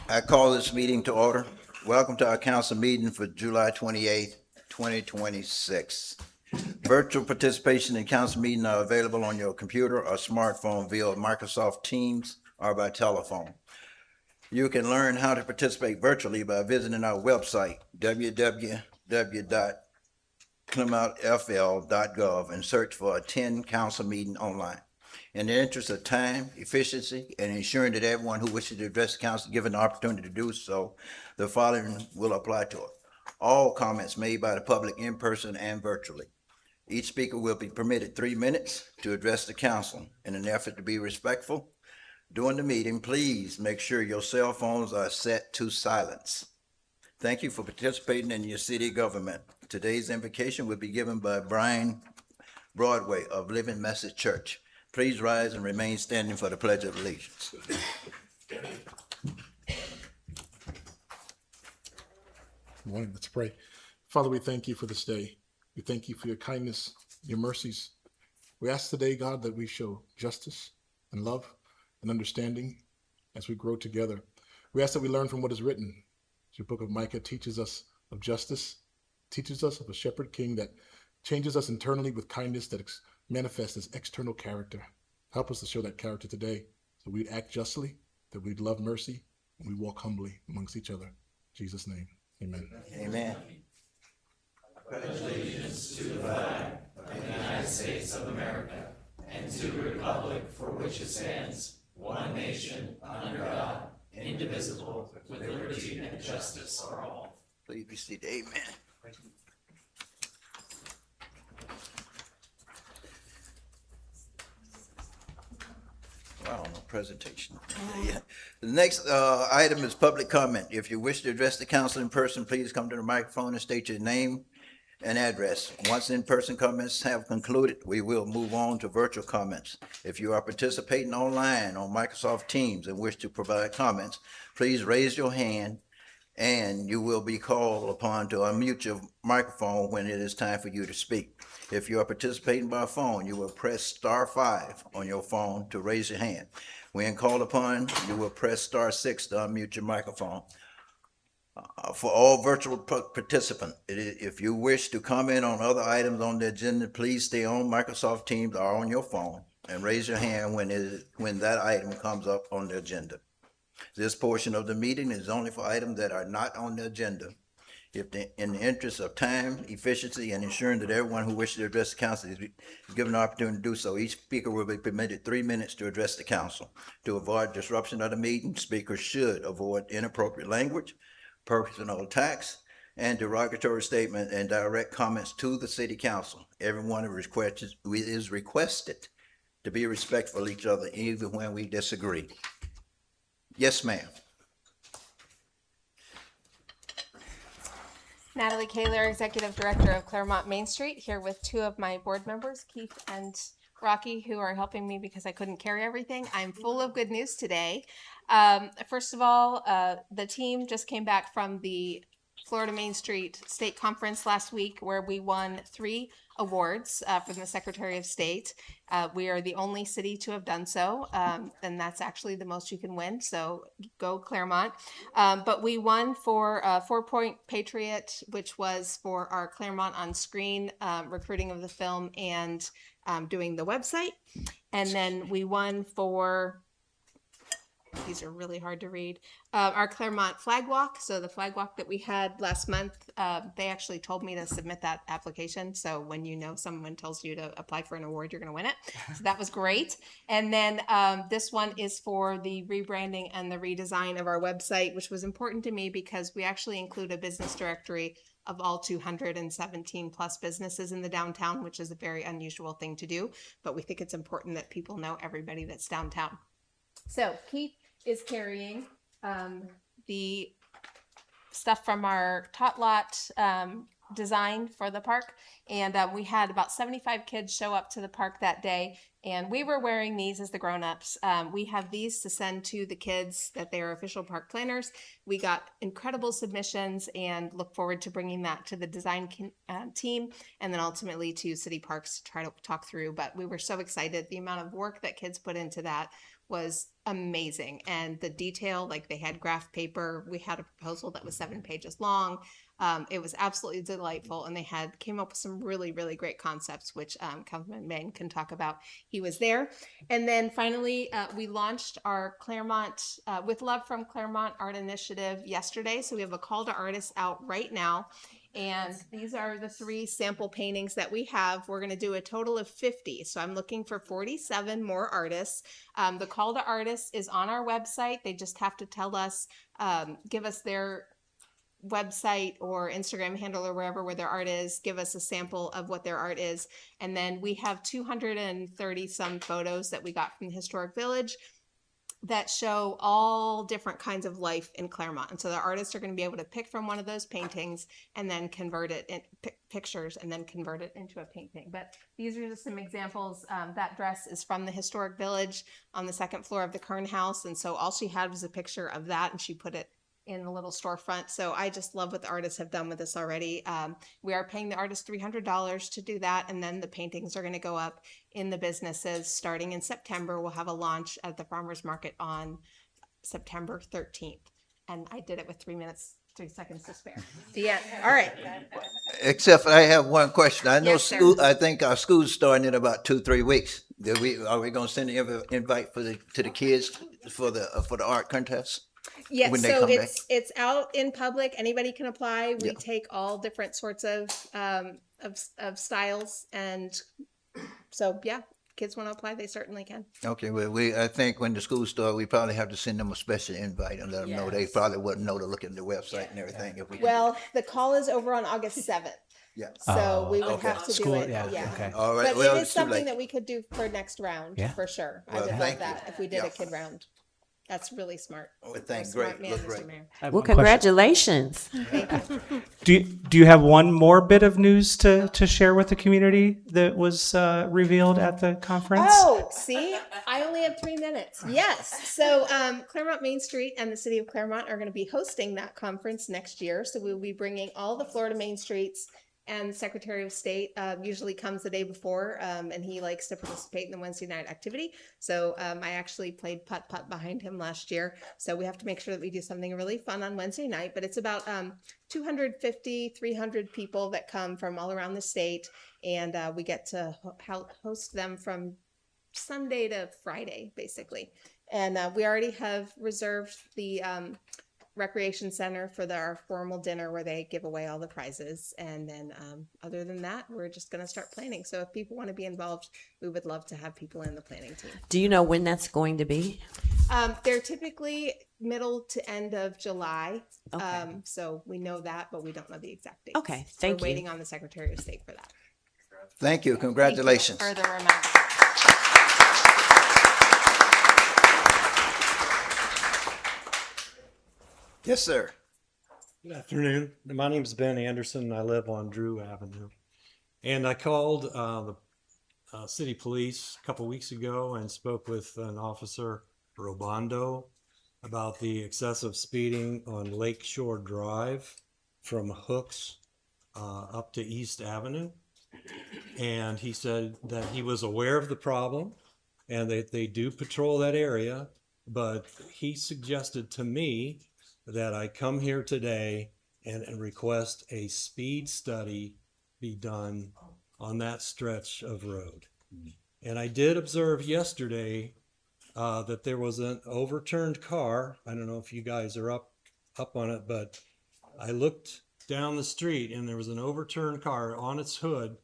I call this meeting to order. Welcome to our council meeting for July 28th, 2026. Virtual participation in council meeting are available on your computer or smartphone via Microsoft Teams or by telephone. You can learn how to participate virtually by visiting our website, www.clermontfl.gov, and search for Attend Council Meeting Online. In the interest of time, efficiency, and ensuring that everyone who wishes to address the council is given the opportunity to do so, the following will apply to it. All comments made by the public in person and virtually. Each speaker will be permitted 3 minutes to address the council. In an effort to be respectful during the meeting, please make sure your cell phones are set to silence. Thank you for participating in your city government. Today's invocation will be given by Brian Broadway of Living Message Church. Please rise and remain standing for the Pledge of Allegiance. Good morning. Let's pray. Father, we thank you for this day. We thank you for your kindness, your mercies. We ask today, God, that we show justice and love and understanding as we grow together. We ask that we learn from what is written. Your book of Micah teaches us of justice, teaches us of a shepherd king that changes us internally with kindness that manifests as external character. Help us to show that character today so we'd act justly, that we'd love mercy, and we walk humbly amongst each other. In Jesus' name, amen. Amen. Pledge allegiance to the flag of the United States of America and to the republic for which it stands, one nation, under God, indivisible, with liberty and justice for all. Please be seated. Amen. Wow, no presentation. Yeah. The next item is public comment. If you wish to address the council in person, please come to the microphone and state your name and address. Once in-person comments have concluded, we will move on to virtual comments. If you are participating online on Microsoft Teams and wish to provide comments, please raise your hand and you will be called upon to unmute your microphone when it is time for you to speak. If you are participating by phone, you will press *5 on your phone to raise your hand. When called upon, you will press *6 to unmute your microphone. For all virtual participants, if you wish to comment on other items on the agenda, please stay on Microsoft Teams or on your phone and raise your hand when that item comes up on the agenda. This portion of the meeting is only for items that are not on the agenda. In the interest of time, efficiency, and ensuring that everyone who wishes to address the council is given the opportunity to do so, each speaker will be permitted 3 minutes to address the council. To avoid disruption of the meeting, speakers should avoid inappropriate language, personal attacks, and derogatory statements and direct comments to the city council. Everyone is requested to be respectful of each other even when we disagree. Yes, ma'am. Natalie Kaler, Executive Director of Clermont Main Street, here with two of my board members, Keith and Rocky, who are helping me because I couldn't carry everything. I'm full of good news today. First of all, the team just came back from the Florida Main Street State Conference last week, where we won 3 awards from the Secretary of State. We are the only city to have done so, and that's actually the most you can win, so go Clermont. But we won for 4-Point Patriot, which was for our Clermont on Screen recruiting of the film and doing the website. And then we won for, these are really hard to read, our Clermont Flag Walk. So the flag walk that we had last month, they actually told me to submit that application. So when you know someone tells you to apply for an award, you're going to win it. So that was great. And then this one is for the rebranding and the redesign of our website, which was important to me because we actually include a business directory of all 217 plus businesses in the downtown, which is a very unusual thing to do. But we think it's important that people know everybody that's downtown. So Keith is carrying the stuff from our Tot Lot design for the park. And we had about 75 kids show up to the park that day. And we were wearing these as the grown-ups. We have these to send to the kids that they are official park planners. We got incredible submissions and look forward to bringing that to the design team and then ultimately to City Parks to try to talk through. But we were so excited. The amount of work that kids put into that was amazing. And the detail, like they had graph paper. We had a proposal that was 7 pages long. It was absolutely delightful, and they came up with some really, really great concepts, which Councilman Mann can talk about. He was there. And then finally, we launched our Clermont, With Love from Clermont Art Initiative yesterday. So we have a call to artists out right now. And these are the 3 sample paintings that we have. We're going to do a total of 50. So I'm looking for 47 more artists. The call to artists is on our website. They just have to tell us, give us their website or Instagram handle or wherever where their art is, give us a sample of what their art is. And then we have 230 some photos that we got from the Historic Village that show all different kinds of life in Clermont. And so the artists are going to be able to pick from one of those paintings and then convert it in pictures and then convert it into a painting. But these are just some examples. That dress is from the Historic Village on the 2nd floor of the Kern House. And so all she had was a picture of that, and she put it in the little storefront. So I just love what the artists have done with this already. We are paying the artists $300 to do that. And then the paintings are going to go up in the businesses starting in September. We'll have a launch at the farmer's market on September 13th. And I did it with 3 minutes, 3 seconds to spare. The end. All right. Except I have one question. I know Yes, sir. school, I think our school's starting in about 2-3 weeks. Are we gonna send an invite to the kids for the art contest? Yes, when they so come back? it's out in public. Anybody can apply. We Yeah. take all different sorts of styles, and so yeah, kids want to apply, they certainly can. Okay, well, I think when the school start, we probably have to send them a special invite and let them know. They Yes. probably wouldn't know to look at the website and everything if we. Well, the call is over on August 7th. Yeah. So we would okay. have to School, do it. yeah, okay. All right. But Well, it is it's too something late. that we could do for next round, Yeah. for sure. I Well, would love thank that you. if we did Yeah. a kid round. That's really smart. Well, You're a thank, smart great, man, look Mr. great. Mayor. I have Well, one question. congratulations. Thank you. Do you have one more bit of news to share with the community that was revealed at the conference? Oh, see, I only have 3 minutes. Yes. So Clermont Main Street and the city of Clermont are going to be hosting that conference next year. So we'll be bringing all the Florida Main Streets, and the Secretary of State usually comes the day before, and he likes to participate in the Wednesday night activity. So I actually played putt-putt behind him last year. So we have to make sure that we do something really fun on Wednesday night. But it's about 250, 300 people that come from all around the state. And we get to host them from Sunday to Friday, basically. And we already have reserved the recreation center for our formal dinner where they give away all the prizes. And then other than that, we're just going to start planning. So if people want to be involved, we would love to have people in the planning team. Do you know when that's going to be? They're typically middle to end of July. Okay. So we know that, but we don't know the exact dates. Okay, thank We're you. waiting on the Secretary of State for that. Thank you. Congratulations. Thank you for the reminder. Yes, sir. Good afternoon. My name is Ben Anderson, and I live on Drew Avenue. And I called the city police a couple weeks ago and spoke with an officer, Robondo, about the excessive speeding on Lakeshore Drive from Hooks up to East Avenue. And he said that he was aware of the problem and that they do patrol that area, but he suggested to me that I come here today and request a speed study be done on that stretch of road. And I did observe yesterday that there was an overturned car. I don't know if you guys are up on it, but I looked down the street and there was an overturned car on its hood.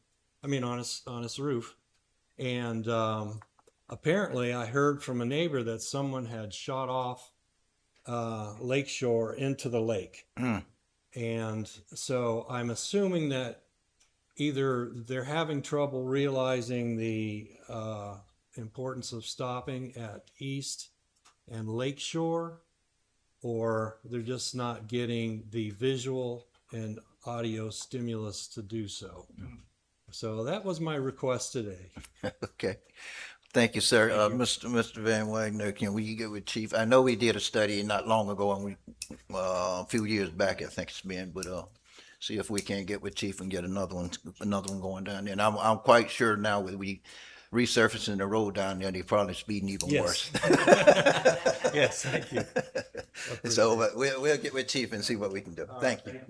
I mean, on its roof. And apparently I heard from a neighbor that someone had shot off Lakeshore into the lake. And so I'm assuming that either they're having trouble realizing the importance of stopping at East and Lakeshore, or they're just not getting the visual and audio stimulus to do so. So that was my request today. Okay. Thank you, sir. Mr. Van Wagner, can we get with Chief? I know we did a study not long ago, and a few years back, I think it's been, but, see if we can get with Chief and get another one going down there. And I'm quite sure now with we resurfacing the road down there, they probably speeding even worse. Yes, thank you. So, but we'll get with Chief and see what we can do. Thank you.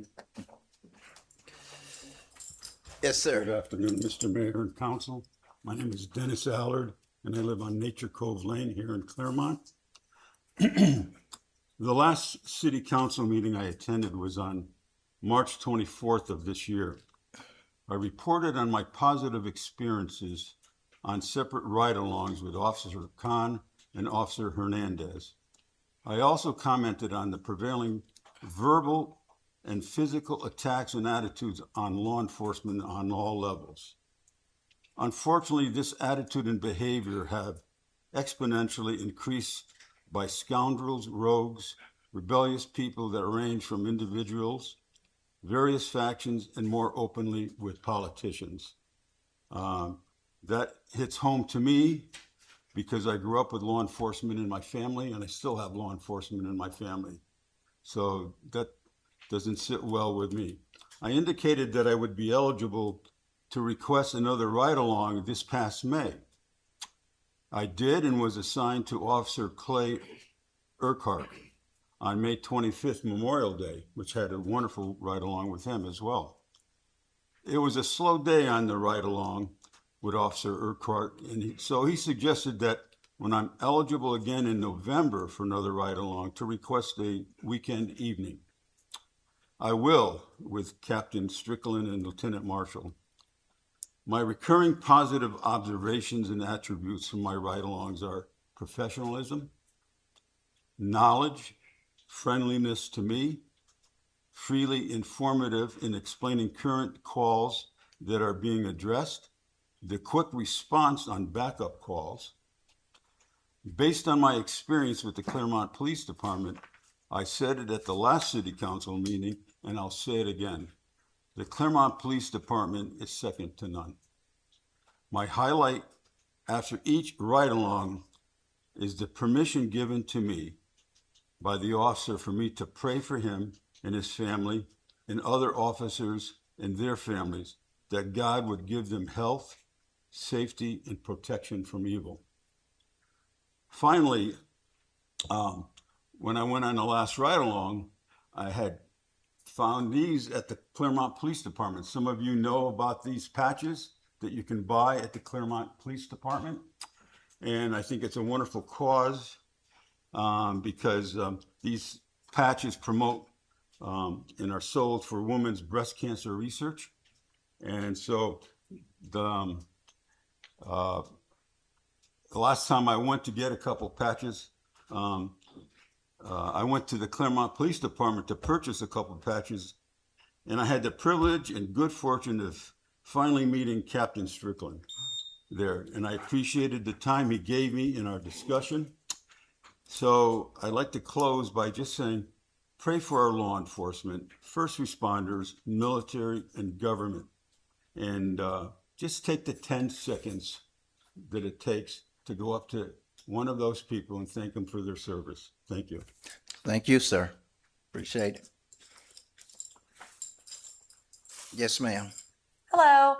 Yes, Good sir. afternoon, Mr. Mayor and Council. My name is Dennis Allard, and I live on Nature Cove Lane here in Clermont. The last city council meeting I attended was on March 24th of this year. I reported on my positive experiences on separate ride-alongs with Officer Khan and Officer Hernandez. I also commented on the prevailing verbal and physical attacks and attitudes on law enforcement on all levels. Unfortunately, this attitude and behavior have exponentially increased by scoundrels, rogues, rebellious people that range from individuals, various factions, and more openly with politicians. That hits home to me because I grew up with law enforcement in my family, and I still have law enforcement in my family. So that doesn't sit well with me. I indicated that I would be eligible to request another ride-along this past May. I did and was assigned to Officer Clay Urquhart on May 25th, Memorial Day, which had a wonderful ride-along with him as well. It was a slow day on the ride-along with Officer Urquhart, and so he suggested that when I'm eligible again in November for another ride-along, to request a weekend evening. I will, with Captain Strickland and Lieutenant Marshall. My recurring positive observations and attributes from my ride-alongs are professionalism, knowledge, friendliness to me, freely informative in explaining current calls that are being addressed, the quick response on backup calls. Based on my experience with the Clermont Police Department, I said it at the last city council meeting, and I'll say it again. The Clermont Police Department is second to none. My highlight after each ride-along is the permission given to me by the officer for me to pray for him and his family and other officers and their families, that God would give them health, safety, and protection from evil. Finally, when I went on the last ride-along, I had found these at the Clermont Police Department. Some of you know about these patches that you can buy at the Clermont Police Department. And I think it's a wonderful cause because these patches promote and are sold for women's breast cancer research. And so the last time I went to get a couple patches, I went to the Clermont Police Department to purchase a couple patches, and I had the privilege and good fortune of finally meeting Captain Strickland there, and I appreciated the time he gave me in our discussion. So I'd like to close by just saying, pray for our law enforcement, first responders, military, and government, and just take the 10 seconds that it takes to go up to one of those people and thank them for their service. Thank you. Thank you, sir. Appreciate it. Yes, ma'am. Hello.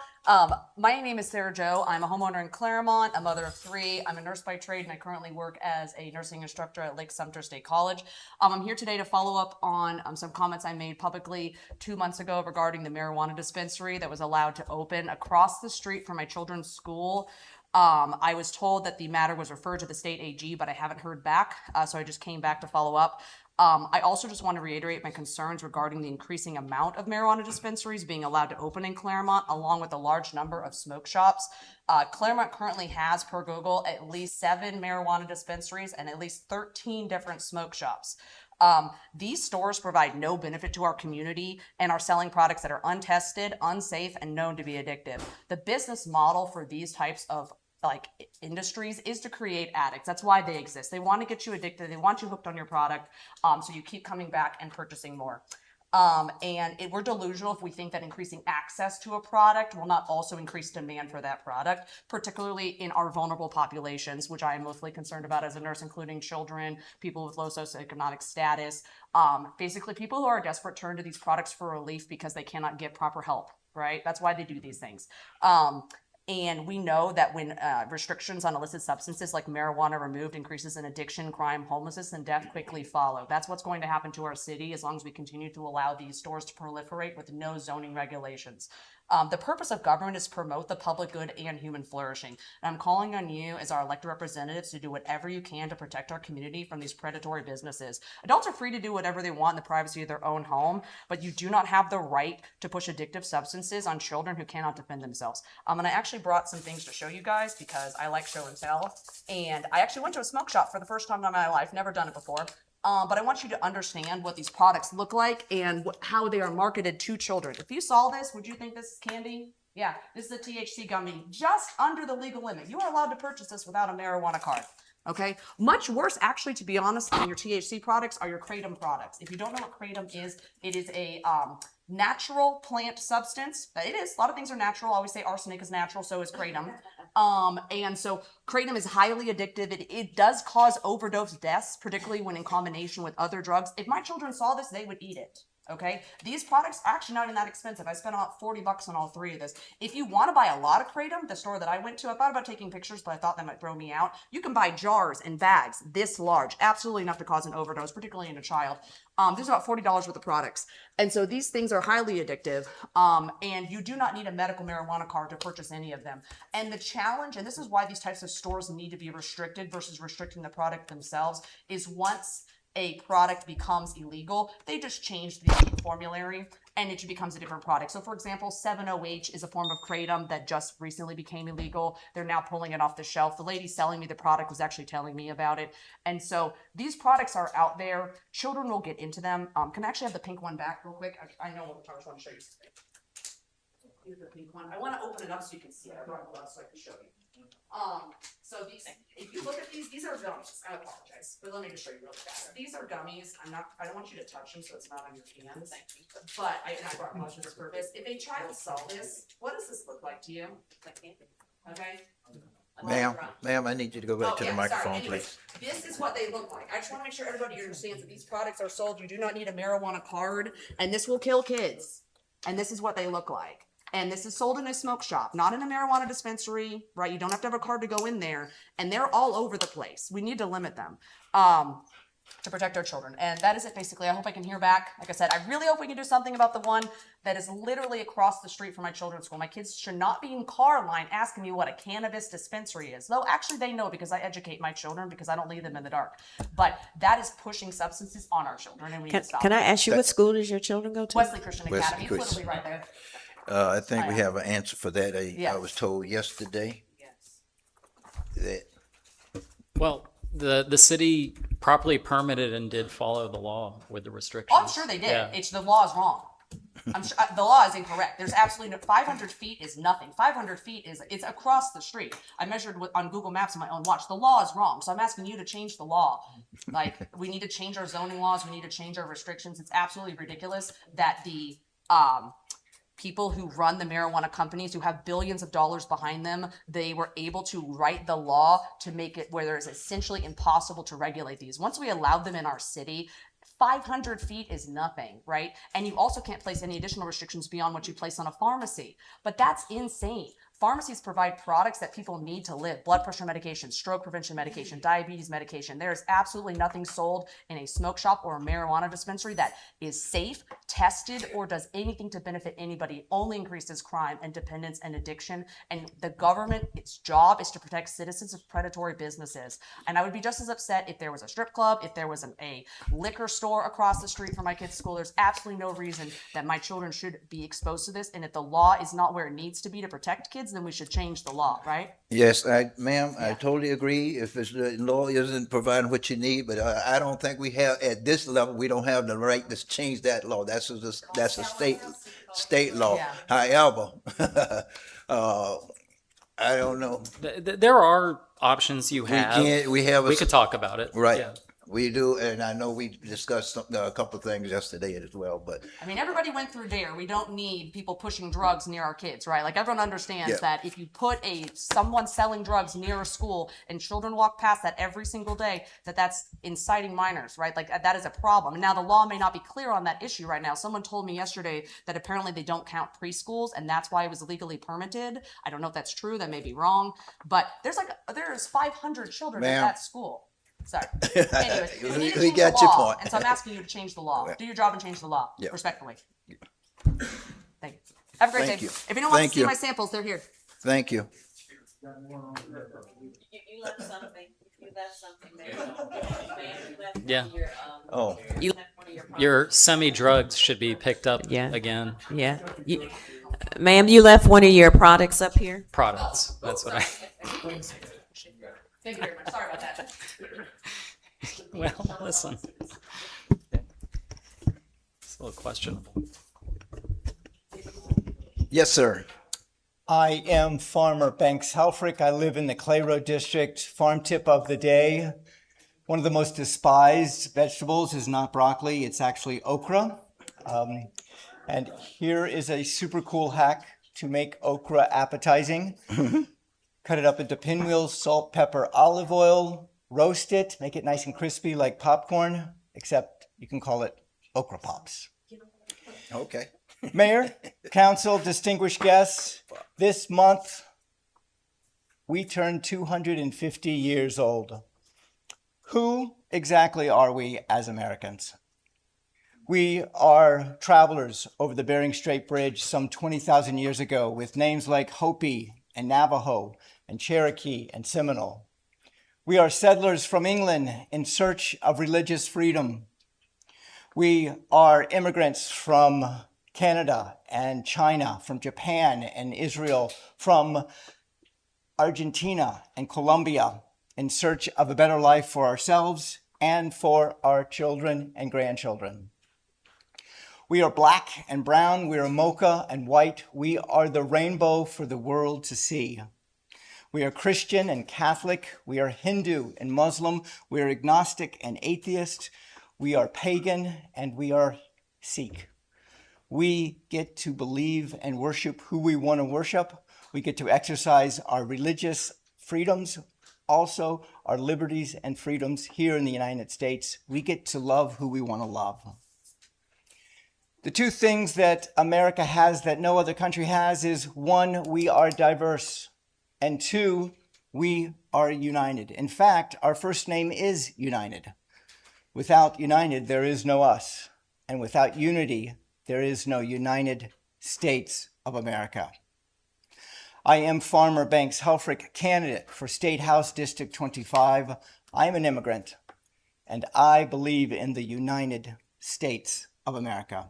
My name is Sarah Jo. I'm a homeowner in Clermont, a mother of 3. I'm a nurse by trade, and I currently work as a nursing instructor at Lake Sumter State College. I'm here today to follow up on some comments I made publicly 2 months ago regarding the marijuana dispensary that was allowed to open across the street from my children's school. I was told that the matter was referred to the state AG, but I haven't heard back, so I just came back to follow up. I also just want to reiterate my concerns regarding the increasing amount of marijuana dispensaries being allowed to open in Clermont, along with a large number of smoke shops. Clermont currently has, per Google, at least 7 marijuana dispensaries and at least 13 different smoke shops. These stores provide no benefit to our community and are selling products that are untested, unsafe, and known to be addictive. The business model for these types of industries is to create addicts. That's why they exist. They want to get you addicted. They want you hooked on your product, so you keep coming back and purchasing more. We're delusional if we think that increasing access to a product will not also increase demand for that product, particularly in our vulnerable populations, which I am mostly concerned about as a nurse, including children, people with low socioeconomic status. Basically, people who are desperate turn to these products for relief because they cannot get proper help, right? That's why they do these things. And we know that when restrictions on illicit substances like marijuana are removed, increases in addiction, crime, homelessness, and death quickly follow. That's what's going to happen to our city as long as we continue to allow these stores to proliferate with no zoning regulations. The purpose of government is to promote the public good and human flourishing. And I'm calling on you as our elected representatives to do whatever you can to protect our community from these predatory businesses. Adults are free to do whatever they want in the privacy of their own home, but you do not have the right to push addictive substances on children who cannot defend themselves. And I actually brought some things to show you guys because I like show and tell. And I actually went to a smoke shop for the first time in my life, never done it before. But I want you to understand what these products look like and how they are marketed to children. If you saw this, would you think this is candy? Yeah, this is a THC gummy just under the legal limit. You are allowed to purchase this without a marijuana card. Okay, much worse, actually, to be honest, than your THC products are your kratom products. If you don't know what kratom is, it is a natural plant substance. It is. A lot of things are natural. I always say arsenic is natural, so is kratom. And so kratom is highly addictive. It does cause overdose deaths, particularly when in combination with other drugs. If my children saw this, they would eat it. Okay, these products are actually not even that expensive. I spent about $40 on all three of this. If you want to buy a lot of kratom, the store that I went to, I thought about taking pictures, but I thought that might throw me out. You can buy jars and bags this large, absolutely enough to cause an overdose, particularly in a child. There's about $40 worth of products. And so these things are highly addictive. And you do not need a medical marijuana card to purchase any of them. And the challenge, and this is why these types of stores need to be restricted versus restricting the product themselves, is once a product becomes illegal, they just change the formulary and it becomes a different product. So for example, 7-OH is a form of kratom that just recently became illegal. They're now pulling it off the shelf. The lady selling me the product was actually telling me about it. And so these products are out there. Children will get into them. Can I actually have the pink one back real quick? I know what I just want to show you something. Here's the pink one. I want to open it up so you can see it. I brought gloves so I can show you. So these, if you look at these are gummies. I apologize, but let me just show you really fast. These are gummies. I don't want you to touch them so it's not on your hands. But I brought gloves for this purpose. If a child saw this, what does this look like to you? Okay. Ma'am, I need you to go back to the microphone, Anyways, please. this is what they look like. I just want to make sure everybody understands that these products are sold. You do not need a marijuana card, and this will kill kids. And this is what they look like. And this is sold in a smoke shop, not in a marijuana dispensary, right? You don't have to have a card to go in there. And they're all over the place. We need to limit them to protect our children. And that is it, basically. I hope I can hear back. Like I said, I really hope we can do something about the one that is literally across the street from my children's school. My kids should not be in car line asking me what a cannabis dispensary is. Though actually they know because I educate my children because I don't leave them in the dark. But that is pushing substances on our children and we need to stop. Can I ask you what school does your children go to? Wesley Christian Wesley Academy, it's Christian. literally right there. I think we have an answer for that. I was told yesterday that Well, the city properly permitted and did follow the law with the restrictions. Oh, I'm sure they did. Yeah. It's the law is wrong. I'm sure the law is incorrect. There's absolutely no 500 feet is nothing. 500 feet it's across the street. I measured on Google Maps on my own watch. The law is wrong. So I'm asking you to change the law. Like we need to change our zoning laws. We need to change our restrictions. It's absolutely ridiculous that the people who run the marijuana companies who have billions of dollars behind them, they were able to write the law to make it where it's essentially impossible to regulate these. Once we allowed them in our city, 500 feet is nothing, right? And you also can't place any additional restrictions beyond what you place on a pharmacy. But that's insane. Pharmacies provide products that people need to live. Blood pressure medication, stroke prevention medication, diabetes medication. There is absolutely nothing sold in a smoke shop or a marijuana dispensary that is safe, tested, or does anything to benefit anybody. It only increases crime and dependence and addiction. And the government, its job is to protect citizens of predatory businesses. And I would be just as upset if there was a strip club, if there was a liquor store across the street from my kids' school. There's absolutely no reason that my children should be exposed to this. And if the law is not where it needs to be to protect kids, then we should change the law, right? yes, ma'am, I totally agree. If the law isn't providing what you need, but I don't think we have at this level. We don't have the right to change that law. That's a state law. Yeah. However, I don't know. There are options you have. We have We could talk about it. right. Yeah. We do, and I know we discussed a couple of things yesterday as well, but I mean, everybody went through DARE. We don't need people pushing drugs near our kids, right? Like everyone understands Yeah. that if you put someone selling drugs near a school and children walk past that every single day, that's inciting minors, right? Like that is a problem. And now the law may not be clear on that issue right now. Someone told me yesterday that apparently they don't count preschools, and that's why it was legally permitted. I don't know if that's true. That may be wrong, but there's 500 children Ma'am. at that school. Sorry. Anyways, you need to We change got the your law, point. and so I'm asking you to change the law. Do your job and change the law, Yeah. respectfully. Thank you. Have a great Thank day. you. If anyone wants Thank to see you. my samples, they're here. thank you. You left something. You left something there. Yeah. Oh, Your semi-drugs should be picked up Yeah. again. Yeah. Ma'am, you left one of your products up here. Products. That's what I. Thank you very much. Sorry about that. Well, listen. It's a little questionable. yes, sir. I am Farmer Banks Helfrich. I live in the Clermont district. Farm tip of the day. One of the most despised vegetables is not broccoli, it's actually okra. And here is a super cool hack to make okra appetizing. Cut it up into pinwheels, salt, pepper, olive oil, roast it, make it nice and crispy like popcorn, except you can call it okra pops. Okay. Mayor, council, distinguished guests, this month we turn 250 years old. Who exactly are we as Americans? We are travelers over the Bering Strait Bridge some 20,000 years ago with names like Hopi and Navajo and Cherokee and Seminole. We are settlers from England in search of religious freedom. We are immigrants from Canada and China, from Japan and Israel, from Argentina and Colombia, in search of a better life for ourselves and for our children and grandchildren. We are black and brown, we are mocha and white, we are the rainbow for the world to see. We are Christian and Catholic, we are Hindu and Muslim, we are agnostic and atheist, we are pagan, and we are Sikh. We get to believe and worship who we want to worship. We get to exercise our religious freedoms, also our liberties and freedoms here in the United States. We get to love who we want to love. The two things that America has that no other country has is, one, we are diverse, and two, we are united. In fact, our first name is United. Without United, there is no us, and without unity, there is no United States of America. I am Farmer Banks Helfrich, candidate for State House District 25. I am an immigrant, and I believe in the United States of America.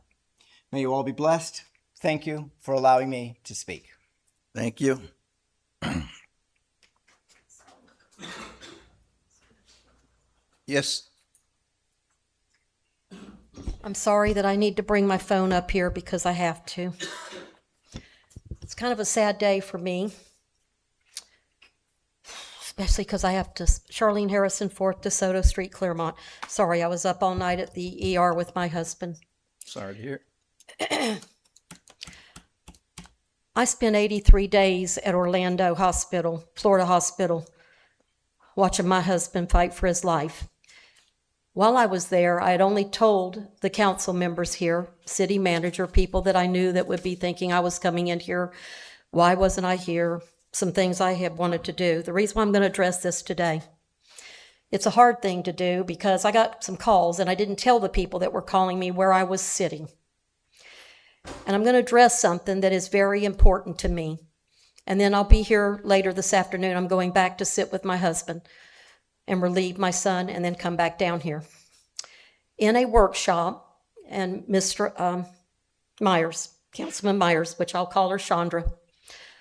May you all be blessed. Thank you for allowing me to speak. Thank you. Yes, I'm sorry that I need to bring my phone up here because I have to. It's kind of a sad day for me, especially because I have to, Charlene Harrison, 4th DeSoto Street, Clermont. Sorry, I was up all night at the ER with my husband. sorry to hear. I spent 83 days at Orlando Hospital, Florida Hospital, watching my husband fight for his life. While I was there, I had only told the council members here, city manager, people that I knew that would be thinking I was coming in here, why wasn't I here, some things I had wanted to do. The reason why I'm going to address this today, it's a hard thing to do because I got some calls and I didn't tell the people that were calling me where I was sitting. And I'm going to address something that is very important to me. And then I'll be here later this afternoon. I'm going back to sit with my husband and relieve my son and then come back down here. In a workshop, and Mr. Myers, Councilman Myers, which I'll call her Chandra.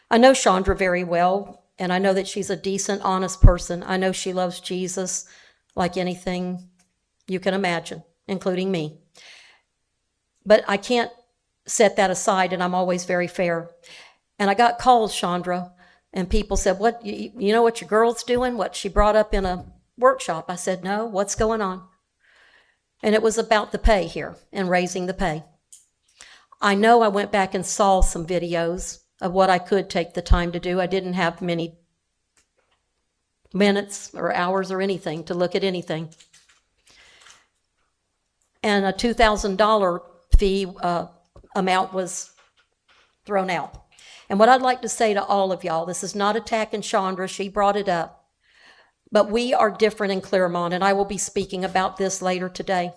I know Chandra very well, and I know that she's a decent, honest person. I know she loves Jesus like anything you can imagine, including me. But I can't set that aside, and I'm always very fair. And I got calls, Chandra, and people said, "What, you know what your girl's doing? What, she brought up in a workshop. I said, no, what's going on? And it was about the pay here and raising the pay. I know I went back and saw some videos of what I could take the time to do. I didn't have many minutes or hours or anything to look at anything. And a $2,000 fee amount was thrown out. And what I'd like to say to all of y'all, this is not attacking Chandra, she brought it up, but we are different in Clermont, and I will be speaking about this later today.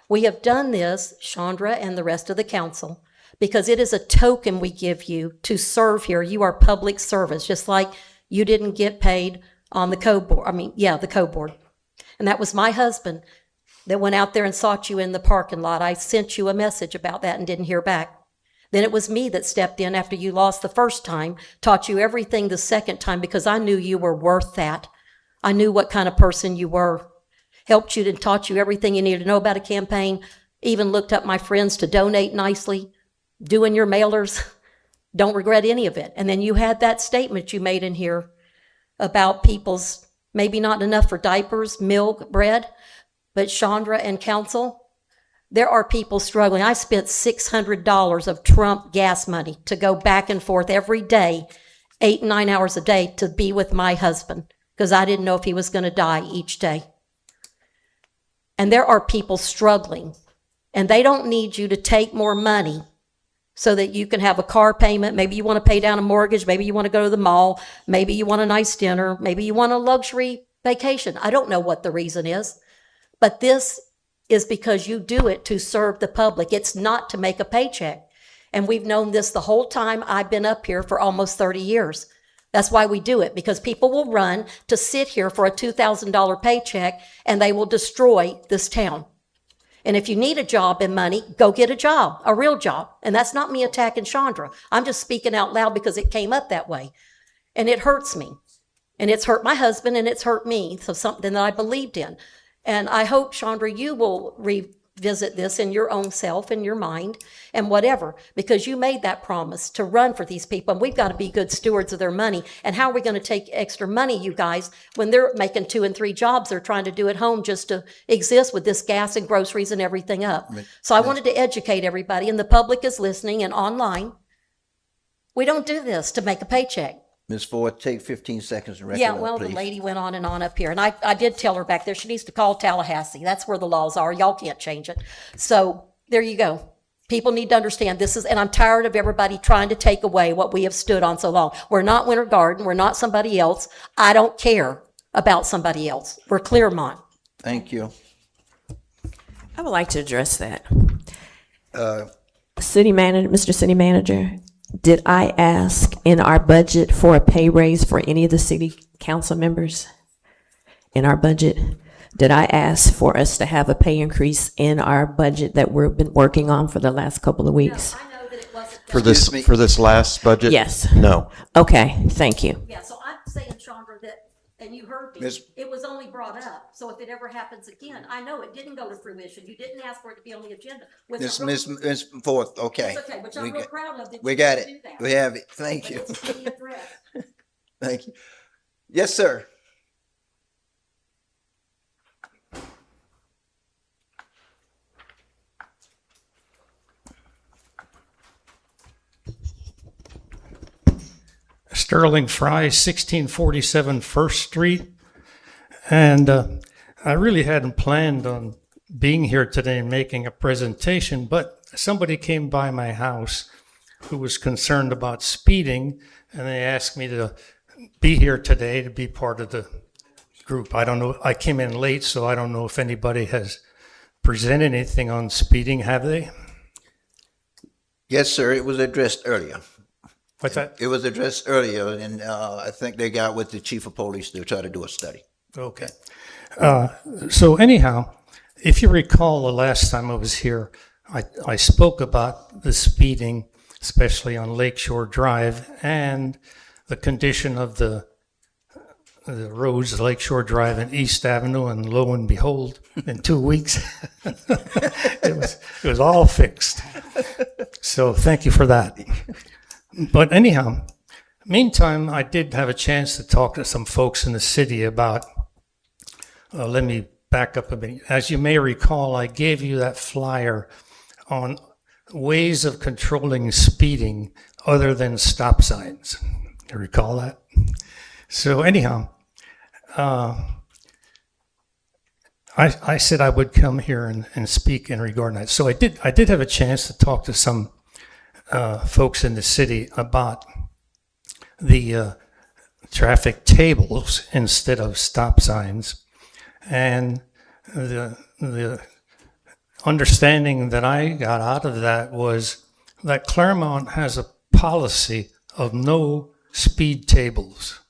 We have done this, Chandra and the rest of the council, because it is a token we give you to serve here. You are public service, just like you didn't get paid on the code board. The code board. And that was my husband that went out there and sought you in the parking lot. I sent you a message about that and didn't hear back. Then it was me that stepped in after you lost the first time, taught you everything the second time because I knew you were worth that. I knew what kind of person you were. Helped you and taught you everything you needed to know about a campaign, even looked up my friends to donate nicely, doing your mailers. Don't regret any of it. And then you had that statement you made in here about people's maybe not enough for diapers, milk, bread, but Chandra and council, there are people struggling. I spent $600 of Trump gas money to go back and forth every day, 8 and 9 hours a day to be with my husband because I didn't know if he was going to die each day. And there are people struggling, and they don't need you to take more money so that you can have a car payment. Maybe you want to pay down a mortgage. Maybe you want to go to the mall. Maybe you want a nice dinner. Maybe you want a luxury vacation. I don't know what the reason is, but this is because you do it to serve the public. It's not to make a paycheck. And we've known this the whole time I've been up here for almost 30 years. That's why we do it, because people will run to sit here for a $2,000 paycheck and they will destroy this town. And if you need a job and money, go get a job, a real job. And that's not me attacking Chandra. I'm just speaking out loud because it came up that way. And it hurts me. And it's hurt my husband and it's hurt me. So something that I believed in. And I hope, Chandra, you will revisit this in your own self, in your mind, and whatever, because you made that promise to run for these people, and we've got to be good stewards of their money. And how are we going to take extra money, you guys, when they're making 2 and 3 jobs they're trying to do at home just to exist with this gas and groceries and everything up? So I wanted to educate everybody, and the public is listening and online. We don't do this to make a paycheck. Ms. Ford, take 15 seconds to wrap it Yeah, up, well, please. the lady went on and on up here, and I did tell her back there, she needs to call Tallahassee. That's where the laws are. Y'all can't change it. So there you go. People need to understand this is, and I'm tired of everybody trying to take away what we have stood on so long. We're not Winter Garden. We're not somebody else. I don't care about somebody else. We're Clermont. Thank you. I would like to address that. City manager, Mr. City Manager, did I ask in our budget for a pay raise for any of the city council members? In our budget, did I ask for us to have a pay increase in our budget that we've been working on for the last couple of weeks? I know that it wasn't. For this last budget? Yes. No. Okay, thank you. Yeah, so I'm saying, Chandra, that, and you heard me, Miss- it was only brought up. So if it ever happens again, I know it didn't go to fruition. You didn't ask for it to be on the agenda. Which I'm real- Ms. Ford, okay. It's okay, which I'm We real got- proud of. that We you got didn't it. do that. We have it. Thank But you. it's to be addressed. Thank you. Yes, sir. Sterling Fry, 1647 First Street. And I really hadn't planned on being here today and making a presentation, but somebody came by my house who was concerned about speeding, and they asked me to be here today to be part of the group. I don't know, I came in late, so I don't know if anybody has presented anything on speeding, have they? Yes, sir. It was addressed earlier. What's that? It was addressed earlier, and I think they got with the chief of police to try to do a study. Okay. So anyhow, if you recall the last time I was here, I spoke about the speeding, especially on Lakeshore Drive, and the condition of the roads, Lakeshore Drive and East Avenue, and lo and behold, in 2 weeks, it was all fixed. So thank you for that. But anyhow, meantime, I did have a chance to talk to some folks in the city about let me back up a bit. As you may recall, I gave you that flyer on ways of controlling speeding other than stop signs. You recall that? So anyhow, I said I would come here and speak in regard to that. So I did have a chance to talk to some folks in the city about the traffic tables instead of stop signs. And the understanding that I got out of that was that Clermont has a policy of no speed tables.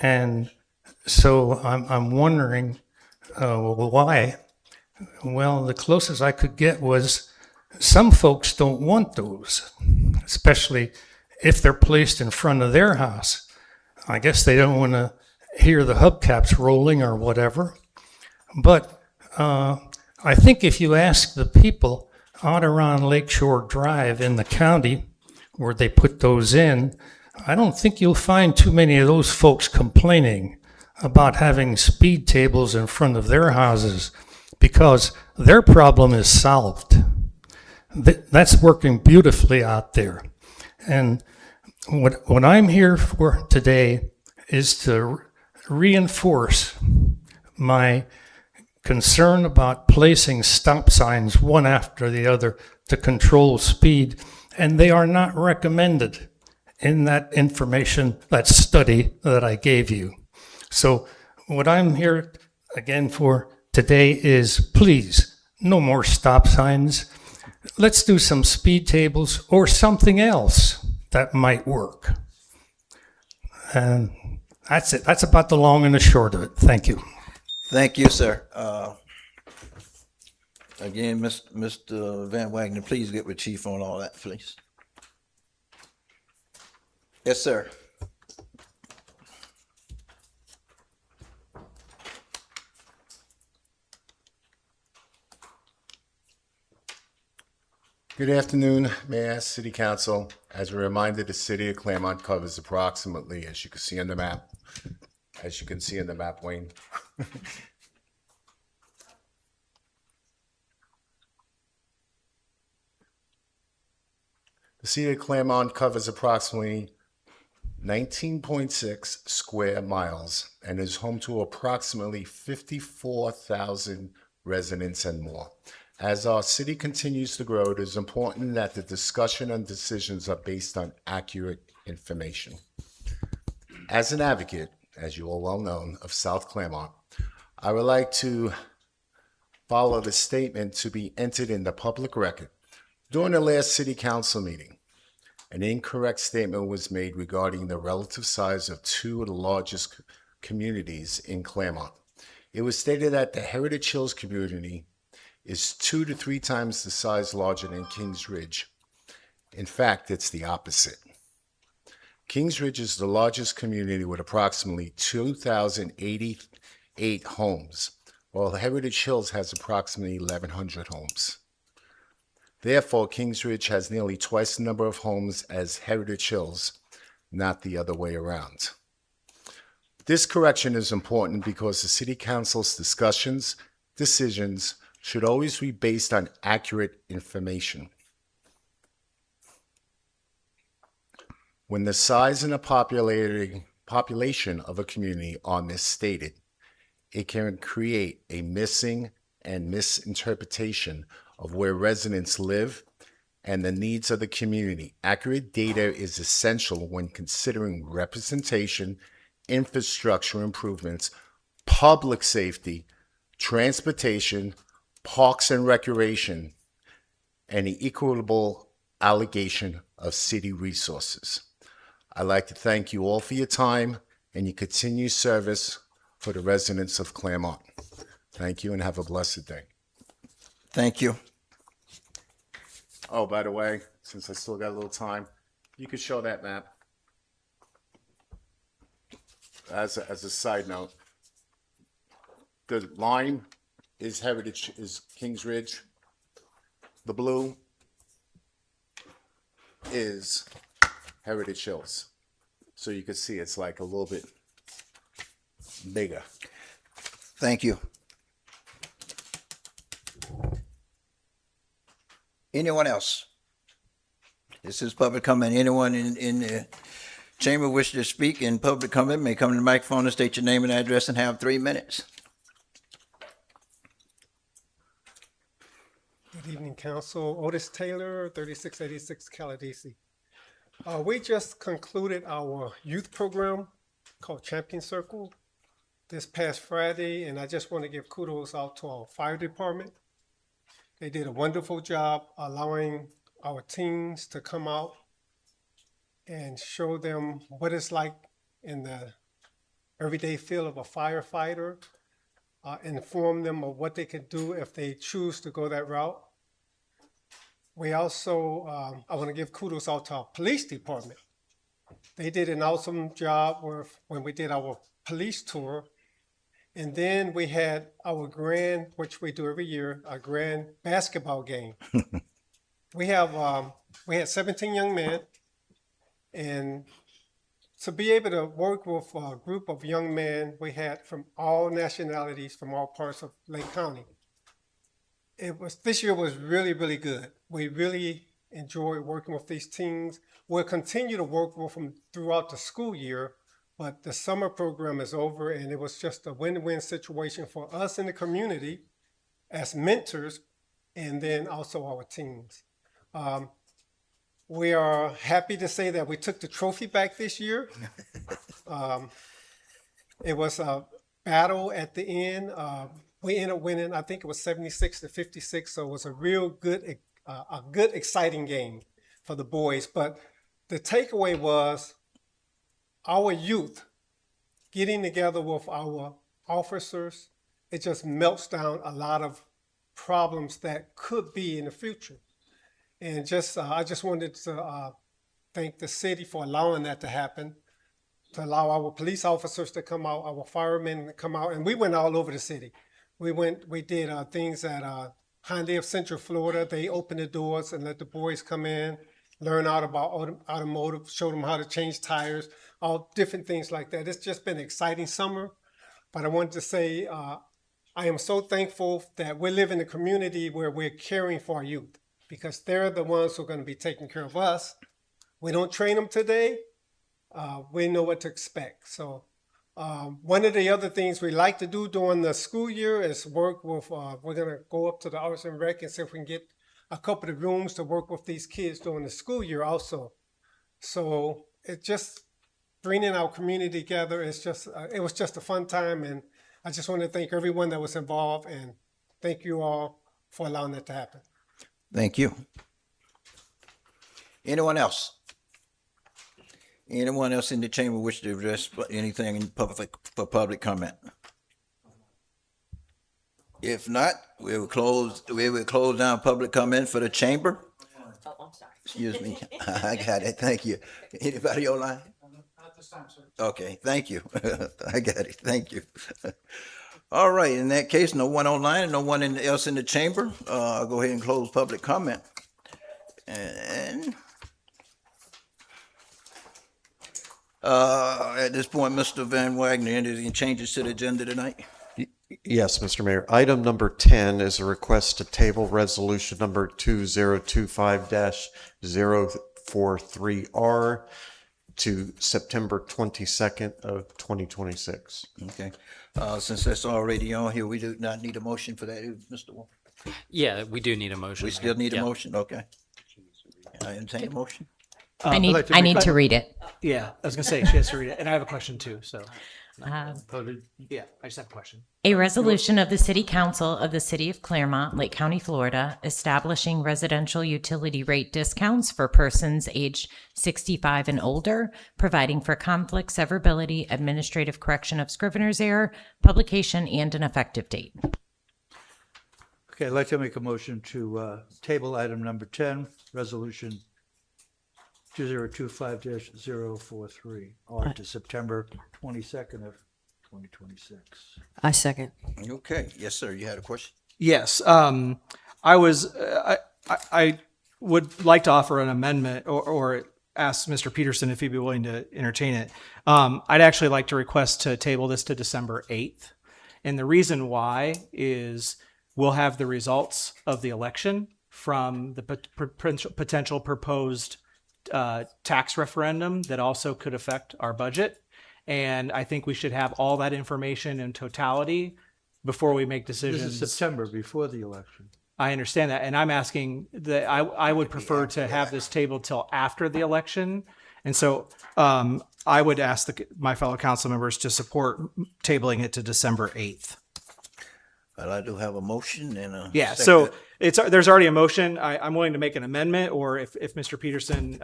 And so I'm wondering why. Well, the closest I could get was some folks don't want those, especially if they're placed in front of their house. I guess they don't want to hear the hubcaps rolling or whatever. But I think if you ask the people out around Lakeshore Drive in the county where they put those in, I don't think you'll find too many of those folks complaining about having speed tables in front of their houses because their problem is solved. That's working beautifully out there. And what I'm here for today is to reinforce my concern about placing stop signs one after the other to control speed, and they are not recommended in that information, that study that I gave you. So what I'm here again for today is please, no more stop signs. Let's do some speed tables or something else that might work. And that's it. That's about the long and the short of it. Thank you. Thank you, sir. Again, Mr. Van Wagner, please get with Chief on all that, please. Yes, sir. Good afternoon, Mayor, City Council. As a reminder, the city of Clermont covers approximately, as you can see on the map, Wayne. The city of Clermont covers approximately 19.6 square miles and is home to approximately 54,000 residents and more. As our city continues to grow, it is important that the discussion and decisions are based on accurate information. As an advocate, as you are well known, of South Clermont, I would like to follow the statement to be entered in the public record. During the last city council meeting, an incorrect statement was made regarding the relative size of two of the largest communities in Clermont. It was stated that the Heritage Hills community is 2 to 3 times the size larger than Kings Ridge. In fact, it's the opposite. Kings Ridge is the largest community with approximately 2,088 homes, while Heritage Hills has approximately 1,100 homes. Therefore, Kings Ridge has nearly twice the number of homes as Heritage Hills, not the other way around. This correction is important because the City Council's decisions should always be based on accurate information. When the size and the population of a community are misstated, it can create a missing and misinterpretation of where residents live and the needs of the community. Accurate data is essential when considering representation, infrastructure improvements, public safety, transportation, parks and recreation, and the equitable allocation of city resources. I'd like to thank you all for your time and your continued service for the residents of Clermont. Thank you and have a blessed day. Thank you. Oh, by the way, since I still got a little time, you could show that map. As a side note, the line is Kings Ridge. The blue is Heritage Hills. So you can see it's like a little bit bigger. Thank you. Anyone else? This is public comment. Anyone in the chamber wish to speak in public comment may come to the microphone and state your name and address and have 3 minutes. Good evening, Council. Otis Taylor, 3686 Caladesi. We just concluded our youth program called Champion Circle this past Friday, and I just want to give kudos out to our fire department. They did a wonderful job allowing our teens to come out and show them what it's like in the everyday feel of a firefighter, inform them of what they can do if they choose to go that route. We also, I want to give kudos out to our police department. They did an awesome job when we did our police tour. And then we had our grand, which we do every year, a grand basketball game. We had 17 young men, and to be able to work with a group of young men we had from all nationalities, from all parts of Lake County. This year was really, really good. We really enjoyed working with these teams. We'll continue to work with them throughout the school year, but the summer program is over, and it was just a win-win situation for us in the community as mentors, and then also our teams. We are happy to say that we took the trophy back this year. It was a battle at the end. We ended up winning, I think it was 76-56, so it was a real good, exciting game for the boys. But the takeaway was our youth getting together with our officers. It just melts down a lot of problems that could be in the future. And I just wanted to thank the city for allowing that to happen, to allow our police officers to come out, our firemen to come out, and we went all over the city. We did things at Hyundai of Central Florida. They opened the doors and let the boys come in, learn out about automotive, show them how to change tires, all different things like that. It's just been an exciting summer. But I wanted to say I am so thankful that we live in a community where we're caring for our youth, because they're the ones who are going to be taking care of us. We don't train them today. We know what to expect. So one of the other things we like to do during the school year is work with, we're going to go up to the Arts and Rec and see if we can get a couple of rooms to work with these kids during the school year also. So it just bringing our community together, it was just a fun time. And I just want to thank everyone that was involved, and thank you all for allowing that to happen. Thank you. Anyone else? Anyone else in the chamber wish to address anything in public for public comment? If not, we will close down public comment for the chamber. Oh, I'm sorry. Excuse me. I got it. Thank you. Anybody online? Not this time, sir. Okay, thank you. I got it. Thank you. All right, in that case, no one online and no one else in the chamber. I'll go ahead and close public comment. And at this point, Mr. Van Wagner, any changes to the agenda tonight? Yes, Mr. Mayor. Item number 10 is a request to table resolution number 2025-043R to September 22nd of 2026. Okay. Since that's already on here, we do not need a motion for that, Mr. Wolf? Yeah, we do need a motion. We still need a Yeah. motion? Okay. I entertain a motion. I need to read it. Yeah, I was gonna say she has to read it, and I have a question too. So, yeah, I just have a question. A resolution of the City Council of the City of Clermont, Lake County, Florida, establishing residential utility rate discounts for persons aged 65 and older, providing for conflict severability, administrative correction of scrivener's error, publication, and an effective date. Okay, I'd like to make a motion to table item number 10, resolution 2025-043, on to September 22nd of 2026. I second. Okay. Yes, sir. You had a question? Yes, I would like to offer an amendment or ask Mr. Peterson if he'd be willing to entertain it. I'd actually like to request to table this to December 8th. And the reason why is we'll have the results of the election from the potential proposed tax referendum that also could affect our budget. And I think we should have all that information in totality before we make decisions. This is September, before the election. I understand that. And I'm asking that I would prefer to have this tabled till after the election. And so I would ask my fellow council members to support tabling it to December 8th. Well, I do have a motion and a Yeah, second. so there's already a motion. I'm willing to make an amendment, or if Mr. Peterson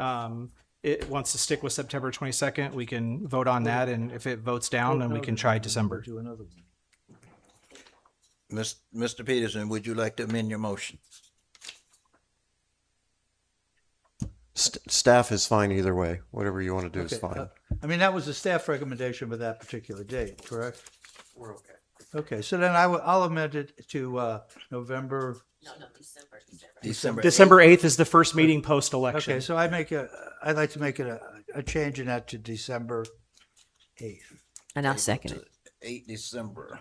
wants to stick with September 22nd, we can vote on that. And if it votes down, then we can try December. Do another one. Mr. Peterson, would you like to amend your motion? Staff is fine either way. Whatever you want to do is Okay, fine. I mean, that was the staff recommendation for that particular date, correct? We're okay. Okay, so then I'll amend it to November. December 8th is the first meeting post-election. Okay, so I'd like to make it a change in that to December 8th. And I'll second it. 8 December.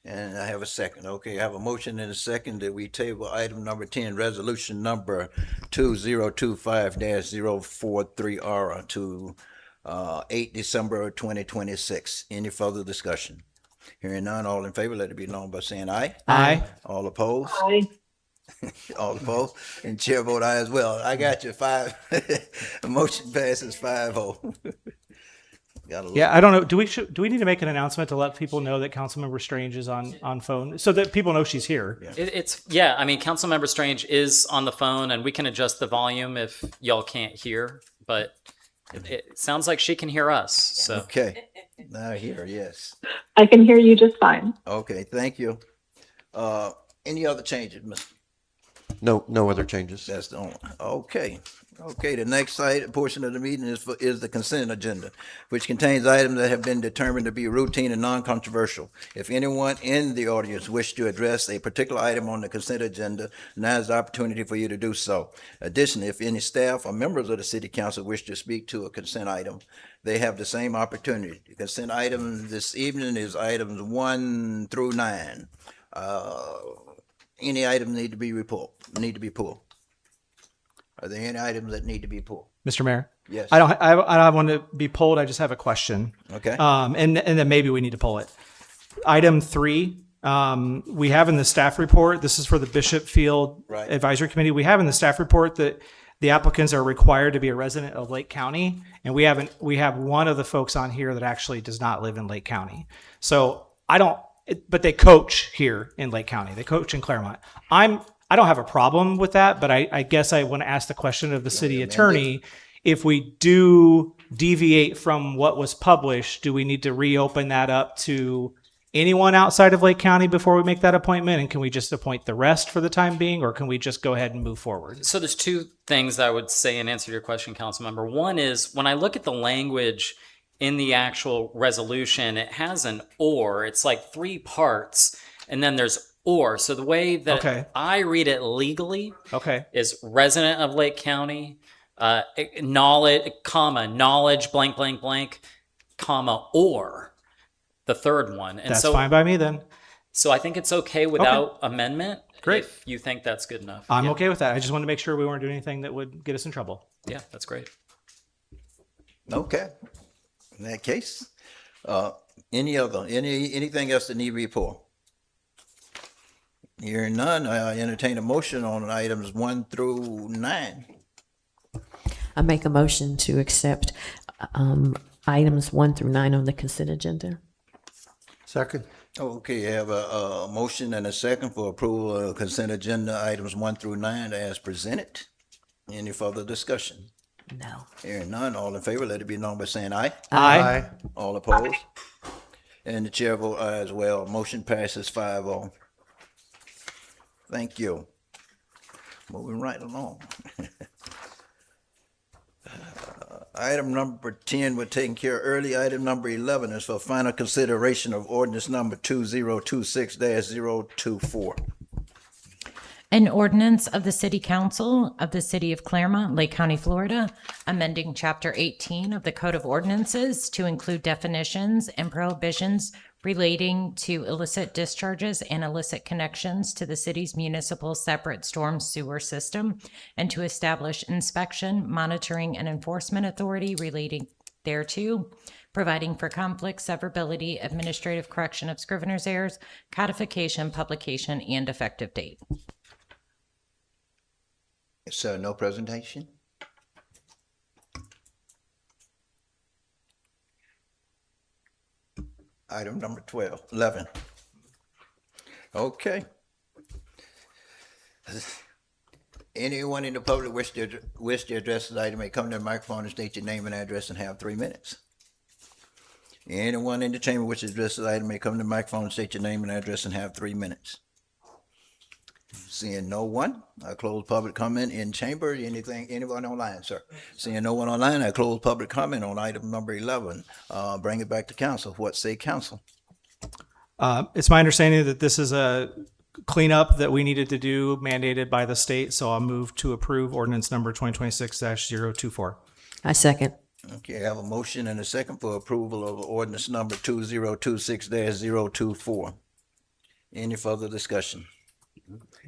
And I have a second. Okay, I have a motion and a second that we table item number 10, resolution number 2025-043R to 8 December 2026. Any further discussion? Hearing none, all in favor, let it be known by saying aye. Aye. All opposed? Aye. All opposed? And chair vote aye as well. I got you, 5. Motion passes 5-0. Yeah, I don't know. Do we need to make an announcement to let people know that Councilmember Strange is on phone so that people know she's here? Yeah. I mean, Councilmember Strange is on the phone, and we can adjust the volume if y'all can't hear. But it sounds like she can hear us. So okay, now here, yes. I can hear you just fine. Okay, thank you. Any other changes, Mr.? No other changes. That's the only. Okay. The next portion of the meeting is the consent agenda, which contains items that have been determined to be routine and non-controversial. If anyone in the audience wishes to address a particular item on the consent agenda, now is the opportunity for you to do so. Additionally, if any staff or members of the city council wish to speak to a consent item, they have the same opportunity. The consent item this evening is items 1 through 9. Any items need to be pulled? Are there any items that need to be pulled? Mr. Mayor? Yes. I don't have one to be pulled. I just have a question. Okay. And then maybe we need to pull it. Item 3, we have in the staff report, this is for the Bishop Field Right. Advisory Committee. We have in the staff report that the applicants are required to be a resident of Lake County. And we have one of the folks on here that actually does not live in Lake County. So but they coach here in Lake County. They coach in Clermont. I don't have a problem with that, but I guess I want to ask the question of the city attorney. If we do deviate from what was published, do we need to reopen that up to anyone outside of Lake County before we make that appointment? And can we just appoint the rest for the time being, or can we just go ahead and move forward? So there's two things I would say in answer to your question, Councilmember. One is when I look at the language in the actual resolution, it has an or. It's like 3 parts, and then there's or. So the way that I read it legally is resident of Lake County, knowledge, blank, blank, blank, comma, or the third one. And that's so, fine by me then. So I think it's okay without amendment. Great. If you think that's good enough. I'm okay with that. I just wanted to make sure we weren't doing anything that would get us in trouble. Yeah, that's great. Okay. In that case, anything else that need to be pulled? Hearing none, I entertain a motion on items 1 through 9. I make a motion to accept items 1 through 9 on the consent agenda. Second. Okay, I have a motion and a second for approval of consent agenda items 1 through 9 as presented. Any further discussion? No. Hearing none, all in favor, let it be known by saying aye. Aye. All opposed? And the chair votes aye as well. Motion passes 5-0. Thank you. Moving right along. Item number 10, we're taking care of early. Item number 11 is for final consideration of ordinance number 2026-024. An ordinance of the City Council of the City of Clermont, Lake County, Florida, amending Chapter 18 of the Code of Ordinances to include definitions and prohibitions relating to illicit discharges and illicit connections to the city's municipal separate storm sewer system, and to establish inspection, monitoring, and enforcement authority relating thereto, providing for conflict, severability, administrative correction of scrivener's errors, codification, publication, and effective date. So no presentation? Item number 11. Okay. Anyone in the public wish to address this item may come to the microphone and state your name and address and have 3 minutes. Anyone in the chamber wish to address this item may come to the microphone and state your name and address and have 3 minutes. Seeing no one, I close public comment in chamber. Anyone online, sir? Seeing no one online, I close public comment on item number 11. Bring it back to council. What say council? It's my understanding that this is a cleanup that we needed to do mandated by the state, so I'll move to approve ordinance number 2026-024. I second. Okay, I have a motion and a second for approval of ordinance number 2026-024. Any further discussion?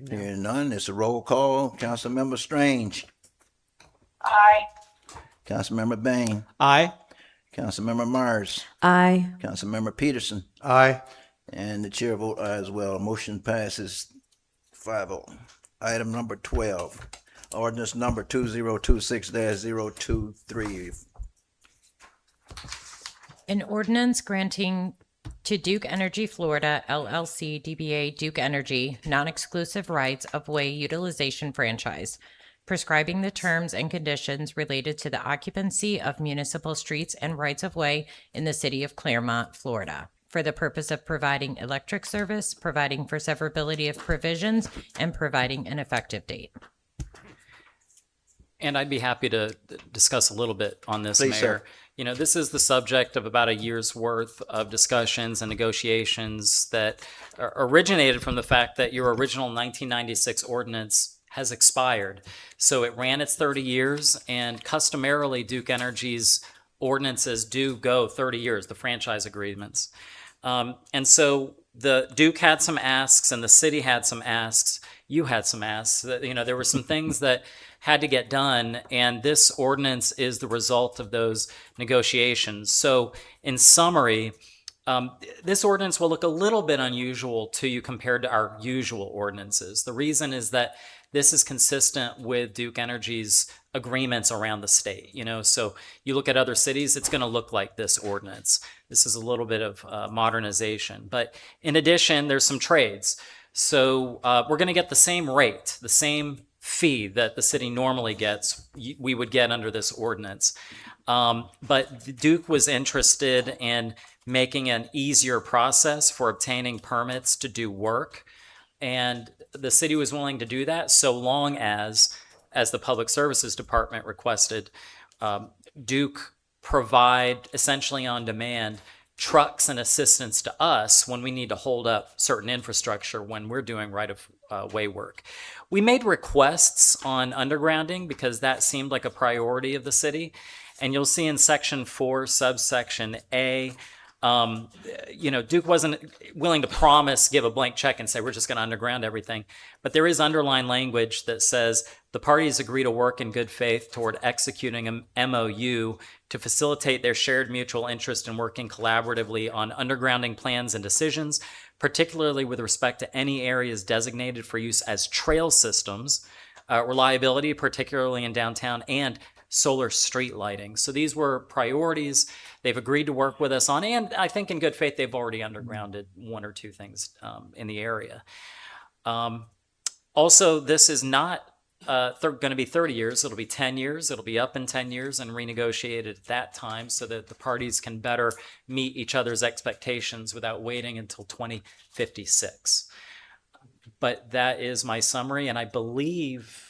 Hearing none, it's a roll call. Councilmember Strange. Aye. Councilmember Bain. Aye. Councilmember Myers. Aye. Councilmember Peterson. Aye. And the chair vote aye as well. Motion passes 5-0. Item number 12, ordinance number 2026-023. An ordinance granting to Duke Energy Florida, LLC, DBA Duke Energy, non-exclusive rights of way utilization franchise, prescribing the terms and conditions related to the occupancy of municipal streets and rights of way in the city of Clermont, Florida, for the purpose of providing electric service, providing for severability of provisions, and providing an effective date. And I'd be happy to discuss a little bit on this, Please, Mayor. sir. You know, this is the subject of about a year's worth of discussions and negotiations that originated from the fact that your original 1996 ordinance has expired. So it ran its 30 years, and customarily Duke Energy's ordinances do go 30 years, the franchise agreements. And so the Duke had some asks and the city had some asks. You had some asks. You know, there were some things that had to get done, and this ordinance is the result of those negotiations. So in summary, this ordinance will look a little bit unusual to you compared to our usual ordinances. The reason is that this is consistent with Duke Energy's agreements around the state. You know, so you look at other cities, it's going to look like this ordinance. This is a little bit of modernization. But in addition, there's some trades. So we're going to get the same rate, the same fee that the city normally gets, we would get under this ordinance. But Duke was interested in making an easier process for obtaining permits to do work. And the city was willing to do that so long as the Public Services Department requested, Duke provide essentially on demand trucks and assistance to us when we need to hold up certain infrastructure when we're doing right-of-way work. We made requests on undergrounding because that seemed like a priority of the city. And you'll see in Section 4, subsection A, you know, Duke wasn't willing to promise, give a blank check and say, we're just going to underground everything. But there is underlined language that says the parties agree to work in good faith toward executing an MOU to facilitate their shared mutual interest in working collaboratively on undergrounding plans and decisions, particularly with respect to any areas designated for use as trail systems, reliability, particularly in downtown, and solar street lighting. So these were priorities they've agreed to work with us on, and I think in good faith they've already undergrounded one or two things in the area. Also, this is not going to be 30 years. It'll be 10 years. It'll be up in 10 years and renegotiated at that time so that the parties can better meet each other's expectations without waiting until 2056. But that is my summary, and I believe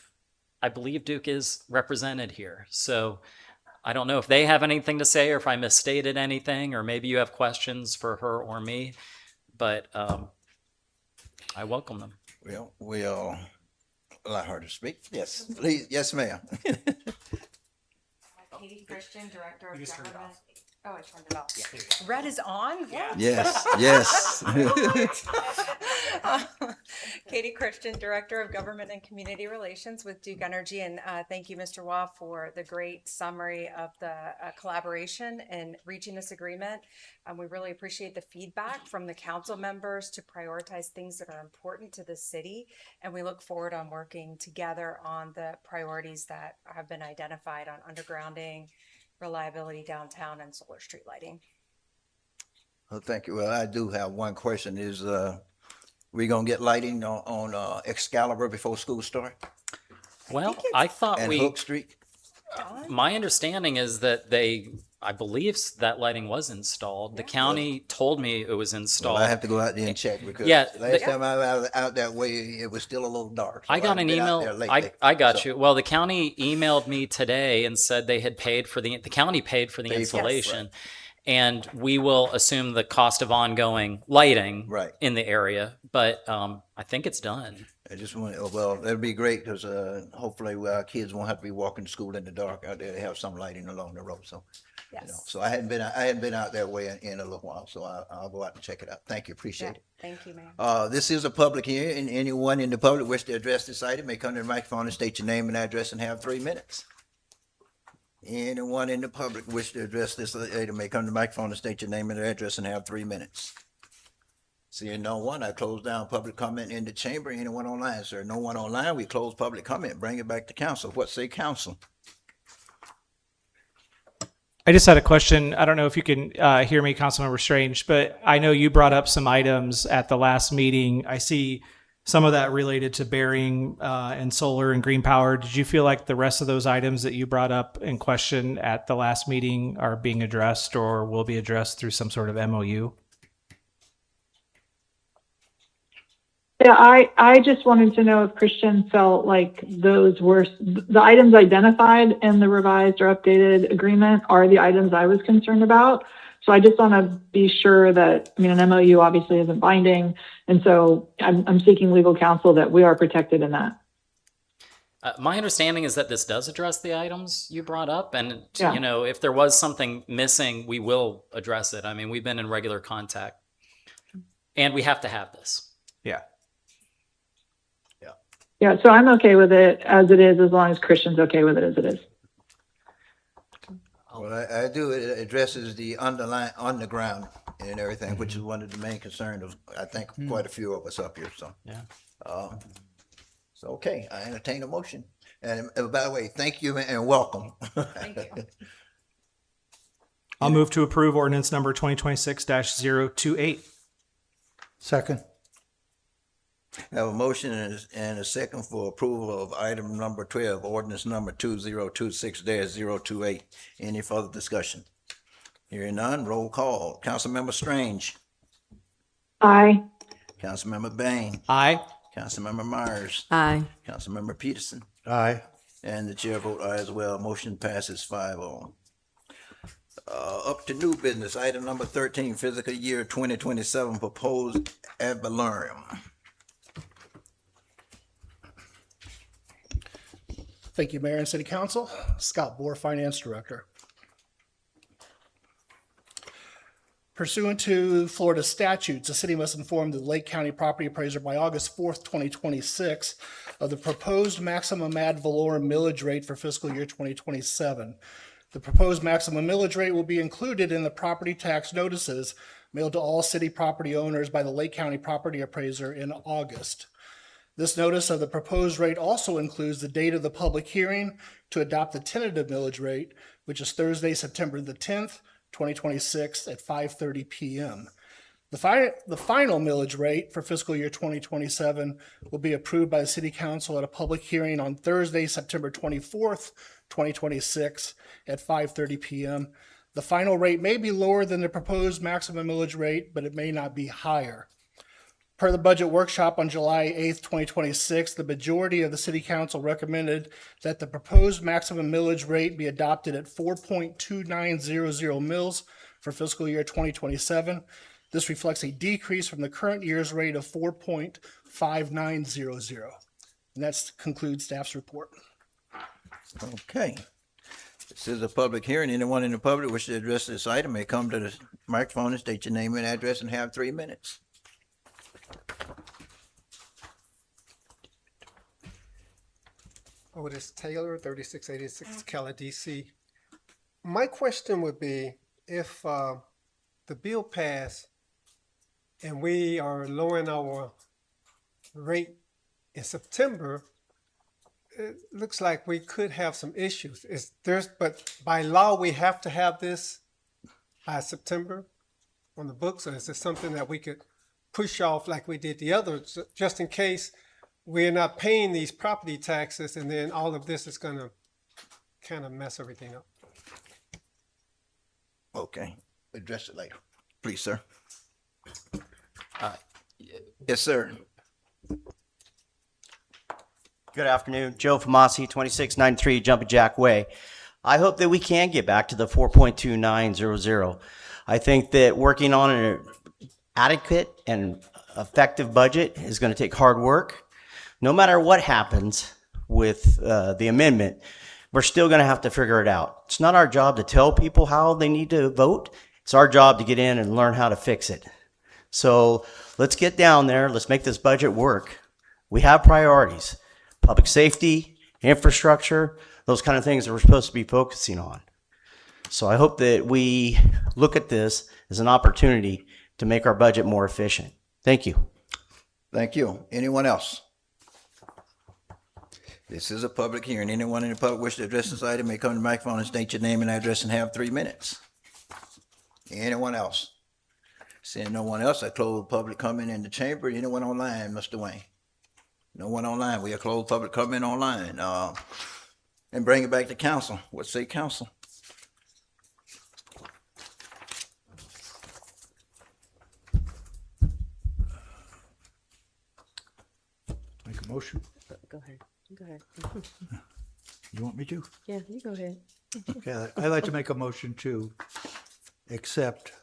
Duke is represented here. So I don't know if they have anything to say or if I misstated anything, or maybe you have questions for her or me, but I welcome them. Well, allow her to speak. Yes, please. Yes, ma'am. Katie Christian, Director of Government. Oh, I turned it off. Red is on? What? Yes, yes. Katie Christian, Director of Government and Community Relations with Duke Energy. And thank you, Mr. Waugh, for the great summary of the collaboration and reaching this agreement. We really appreciate the feedback from the council members to prioritize things that are important to the city. And we look forward on working together on the priorities that have been identified on undergrounding, reliability downtown, and solar street lighting. Well, thank you. Well, I do have one question. Is we gonna get lighting on Excalibur before school start Well, I thought and we, Hook Street? my understanding is that I believe that lighting was installed. The county told me it was installed. Well, I have to go out there and check because Yeah, last time I was out that way, it was still a little dark. So I got an haven't been out email. there lately. I got So- you. Well, the county emailed me today and said they had paid for the county paid for the Paid for it, installation, and we will assume the cost of ongoing lighting Right. in the area. But I think it's done. I just want, well, that'd be great because hopefully our kids won't have to be walking to school in the dark out there. They have some lighting along the road. So, you know, so I hadn't been out that way in a little while. So I'll go out and check it out. Thank you. Appreciate it. Thank you, ma'am. This is a public hearing, and anyone in the public wish to address this item may come to the microphone and state your name and address and have 3 minutes. Anyone in the public wish to address this item may come to the microphone and state your name and address and have 3 minutes. Seeing no one, I close down public comment in the chamber. Anyone online, sir? No one online, we close public comment. Bring it back to council. What say council? I just had a question. I don't know if you can hear me, Councilmember Strange, but I know you brought up some items at the last meeting. I see some of that related to bearing and solar and green power. Did you feel like the rest of those items that you brought up in question at the last meeting are being addressed or will be addressed through some sort of MOU? Yeah, I just wanted to know if Christian felt like those were the items identified in the revised or updated agreement are the items I was concerned about. So I just want to be sure that, I mean, an MOU obviously isn't binding. And so I'm seeking legal counsel that we are protected in that. My understanding is that this does address the items you brought up, and Yeah. you know, if there was something missing, we will address it. I mean, we've been in regular contact, and we have to have this. Yeah. Yeah, so I'm okay with it as it is, as long as Christian's okay with it as it is. Well, I do. It addresses the underground and everything, which is one of the main concerns of, I think, quite a few of us up here. So, yeah. So, okay, I entertain a motion. And by the way, thank you and welcome. Thank you. I'll move to approve ordinance number 2026-028. Second. Have a motion and a second for approval of item number 12, ordinance number 2026-028. Any further discussion? Hearing none, roll call. Councilmember Strange. Aye. Councilmember Bain. Aye. Councilmember Myers. Aye. Councilmember Peterson. Aye. And the chair vote aye as well. Motion passes 5-0. Up to new business, item number 13, fiscal year 2027 proposed ad valorem. Thank you, Mayor and City Council. Scott Bohr, Finance Director. Pursuant to Florida statutes, the city must inform the Lake County property appraiser by August 4th, 2026 of the proposed maximum ad valorem millage rate for fiscal year 2027. The proposed maximum millage rate will be included in the property tax notices mailed to all city property owners by the Lake County property appraiser in August. This notice of the proposed rate also includes the date of the public hearing to adopt the tentative millage rate, which is Thursday, September the 10th, 2026 at 5:30 p.m. The final millage rate for fiscal year 2027 will be approved by the City Council at a public hearing on Thursday, September 24th, 2026 at 5:30 p.m. The final rate may be lower than the proposed maximum millage rate, but it may not be higher. Per the budget workshop on July 8th, 2026, the majority of the City Council recommended that the proposed maximum millage rate be adopted at 4.2900 mils for fiscal year 2027. This reflects a decrease from the current year's rate of 4.5900. And that concludes staff's report. Okay. This is a public hearing. Anyone in the public wish to address this item may come to the microphone and state your name and address and have 3 minutes. Otis Taylor, 3686 Cala, DC. My question would be, if the bill passed and we are lowering our rate in September, it looks like we could have some issues. But by law, we have to have this by September on the books, or is it something that we could push off like we did the others, just in case we're not paying these property taxes, and then all of this is going to kind of mess everything up? Okay, address it later. Please, sir. Yes, sir. Good afternoon. Joe Famasi, 2693 Jumping Jack Way. I hope that we can get back to the 4.2900. I think that working on an adequate and effective budget is going to take hard work. No matter what happens with the amendment, we're still going to have to figure it out. It's not our job to tell people how they need to vote. It's our job to get in and learn how to fix it. So let's get down there. Let's make this budget work. We have priorities. Public safety, infrastructure, those kind of things that we're supposed to be focusing on. So I hope that we look at this as an opportunity to make our budget more efficient. Thank you. Thank you. Anyone else? This is a public hearing. Anyone in the public wish to address this item may come to the microphone and state your name and address and have 3 minutes. Anyone else? Seeing no one else, I close public comment in the chamber. Anyone online, Mr. Wayne? No one online. We have closed public comment online. And bring it back to council. What say council? Make a motion. Go ahead. Go ahead. You want me to? Yeah, you go ahead. Okay, I'd like to make a motion to accept,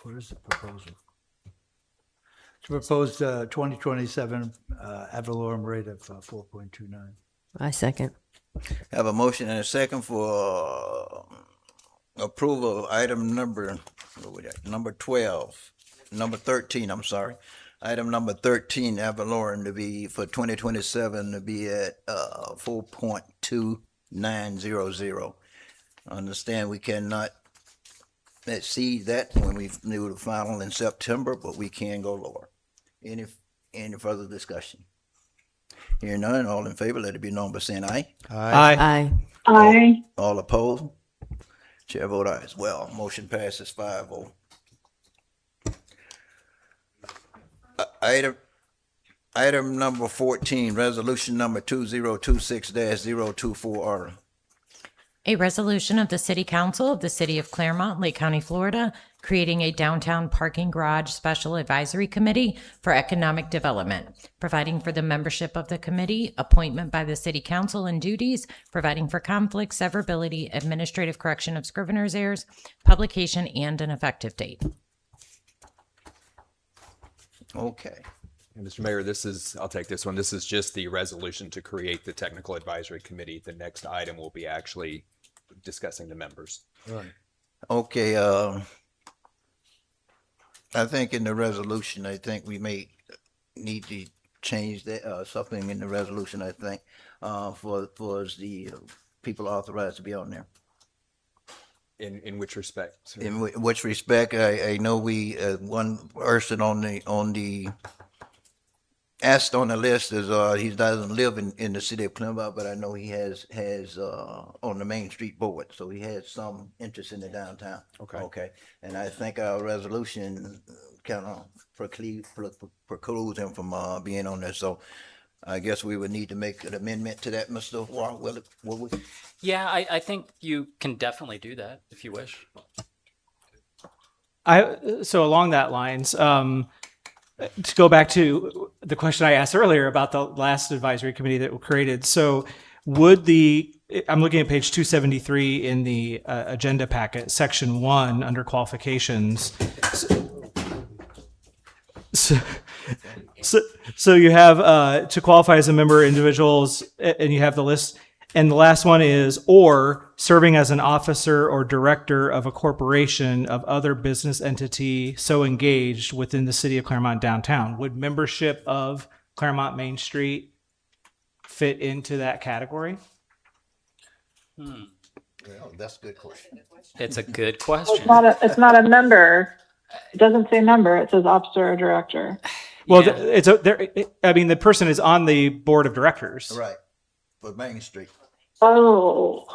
what is the proposal? To propose 2027 ad valorem rate of 4.29. I second. Have a motion and a second for approval of item number 13, I'm sorry. Item number 13, ad valorem to be for 2027 to be at 4.2900. Understand we cannot exceed that when we do the final in September, but we can go lower. Any further discussion? Hearing none, all in favor, let it be known by saying aye. Aye. Aye. All opposed? Chair vote aye as well. Motion passes 5-0. Item number 14, resolution number 2026-024R. A resolution of the City Council of the City of Clermont, Lake County, Florida, creating a downtown parking garage special advisory committee for economic development, providing for the membership of the committee, appointment by the City Council and duties, providing for conflict, severability, administrative correction of scrivener's errors, publication, and an effective date. Okay. Mr. Mayor, I'll take this one. This is just the resolution to create the technical advisory committee. The next item will be actually discussing the members. Right. Okay, I think in the resolution, I think we may need to change that, something in the resolution, I think, for the people authorized to be on there. In which respect, sir? In which respect, I know we, one person on the asked on the list is, he doesn't live in the city of Clermont, but I know he has on the Main Street board, so he has some interest in the downtown. Okay. Okay, and I think our resolution kind of precludes him from being on there, so I guess we would need to make an amendment to that, Mr. Wall, will we? Yeah, I think you can definitely do that if you wish. So along that lines, to go back to the question I asked earlier about the last advisory committee that was created. So I'm looking at page 273 in the agenda packet, section 1 under qualifications. So you have to qualify as a member individuals, and you have the list. And the last one is or serving as an officer or director of a corporation of other business entity so engaged within the city of Clermont downtown. Would membership of Clermont Main Street fit into that category? Well, that's a good question. It's a good It's question. not a member. It doesn't say member. It says officer or director. Well, the person is on the board of directors. Right, for Main Street. Oh.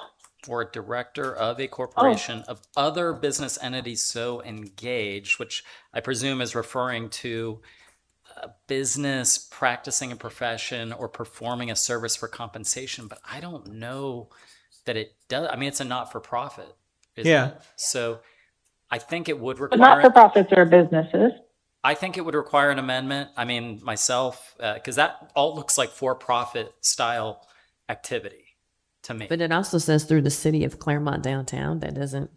Or director of a corporation of other business entities so engaged, which I presume is referring to a business practicing a profession or performing a service for compensation. But I don't know that it does. I mean, it's a not-for-profit. Yeah. It? So I think it would But require. not-for-profits are businesses. I think it would require an amendment. I mean, myself, because that all looks like for-profit style activity to me. But it also says through the city of Clermont downtown. That doesn't,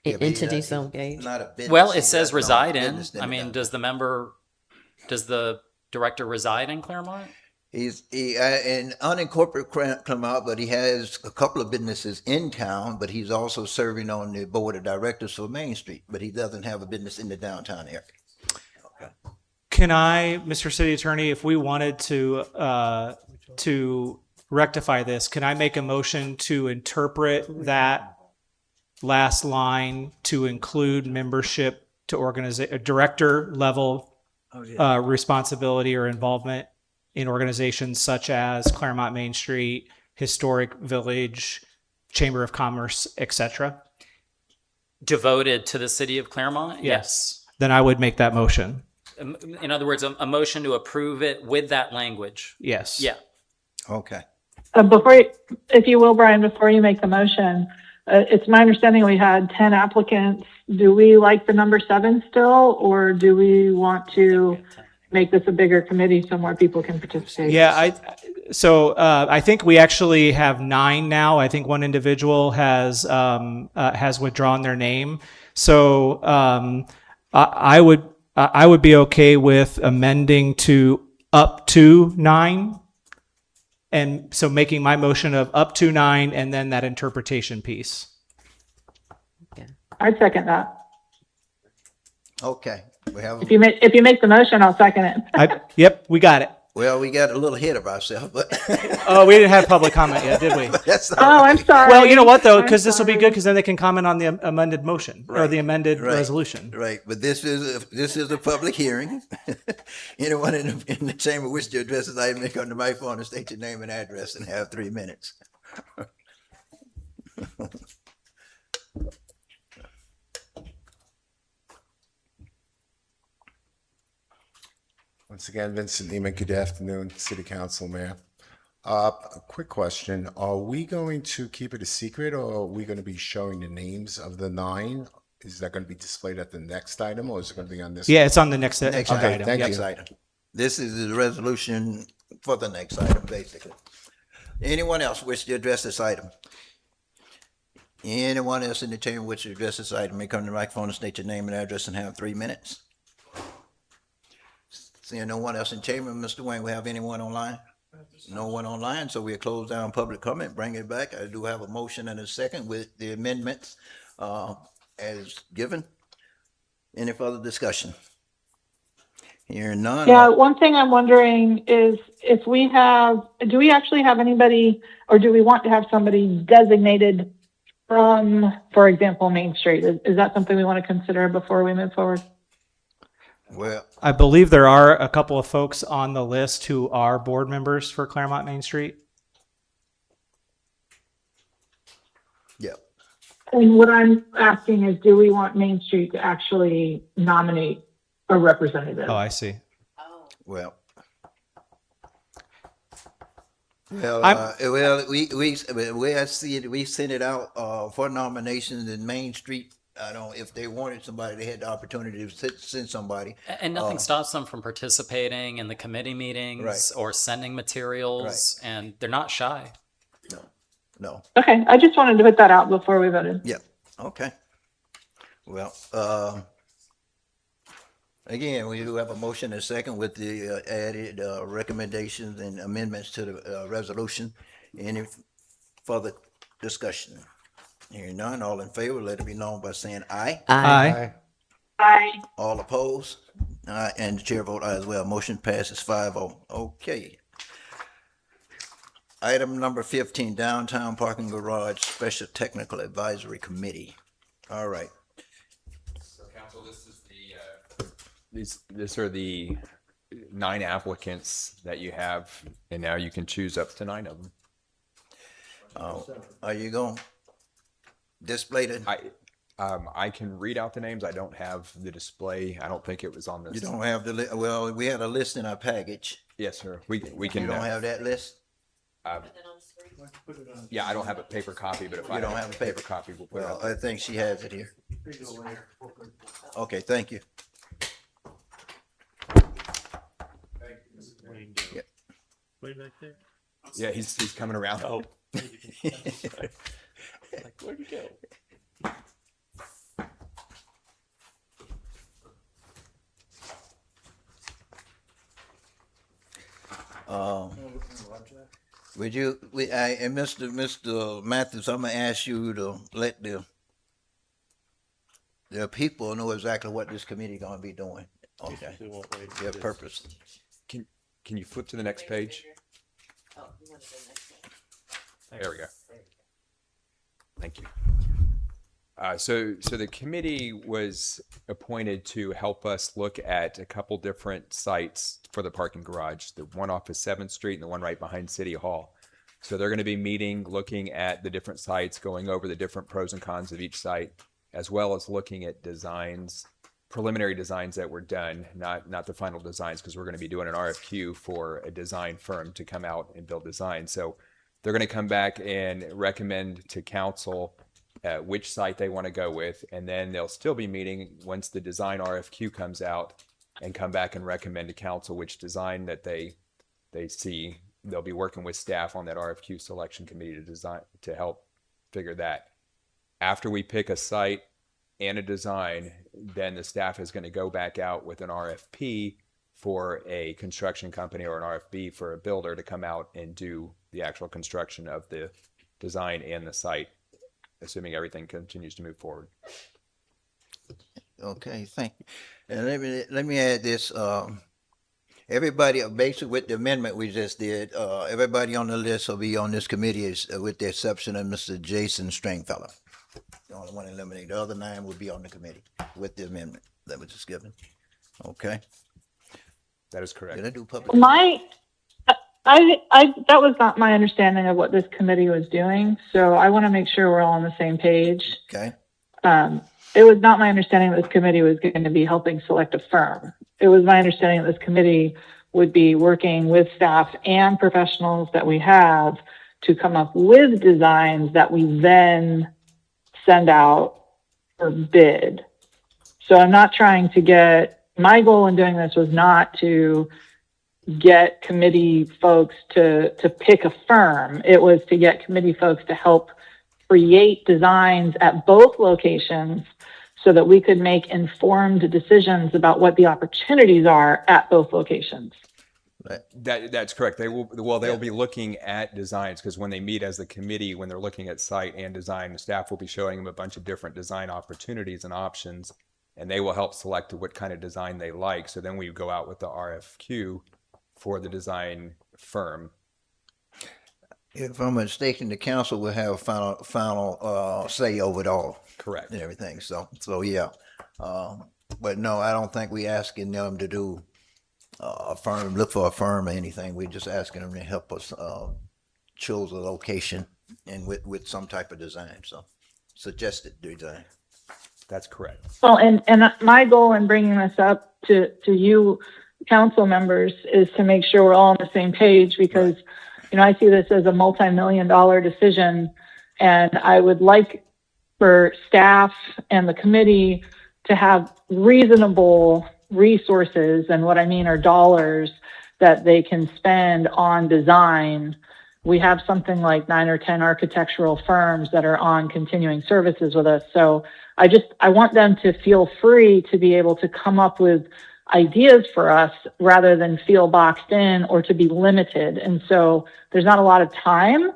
entity so engaged. Not a business. Well, it says That's reside not a in. business I mean, does the director reside in Clermont? He's in unincorporated Clermont, but he has a couple of businesses in town, but he's also serving on the board of directors for Main Street, but he doesn't have a business in the downtown area. Can I, Mr. City Attorney, if we wanted to rectify this, can I make a motion to interpret that last line to include membership to a director level responsibility or involvement in organizations such as Clermont Main Street, Historic Village, Chamber of Commerce, etc.? Devoted to the city of Clermont? Yes. Then I would make that motion. In other words, a motion to approve it with that language. Yes. Yeah. Okay. If you will, Brian, before you make the motion, it's my understanding we had 10 applicants. Do we like the number 7 still, or do we want to make this a bigger committee so more people can participate? Yeah, I think we actually have 9 now. I think one individual has withdrawn their name. So I would be okay with amending to up to 9. And so making my motion of up to 9 and then that interpretation piece. I'd second that. Okay. We have. If you make the motion, I'll second it. Yep, we got it. Well, we got a little ahead of ourselves, but. Oh, we didn't have public comment yet, did we? That's not I'm sorry. Well, you know what though, because this will be good because then they can comment on the amended motion or the amended resolution. Right, but this is a public hearing. Anyone in the chamber wish to address this item, may come to the microphone and state your name and address and have 3 minutes. Once again, Vincent Neiman, good afternoon, City Council, Mayor. A quick question. Are we going to keep it a secret, or are we going to be showing the names of the 9? Is that going to be displayed at the next item, or is it going to be on this? Yeah, it's on the next Next agenda item. item. thank Yep. you. Next item. This is the resolution for the next item, basically. Anyone else wish to address this item? Anyone else in the chamber wish to address this item, may come to the microphone and state your name and address and have 3 minutes. Seeing no one else in chamber, Mr. Wayne, we have anyone online? No one online, so we'll close down public comment, bring it back. I do have a motion and a second with the amendments as given. Any further discussion? Hearing none. Yeah, one thing I'm wondering is if do we actually have anybody, or do we want to have somebody designated from, for example, Main Street? Is that something we want to consider before we move forward? Well, I believe there are a couple of folks on the list who are board members for Clermont Main Street. yeah. And what I'm asking is, do we want Main Street to actually nominate a representative? Oh, I see. Well, we sent it out for nominations in Main Street. I don't, if they wanted somebody, they had the opportunity to send somebody. And nothing stops them from participating in the committee meetings or sending materials, and they're not shy. No. Okay, I just wanted to put that out before we voted. Yeah. Okay. Well, Again, we do have a motion and a second with the added recommendations and amendments to the resolution. Any further discussion? Hearing none, all in favor, let it be known by saying aye. Aye. Aye. All opposed? And the chair vote aye as well. Motion passes 5-0. Okay. Item number 15, Downtown Parking Garage Special Technical Advisory Committee. All right. So council, this is these are the 9 applicants that you have, and now you can choose up to 9 of them. Are you going to display the? I can read out the names. I don't have the display. I don't think it was on this. You don't have the well, we had a list in our package. Yes, sir. We can. You don't have that list? Yeah, I don't have a paper copy, but if You I don't have a paper copy, we'll put it Well, up. I think she has it here. Okay, thank you. Yeah. Yeah, he's coming around. Oh. Where'd he go? Would you, and Mr. Matthews, I'm gonna ask you to let the people know exactly what this committee gonna be doing. Okay. Their purpose. Can you flip to the next page? There we go. Thank you. So the committee was appointed to help us look at a couple different sites for the parking garage, the one off of 7th Street and the one right behind City Hall. So they're going to be meeting, looking at the different sites, going over the different pros and cons of each site, as well as looking at designs, preliminary designs that were done, not the final designs, because we're going to be doing an RFQ for a design firm to come out and build designs. So they're going to come back and recommend to council which site they want to go with, and then they'll still be meeting once the design RFQ comes out and come back and recommend to council which design that they see. They'll be working with staff on that RFQ selection committee to help figure that. After we pick a site and a design, then the staff is going to go back out with an RFP for a construction company or an RFB for a builder to come out and do the actual construction of the design and the site, assuming everything continues to move forward. Okay, thank you. And let me add this, everybody, basically with the amendment we just did, everybody on the list will be on this committee with the exception of Mr. Jason Stringfellow. The only one eliminated. The other 9 will be on the committee with the amendment that was just given. Okay? That is correct. Did I do public? That was not my understanding of what this committee was doing, so I want to make sure we're all on the same page. Okay. It was not my understanding that this committee was going to be helping select a firm. It was my understanding that this committee would be working with staff and professionals that we have to come up with designs that we then send out for bid. So I'm not trying to get, my goal in doing this was not to get committee folks to pick a firm. It was to get committee folks to help create designs at both locations so that we could make informed decisions about what the opportunities are at both locations. That's correct. They'll be looking at designs, because when they meet as the committee, when they're looking at site and design, the staff will be showing them a bunch of different design opportunities and options, and they will help select what kind of design they like. So then we go out with the RFQ for the design firm. If I'm mistaken, the council will have final say over it all. Correct. And everything. So yeah. But no, I don't think we asking them to do a firm, look for a firm or anything. We're just asking them to help us choose a location and with some type of design. So suggested design. That's correct. Well, and my goal in bringing this up to you council members is to make sure we're all on the same page, because I see this as a multi-million-dollar decision, and I would like for staff and the committee to have reasonable resources, and what I mean are dollars, that they can spend on design. We have something like 9 or 10 architectural firms that are on continuing services with us. So I want them to feel free to be able to come up with ideas for us rather than feel boxed in or to be limited. And so there's not a lot of time.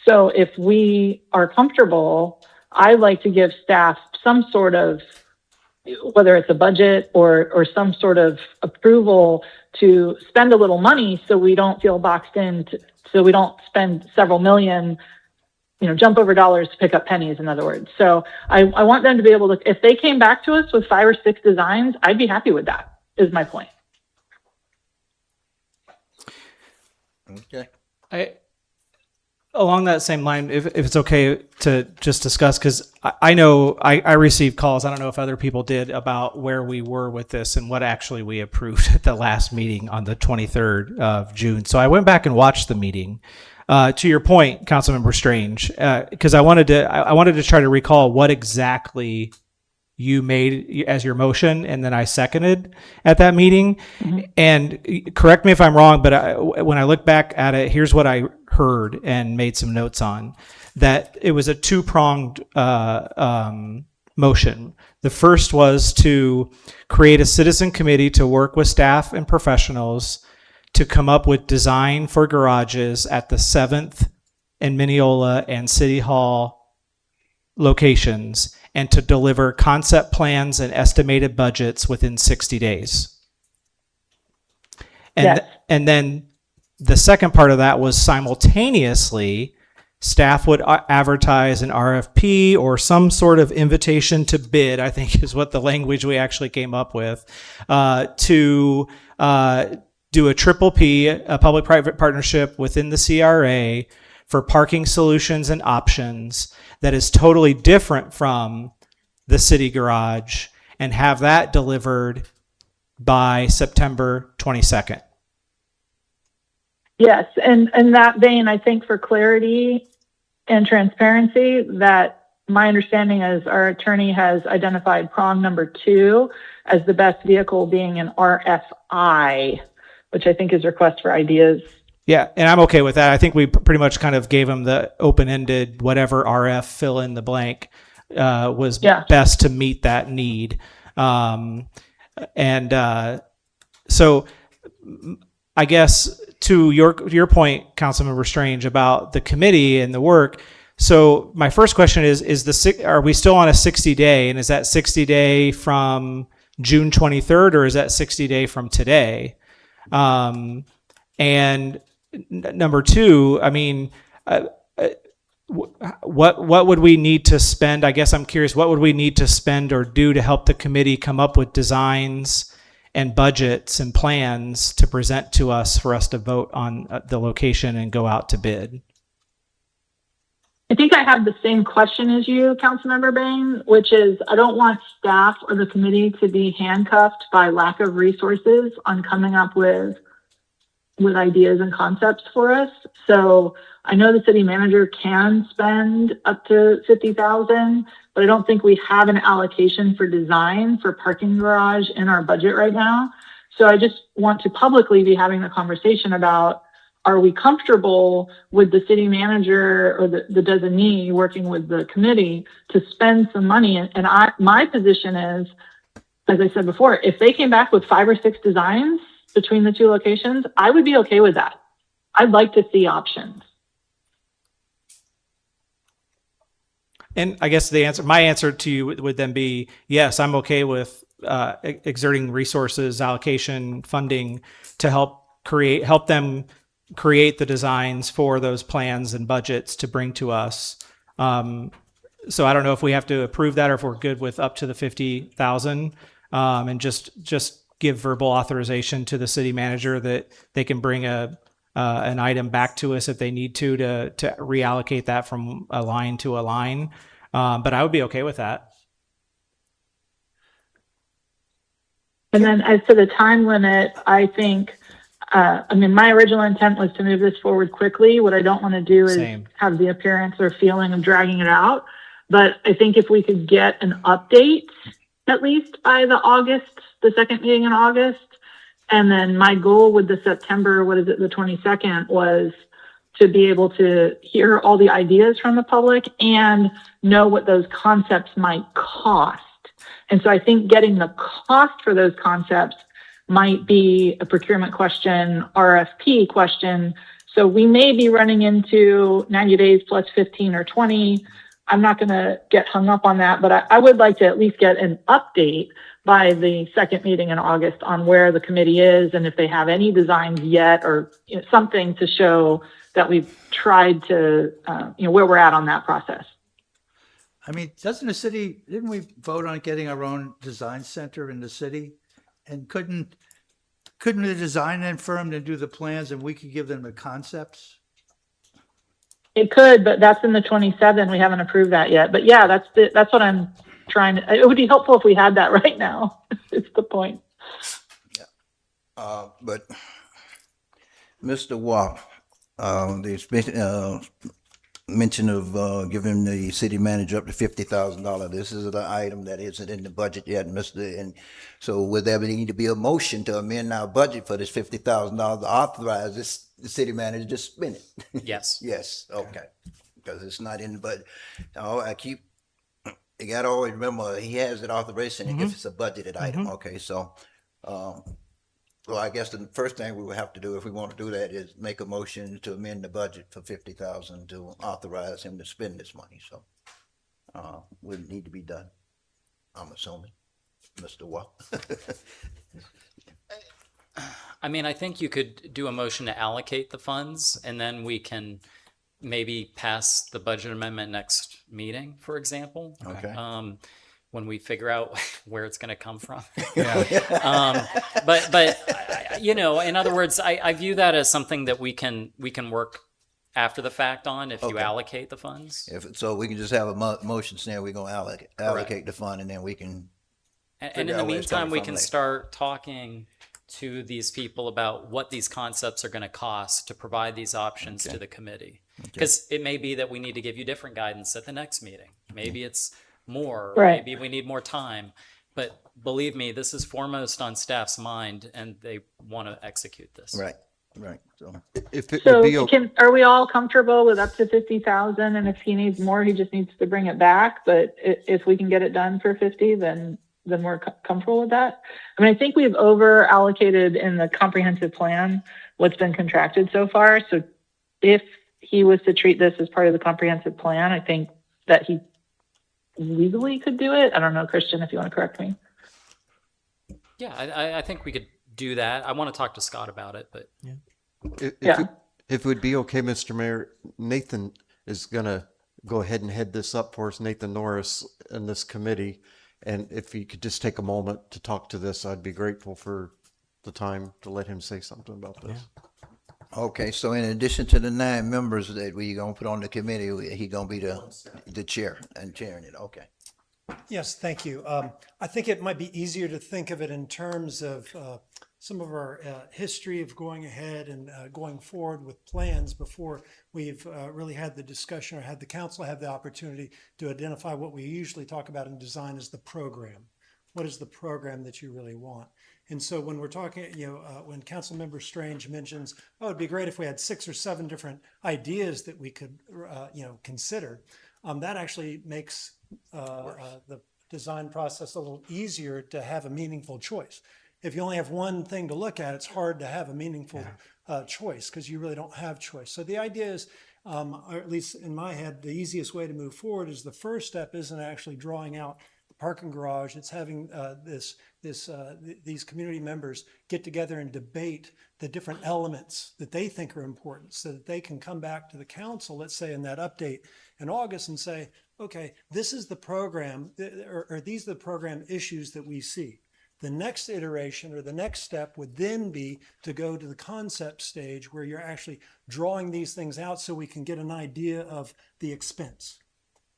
So if we are comfortable, I'd like to give staff some sort of, whether it's a budget or some sort of approval to spend a little money so we don't feel boxed in, so we don't spend several million, jump over dollars to pick up pennies, in other words. So I want them to be able to, if they came back to us with 5 or 6 designs, I'd be happy with that, is my point. Okay. Along that same line, if it's okay to just discuss, because I know I received calls, I don't know if other people did, about where we were with this and what actually we approved at the last meeting on the 23rd of June. So I went back and watched the meeting. To your point, Councilmember Strange, because I wanted to try to recall what exactly you made as your motion, and then I seconded at that meeting. Mm-hmm. And correct me if I'm wrong, but when I look back at it, here's what I heard and made some notes on, that it was a 2-pronged motion. The first was to create a citizen committee to work with staff and professionals to come up with design for garages at the 7th and Mineola and City Hall locations, and to deliver concept plans and estimated budgets within 60 days. And, yes. And then the second part of that was simultaneously staff would advertise an RFP or some sort of invitation to bid, I think is what the language we actually came up with, to do a PPP, a public-private partnership within the CRA for parking solutions and options that is totally different from the city garage, and have that delivered by September 22nd. Yes, and in that vein, I think for clarity and transparency, that my understanding is our attorney has identified prong number 2 as the best vehicle being an RFI, which I think is request for ideas. Yeah, and I'm okay with that. I think we pretty much kind of gave them the open-ended, whatever RF, fill in the blank, was best to meet that need. So I guess to your point, Councilmember Strange, about the committee and the work. So my first question is are we still on a 60-day, and is that 60-day from June 23rd, or is that 60-day from today? And number 2, I mean, what would we need to spend? I guess I'm curious, what would we need to spend or do to help the committee come up with designs and budgets and plans to present to us for us to vote on the location and go out to bid? I think I have the same question as you, Councilmember Bain, which is I don't want staff or the committee to be handcuffed by lack of resources on coming up with ideas and concepts for us. So I know the city manager can spend up to $50,000, but I don't think we have an allocation for design for parking garage in our budget right now. So I just want to publicly be having the conversation about, are we comfortable with the city manager or the designee working with the committee to spend some money? And my position is, as I said before, if they came back with 5 or 6 designs between the 2 locations, I would be okay with that. I'd like to see options. And I guess my answer to you would then be, yes, I'm okay with exerting resources, allocation, funding to help them create the designs for those plans and budgets to bring to us. So I don't know if we have to approve that or if we're good with up to the 50,000, and just give verbal authorization to the city manager that they can bring an item back to us if they need to reallocate that from a line to a line. But I would be okay with that. And then as to the time limit, I think, my original intent was to move this forward quickly. What I don't want to do is have the appearance or feeling of dragging it out. But I think if we could get an update, at least by the second meeting in August. And then my goal with the September, the 22nd, was to be able to hear all the ideas from the public and know what those concepts might cost. And so I think getting the cost for those concepts might be a procurement question, RFP question. So we may be running into 90 days plus 15 or 20. I'm not going to get hung up on that, but I would like to at least get an update by the second meeting in August on where the committee is and if they have any designs yet, or something to show that we've tried to, where we're at on that process. I mean, didn't we vote on getting our own design center in the city? And couldn't the design firm then do the plans and we could give them the concepts? It could, but that's in the 27. We haven't approved that yet. But yeah, that's what I'm trying to. It would be helpful if we had that right now. It's the point. But Mr. Waugh, there's been mention of giving the city manager up to $50,000. This is the item that isn't in the budget yet, Mr. And so would there need to be a motion to amend our budget for this $50,000 to authorize the city manager to spend it? Yes. Yes, okay, because it's not in the budget. Oh, you gotta always remember, he has it authorization if it's a budgeted item, okay, so, well, I guess the first thing we would have to do if we want to do that is make a motion to amend the budget for $50,000 to authorize him to spend this money, so, would need to be done, I'm assuming, Mr. Waugh. I mean, I think you could do a motion to allocate the funds, and then we can maybe pass the budget amendment next meeting, for example. Okay. When we figure out where it's going to come from. Yeah. But in other words, I view that as something that we can work after the fact on if you allocate the funds. So we can just have a motion saying we're going to allocate the fund, and then we can. And in the meantime, we can start talking to these people about what these concepts are going to cost to provide these options to the committee. Because it may be that we need to give you different guidance at the next meeting. Maybe it's more, right. Maybe we need more time. But believe me, this is foremost on staff's mind, and they want to execute this. Right. So, If it would be are we all comfortable with up to 50,000? And if he needs more, he just needs to bring it back. But if we can get it done for 50, then we're comfortable with that. I mean, I think we've over allocated in the comprehensive plan what's been contracted so far. So if he was to treat this as part of the comprehensive plan, I think that he legally could do it. I don't know, Christian, if you want to correct me. Yeah, I think we could do that. I want to talk to Scott about it, but if it would be okay, Mr. Mayor, Nathan is going to go ahead and head this up for us, Nathan Norris, in this committee. And if he could just take a moment to talk to this, I'd be grateful for the time to let him say something about this. Okay, so in addition to the 9 members that we gonna put on the committee, he gonna be the chair and chairing it, okay. Yes, thank you. I think it might be easier to think of it in terms of some of our history of going ahead and going forward with plans before we've really had the discussion or had the council have the opportunity to identify what we usually talk about in design as the program. What is the program that you really want? And so when we're talking, when Councilmember Strange mentions, oh, it'd be great if we had 6 or 7 different ideas that we could, consider, that actually makes the design process a little easier to have a meaningful choice. If you only have one thing to look at, it's hard to have a meaningful choice because you really don't have choice. So the idea is, or at least in my head, the easiest way to move forward is the first step isn't actually drawing out the parking garage. It's having these community members get together and debate the different elements that they think are important so that they can come back to the council, let's say in that update in August, and say, okay, this is the program, or these are the program issues that we see. The next iteration or the next step would then be to go to the concept stage where you're actually drawing these things out so we can get an idea of the expense.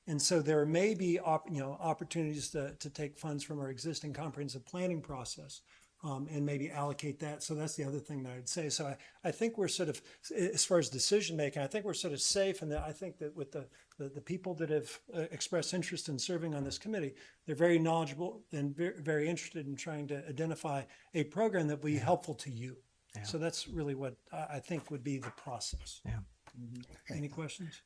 And so there may be opportunities to take funds from our existing comprehensive planning process and maybe allocate that. So that's the other thing that I'd say. So I think we're sort of, as far as decision making, I think we're sort of safe. And I think that with the people that have expressed interest in serving on this committee, they're very knowledgeable and very interested in trying to identify a program that will be helpful to you. Yeah. So that's really what I think would be the process. Yeah. Any questions?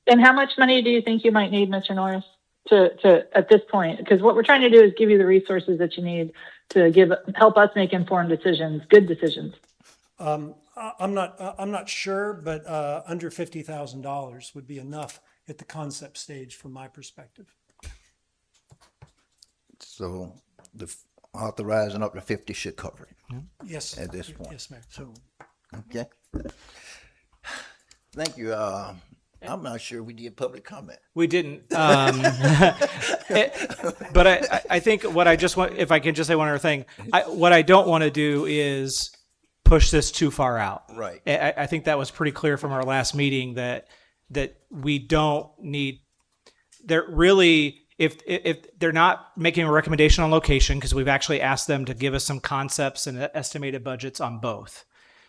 And how much money do you think you might need, Mr. Norris? to at this point, because what we're trying to do is give you the resources that you need to help us make informed decisions, good decisions. I'm not sure, but under $50,000 would be enough at the concept stage from my perspective. So the authorizing up to 50 should cover it. Yes. At this point. Yes, Mayor. Okay. Thank you. I'm not sure we did public comment. We didn't. But I think what I just want, if I can just say one other thing, what I don't want to do is push this too far out. Right. I think that was pretty clear from our last meeting that we don't need, they're really, if they're not making a recommendation on location, because we've actually asked them to give us some concepts and estimated budgets on both.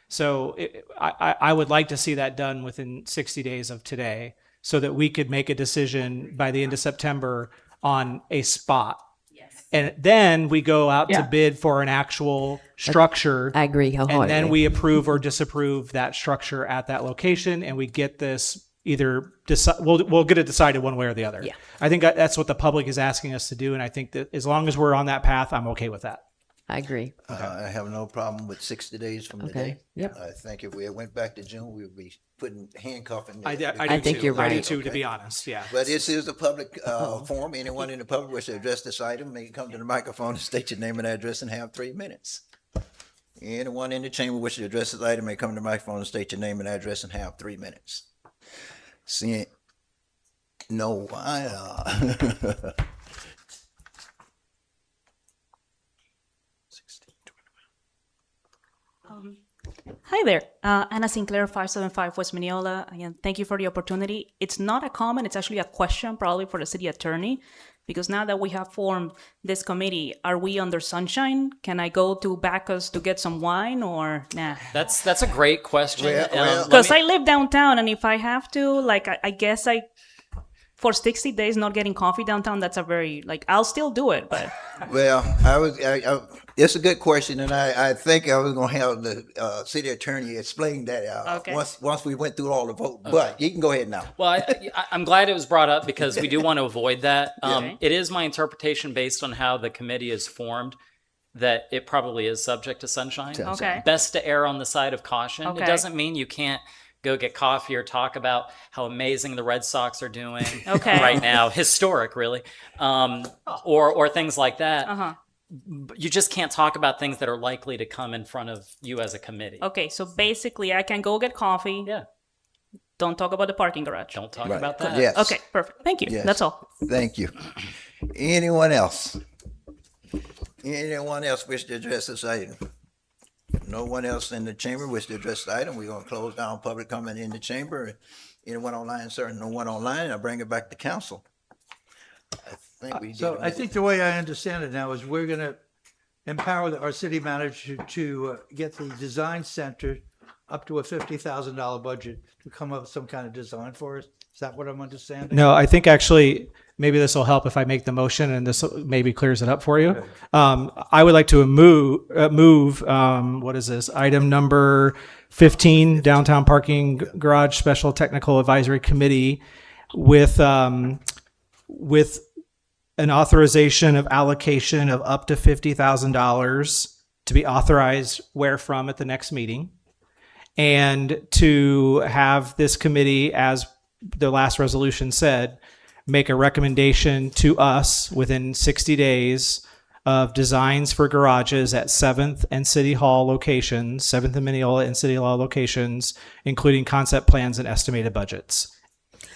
So I would like to see that done within 60 days of today so that we could make a decision by the end of September on a spot. Yes. And then we go out to bid for an actual structure. I agree wholeheartedly. And then we approve or disapprove that structure at that location, and we get this either we'll get it decided one way or the other. Yeah. I think that's what the public is asking us to do, and I think that as long as we're on that path, I'm okay with that. I agree. I have no problem with 60 days from today. Yep. I think if we went back to June, we would be putting handcuffing. I think too. you're right. I do too, to be honest. Yeah. But this is a public forum. Anyone in the public wish to address this item may come to the microphone and state your name and address and have 3 minutes. Anyone in the chamber wish to address this item may come to the microphone and state your name and address and have 3 minutes. Seeing no, Hi there, Anna Sinclair, 575 West Mineola. Again, thank you for the opportunity. It's not a comment, it's actually a question probably for the city attorney, because now that we have formed this committee, are we under sunshine? Can I go to Bacchus to get some wine or nah? That's a great question. Because I live downtown, and if I have to, like, I guess for 60 days not getting coffee downtown, that's a very, like, I'll still do it, but. Well, it's a good question, and I think I was going to have the city attorney explain that once we went through all the vote. Okay. But you can go ahead now. Well, I'm glad it was brought up because we do want to avoid that. It is my interpretation based on how the committee is formed that it probably is subject to sunshine. Okay. Best to err on the side of caution. Okay. It doesn't mean you can't go get coffee or talk about how amazing the Red Sox are doing right now, historic really, or things like that. Uh-huh. You just can't talk about things that are likely to come in front of you as a committee. Okay, so basically I can go get coffee. Yeah. Don't talk about the parking garage. Don't talk about that. Yes. Okay, perfect. Thank you. Yes. That's all. Thank you. Anyone else? Anyone else wish to address this item? No one else in the chamber wish to address the item. We're going to close down public comment in the chamber. Anyone online, sir? No one online. I'll bring it back to council. I think the way I understand it now is we're going to empower our city manager to get the design center up to a $50,000 budget to come up with some kind of design for us. Is that what I'm understanding? No, I think actually maybe this will help if I make the motion and this maybe clears it up for you. Okay. I would like to move what is this? Item number 15, Downtown Parking Garage Special Technical Advisory Committee with an authorization of allocation of up to $50,000 to be authorized where from at the next meeting, and to have this committee, as the last resolution said, make a recommendation to us within 60 days of designs for garages at 7th and City Hall locations, 7th and Mineola and City Hall locations, including concept plans and estimated budgets.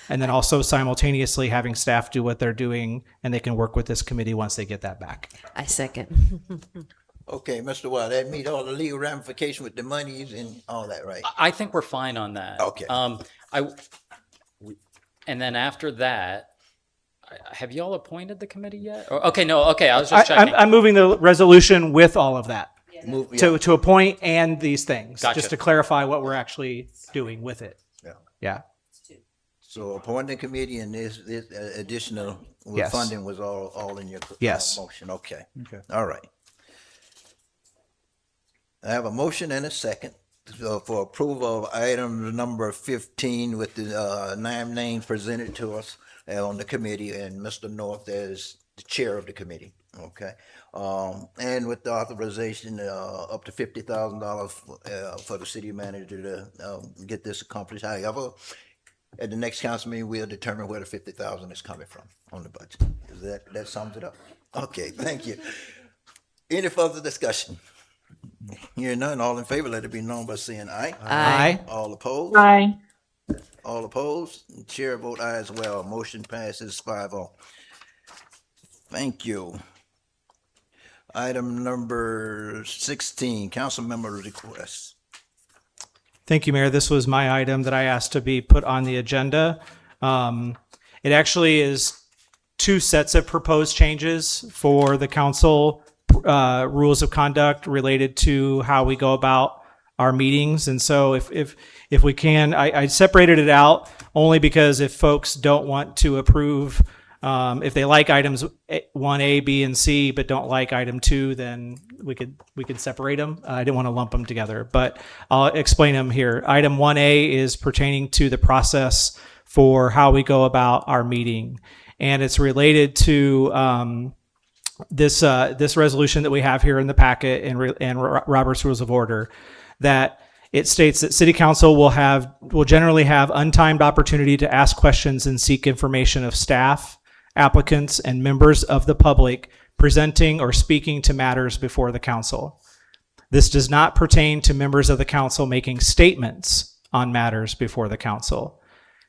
And then also simultaneously having staff do what they're doing, and they can work with this committee once they get that back. I second. Okay, Mr. Wild, that meet all the legal ramifications with the monies and all that, right? I think we're fine on that. Okay. And then after that, have you all appointed the committee yet? Okay, I was just checking. I'm moving the resolution with all of that. Yeah. To appoint and these things, Gotcha. just to clarify what we're actually doing with it. Yeah. So appointing committee and this additional Yes. funding was all in your Yes. motion. Okay. Okay. All right. I have a motion and a second for approval of item number 15 with the 9 names presented to us on the committee, and Mr. North as the chair of the committee. Okay. And with the authorization up to $50,000 for the city manager to get this accomplished. However, at the next council meeting, we'll determine where the 50,000 is coming from on the budget. That sums it up? Okay, thank you. Any further discussion? Hearing none, all in favor, let it be known by saying aye. Aye. All opposed? Aye. All opposed? Chair vote aye as well. Motion passes 5-0. Thank you. Item number 16, council member requests. Thank you, Mayor. This was my item that I asked to be put on the agenda. It actually is 2 sets of proposed changes for the council rules of conduct related to how we go about our meetings. And so if we can, I separated it out only because if folks don't want to approve, if they like items 1A, B, and C, but don't like item 2, then we could separate them. I didn't want to lump them together, but I'll explain them here. Item 1A is pertaining to the process for how we go about our meeting, and it's related to this resolution that we have here in the packet and Robert's Rules of Order, that it states that City Council will generally have untimed opportunity to ask questions and seek information of staff, applicants, and members of the public presenting or speaking to matters before the council. This does not pertain to members of the council making statements on matters before the council.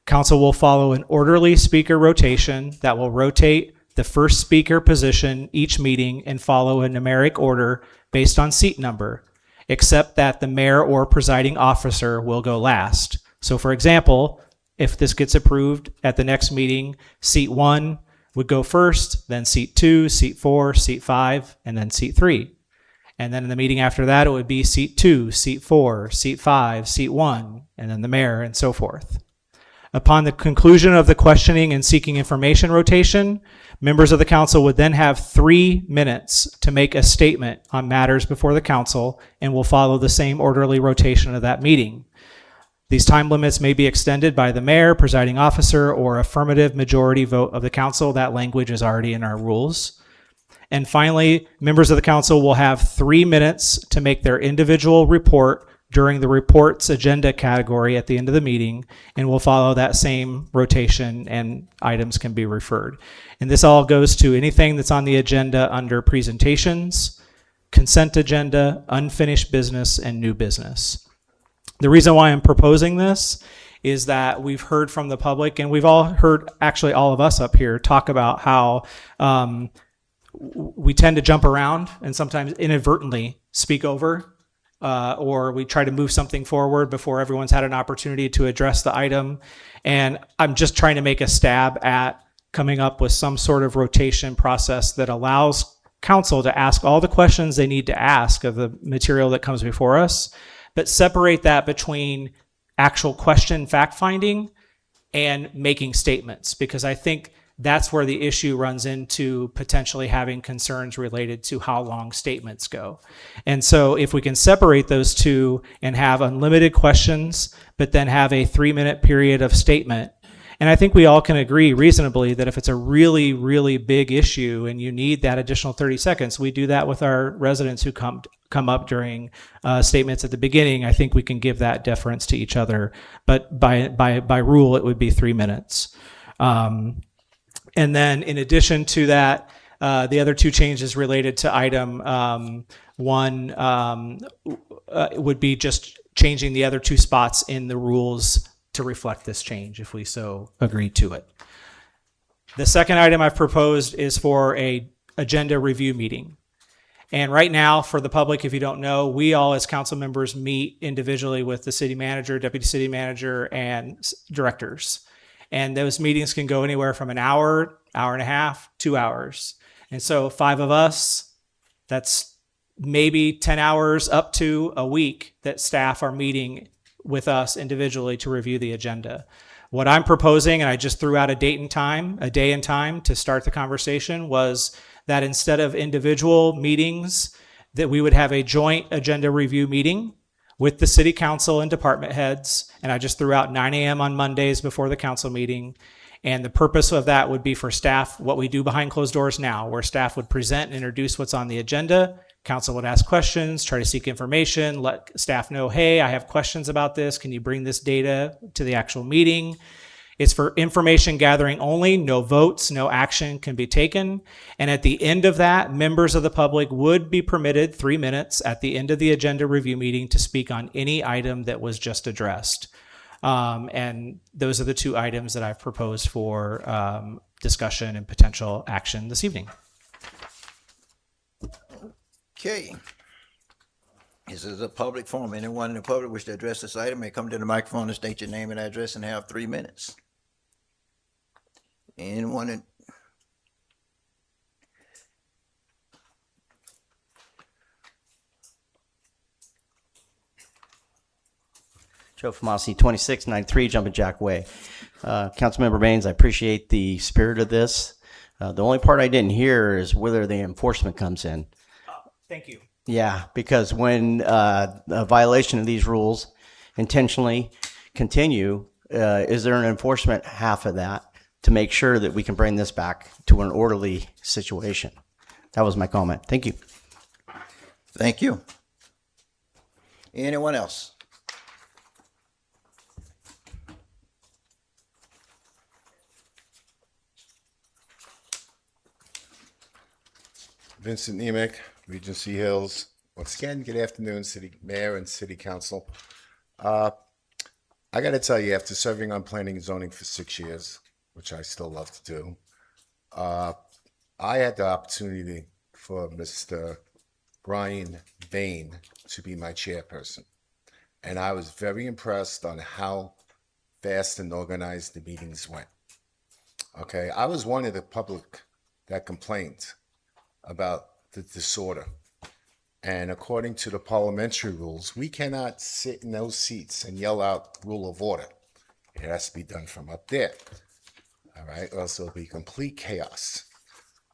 Council will follow an orderly speaker rotation that will rotate the first speaker position each meeting and follow a numeric order based on seat number, except that the mayor or presiding officer will go last. So for example, if this gets approved at the next meeting, seat 1 would go first, then seat 2, seat 4, seat 5, and then seat 3. And then in the meeting after that, it would be seat 2, seat 4, seat 5, seat 1, and then the mayor, and so forth. Upon the conclusion of the questioning and seeking information rotation, members of the council would then have 3 minutes to make a statement on matters before the council and will follow the same orderly rotation of that meeting. These time limits may be extended by the mayor, presiding officer, or affirmative majority vote of the council. That language is already in our rules. And finally, members of the council will have 3 minutes to make their individual report during the reports agenda category at the end of the meeting, and will follow that same rotation, and items can be referred. And this all goes to anything that's on the agenda under presentations, consent agenda, unfinished business, and new business. The reason why I'm proposing this is that we've heard from the public, and we've all heard, actually all of us up here, talk about how we tend to jump around and sometimes inadvertently speak over, or we try to move something forward before everyone's had an opportunity to address the item. And I'm just trying to make a stab at coming up with some sort of rotation process that allows council to ask all the questions they need to ask of the material that comes before us, but separate that between actual question fact-finding and making statements, because I think that's where the issue runs into potentially having concerns related to how long statements go. And so if we can separate those two and have unlimited questions, but then have a 3-minute period of statement, and I think we all can agree reasonably that if it's a really, really big issue and you need that additional 30 seconds, we do that with our residents who come up during statements at the beginning. I think we can give that deference to each other, but by rule, it would be 3 minutes. And then in addition to that, the other 2 changes related to item 1 would be just changing the other 2 spots in the rules to reflect this change, if we so agree to it. The second item I've proposed is for a agenda review meeting. And right now, for the public, if you don't know, we all as council members meet individually with the city manager, deputy city manager, and directors. And those meetings can go anywhere from an hour, hour and a half, 2 hours. And so 5 of us, that's maybe 10 hours up to a week that staff are meeting with us individually to review the agenda. What I'm proposing, and I just threw out a day and time to start the conversation, was that instead of individual meetings, that we would have a joint agenda review meeting with the city council and department heads. And I just threw out 9 a.m. on Mondays before the council meeting. And the purpose of that would be for staff, what we do behind closed doors now, where staff would present and introduce what's on the agenda. Council would ask questions, try to seek information, let staff know, hey, I have questions about this. Can you bring this data to the actual meeting? It's for information gathering only, no votes, no action can be taken. And at the end of that, members of the public would be permitted 3 minutes at the end of the agenda review meeting to speak on any item that was just addressed. And those are the 2 items that I've proposed for discussion and potential action this evening. Okay. This is a public forum. Anyone in the public wish to address this item may come to the microphone and state your name and address and have 3 minutes. Anyone in? Joe Famasi, 2693 Jumping Jack Way. Councilmember Baines, I appreciate the spirit of this. The only part I didn't hear is whether the enforcement comes in. Thank you. Yeah, because when a violation of these rules intentionally continue, is there an enforcement half of that to make sure that we can bring this back to an orderly situation? That was my comment. Thank you. Thank you. Anyone else? Vincent Nemec, Regency Hills. Once again, good afternoon, City Mayor and City Council. I got to tell you, after serving on planning and zoning for 6 years, which I still love to do, I had the opportunity for Mr. Brian Bain to be my chairperson. And I was very impressed on how fast and organized the meetings went. Okay, I was one of the public that complained about the disorder. And according to the parliamentary rules, we cannot sit in those seats and yell out rule of order. It has to be done from up there. All right, or else it'll be complete chaos.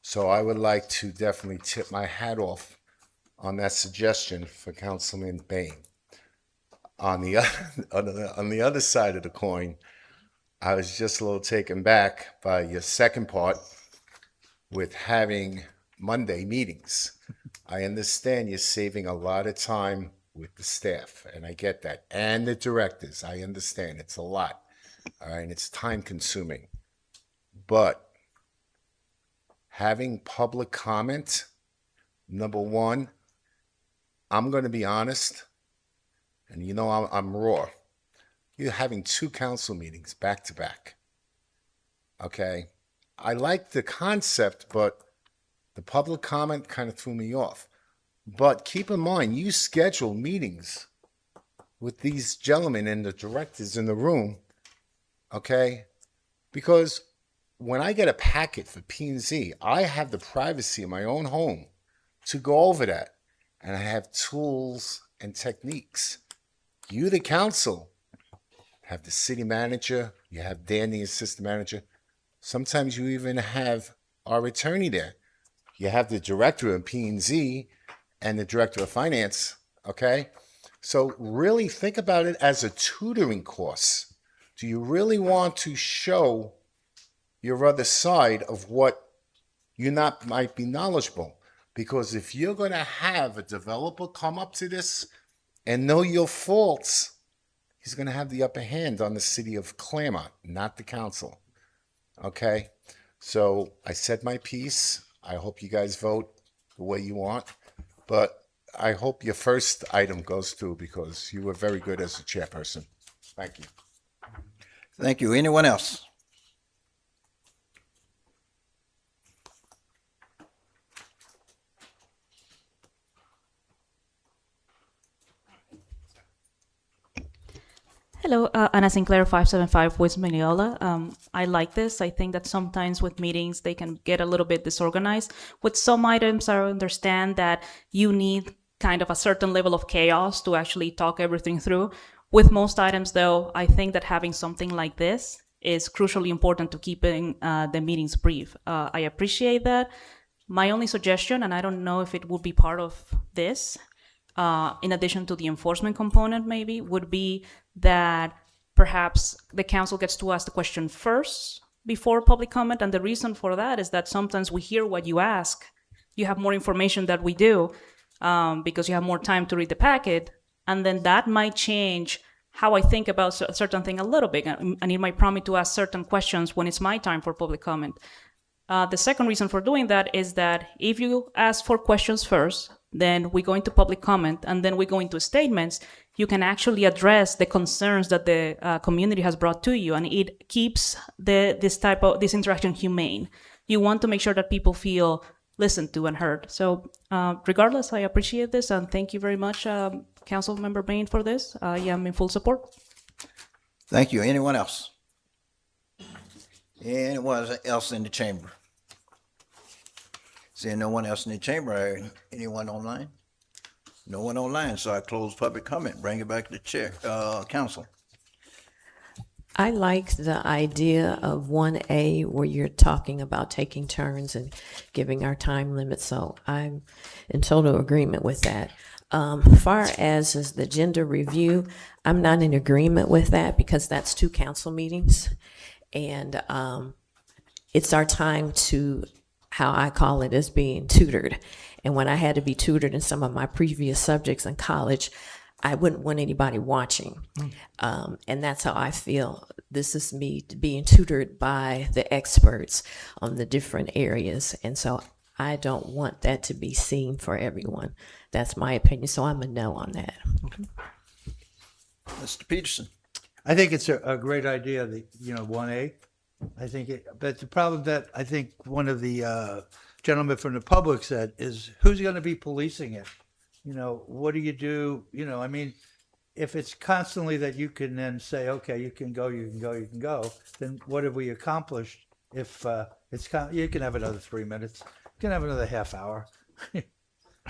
So I would like to definitely tip my hat off on that suggestion for Councilman Bain. On the other side of the coin, I was just a little taken back by your second part with having Monday meetings. I understand you're saving a lot of time with the staff, and I get that. And the directors, I understand it's a lot. All right, and it's time consuming. But having public comment, number one, I'm going to be honest, and you know I'm raw. You're having 2 council meetings back to back. Okay, I like the concept, but the public comment kind of threw me off. But keep in mind, you schedule meetings with these gentlemen and the directors in the room, okay? Because when I get a packet for P&Z, I have the privacy of my own home to go over that. And I have tools and techniques. You, the council, have the city manager, you have Dan, the assistant manager. Sometimes you even have our attorney there. You have the director of P&Z and the director of finance, okay? So really think about it as a tutoring course. Do you really want to show your other side of what you might be knowledgeable? Because if you're going to have a developer come up to this and know your faults, he's going to have the upper hand on the city of Clermont, not the council, okay? So I said my piece. I hope you guys vote the way you want, but I hope your first item goes through because you were very good as a chairperson. Thank you. Thank you. Anyone else? Hello, Anna Sinclair, 575 West Mineola. I like this. I think that sometimes with meetings, they can get a little bit disorganized. With some items, I understand that you need kind of a certain level of chaos to actually talk everything through. With most items, though, I think that having something like this is crucially important to keeping the meetings brief. I appreciate that. My only suggestion, and I don't know if it would be part of this, in addition to the enforcement component maybe, would be that perhaps the council gets to ask the question first before public comment. And the reason for that is that sometimes we hear what you ask. You have more information than we do because you have more time to read the packet. And then that might change how I think about a certain thing a little bit. And it might prompt me to ask certain questions when it's my time for public comment. The second reason for doing that is that if you ask for questions first, then we go into public comment, and then we go into statements, you can actually address the concerns that the community has brought to you, and it keeps this interaction humane. You want to make sure that people feel listened to and heard. So regardless, I appreciate this, and thank you very much, Councilmember Bain, for this. I am in full support. Thank you. Anyone else? Anyone else in the chamber? Seeing no one else in the chamber, anyone online? No one online, so I close public comment. Bring it back to the chair, council. I like the idea of 1A where you're talking about taking turns and giving our time limit. So I'm in total agreement with that. Far as is the gender review, I'm not in agreement with that because that's 2 council meetings. And it's our time to, how I call it, is being tutored. And when I had to be tutored in some of my previous subjects in college, I wouldn't want anybody watching. And that's how I feel. This is me being tutored by the experts on the different areas. And so I don't want that to be seen for everyone. That's my opinion. So I'm a no on that. Okay. Mr. Peterson. I think it's a great idea, 1A. I think but the problem that I think one of the gentlemen from the public said is, who's going to be policing it? What do you do? I mean, if it's constantly that you can then say, okay, you can go, then what have we accomplished? If you can have another 3 minutes, you can have another half hour.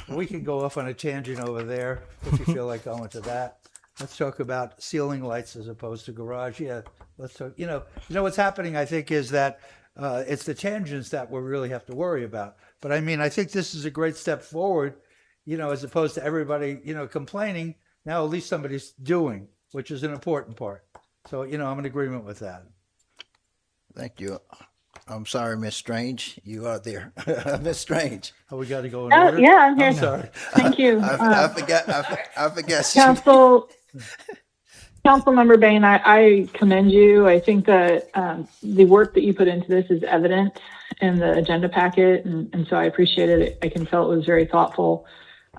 We can go off on a tangent over there if you feel like going to that. Let's talk about ceiling lights as opposed to garage. Yeah, let's talk. What's happening, I think, is that it's the tangents that we really have to worry about. But I mean, I think this is a great step forward, as opposed to everybody, complaining. Now at least somebody's doing, which is an important part. So, I'm in agreement with that. Thank you. I'm sorry, Miss Strange. You are there. Miss Strange. Oh, we got to go in order? Yeah, I'm here. I'm sorry. Thank you. I forgot. Councilmember Bain, I commend you. I think that the work that you put into this is evident in the agenda packet, and so I appreciate it. I can tell it was very thoughtful,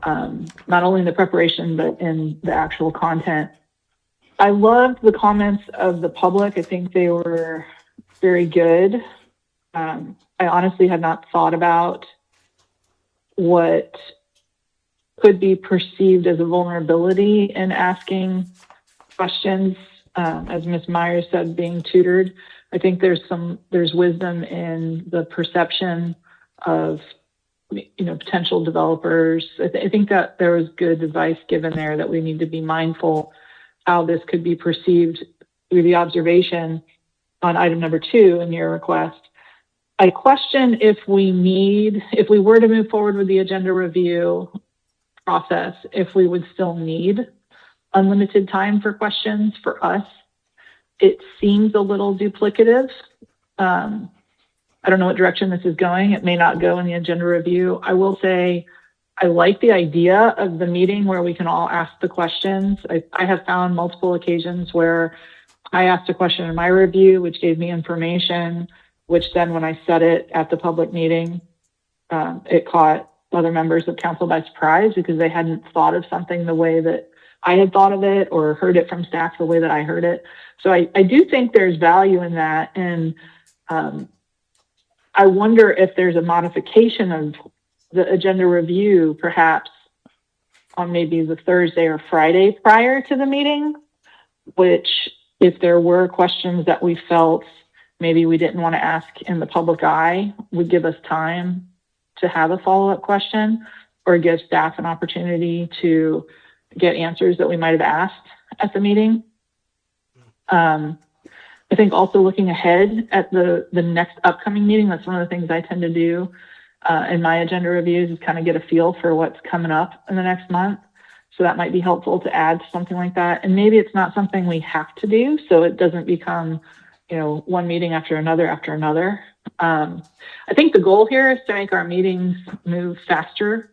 not only in the preparation, but in the actual content. I loved the comments of the public. I think they were very good. I honestly had not thought about what could be perceived as a vulnerability in asking questions. As Ms. Myers said, being tutored. I think there's wisdom in the perception of potential developers. I think that there was good advice given there that we need to be mindful how this could be perceived through the observation on item number 2 in your request. I question if we were to move forward with the agenda review process, if we would still need unlimited time for questions for us. It seems a little duplicative. I don't know what direction this is going. It may not go in the agenda review. I will say I like the idea of the meeting where we can all ask the questions. I have found multiple occasions where I asked a question in my review, which gave me information, which then when I said it at the public meeting, it caught other members of council by surprise because they hadn't thought of something the way that I had thought of it or heard it from staff the way that I heard it. So I do think there's value in that. And I wonder if there's a modification of the agenda review, perhaps on maybe the Thursday or Friday prior to the meeting, which if there were questions that we felt maybe we didn't want to ask in the public eye, would give us time to have a follow-up question or give staff an opportunity to get answers that we might have asked at the meeting. I think also looking ahead at the next upcoming meeting, that's one of the things I tend to do in my agenda reviews is kind of get a feel for what's coming up in the next month. So that might be helpful to add to something like that. And maybe it's not something we have to do, so it doesn't become, one meeting after another after another. I think the goal here is to make our meetings move faster.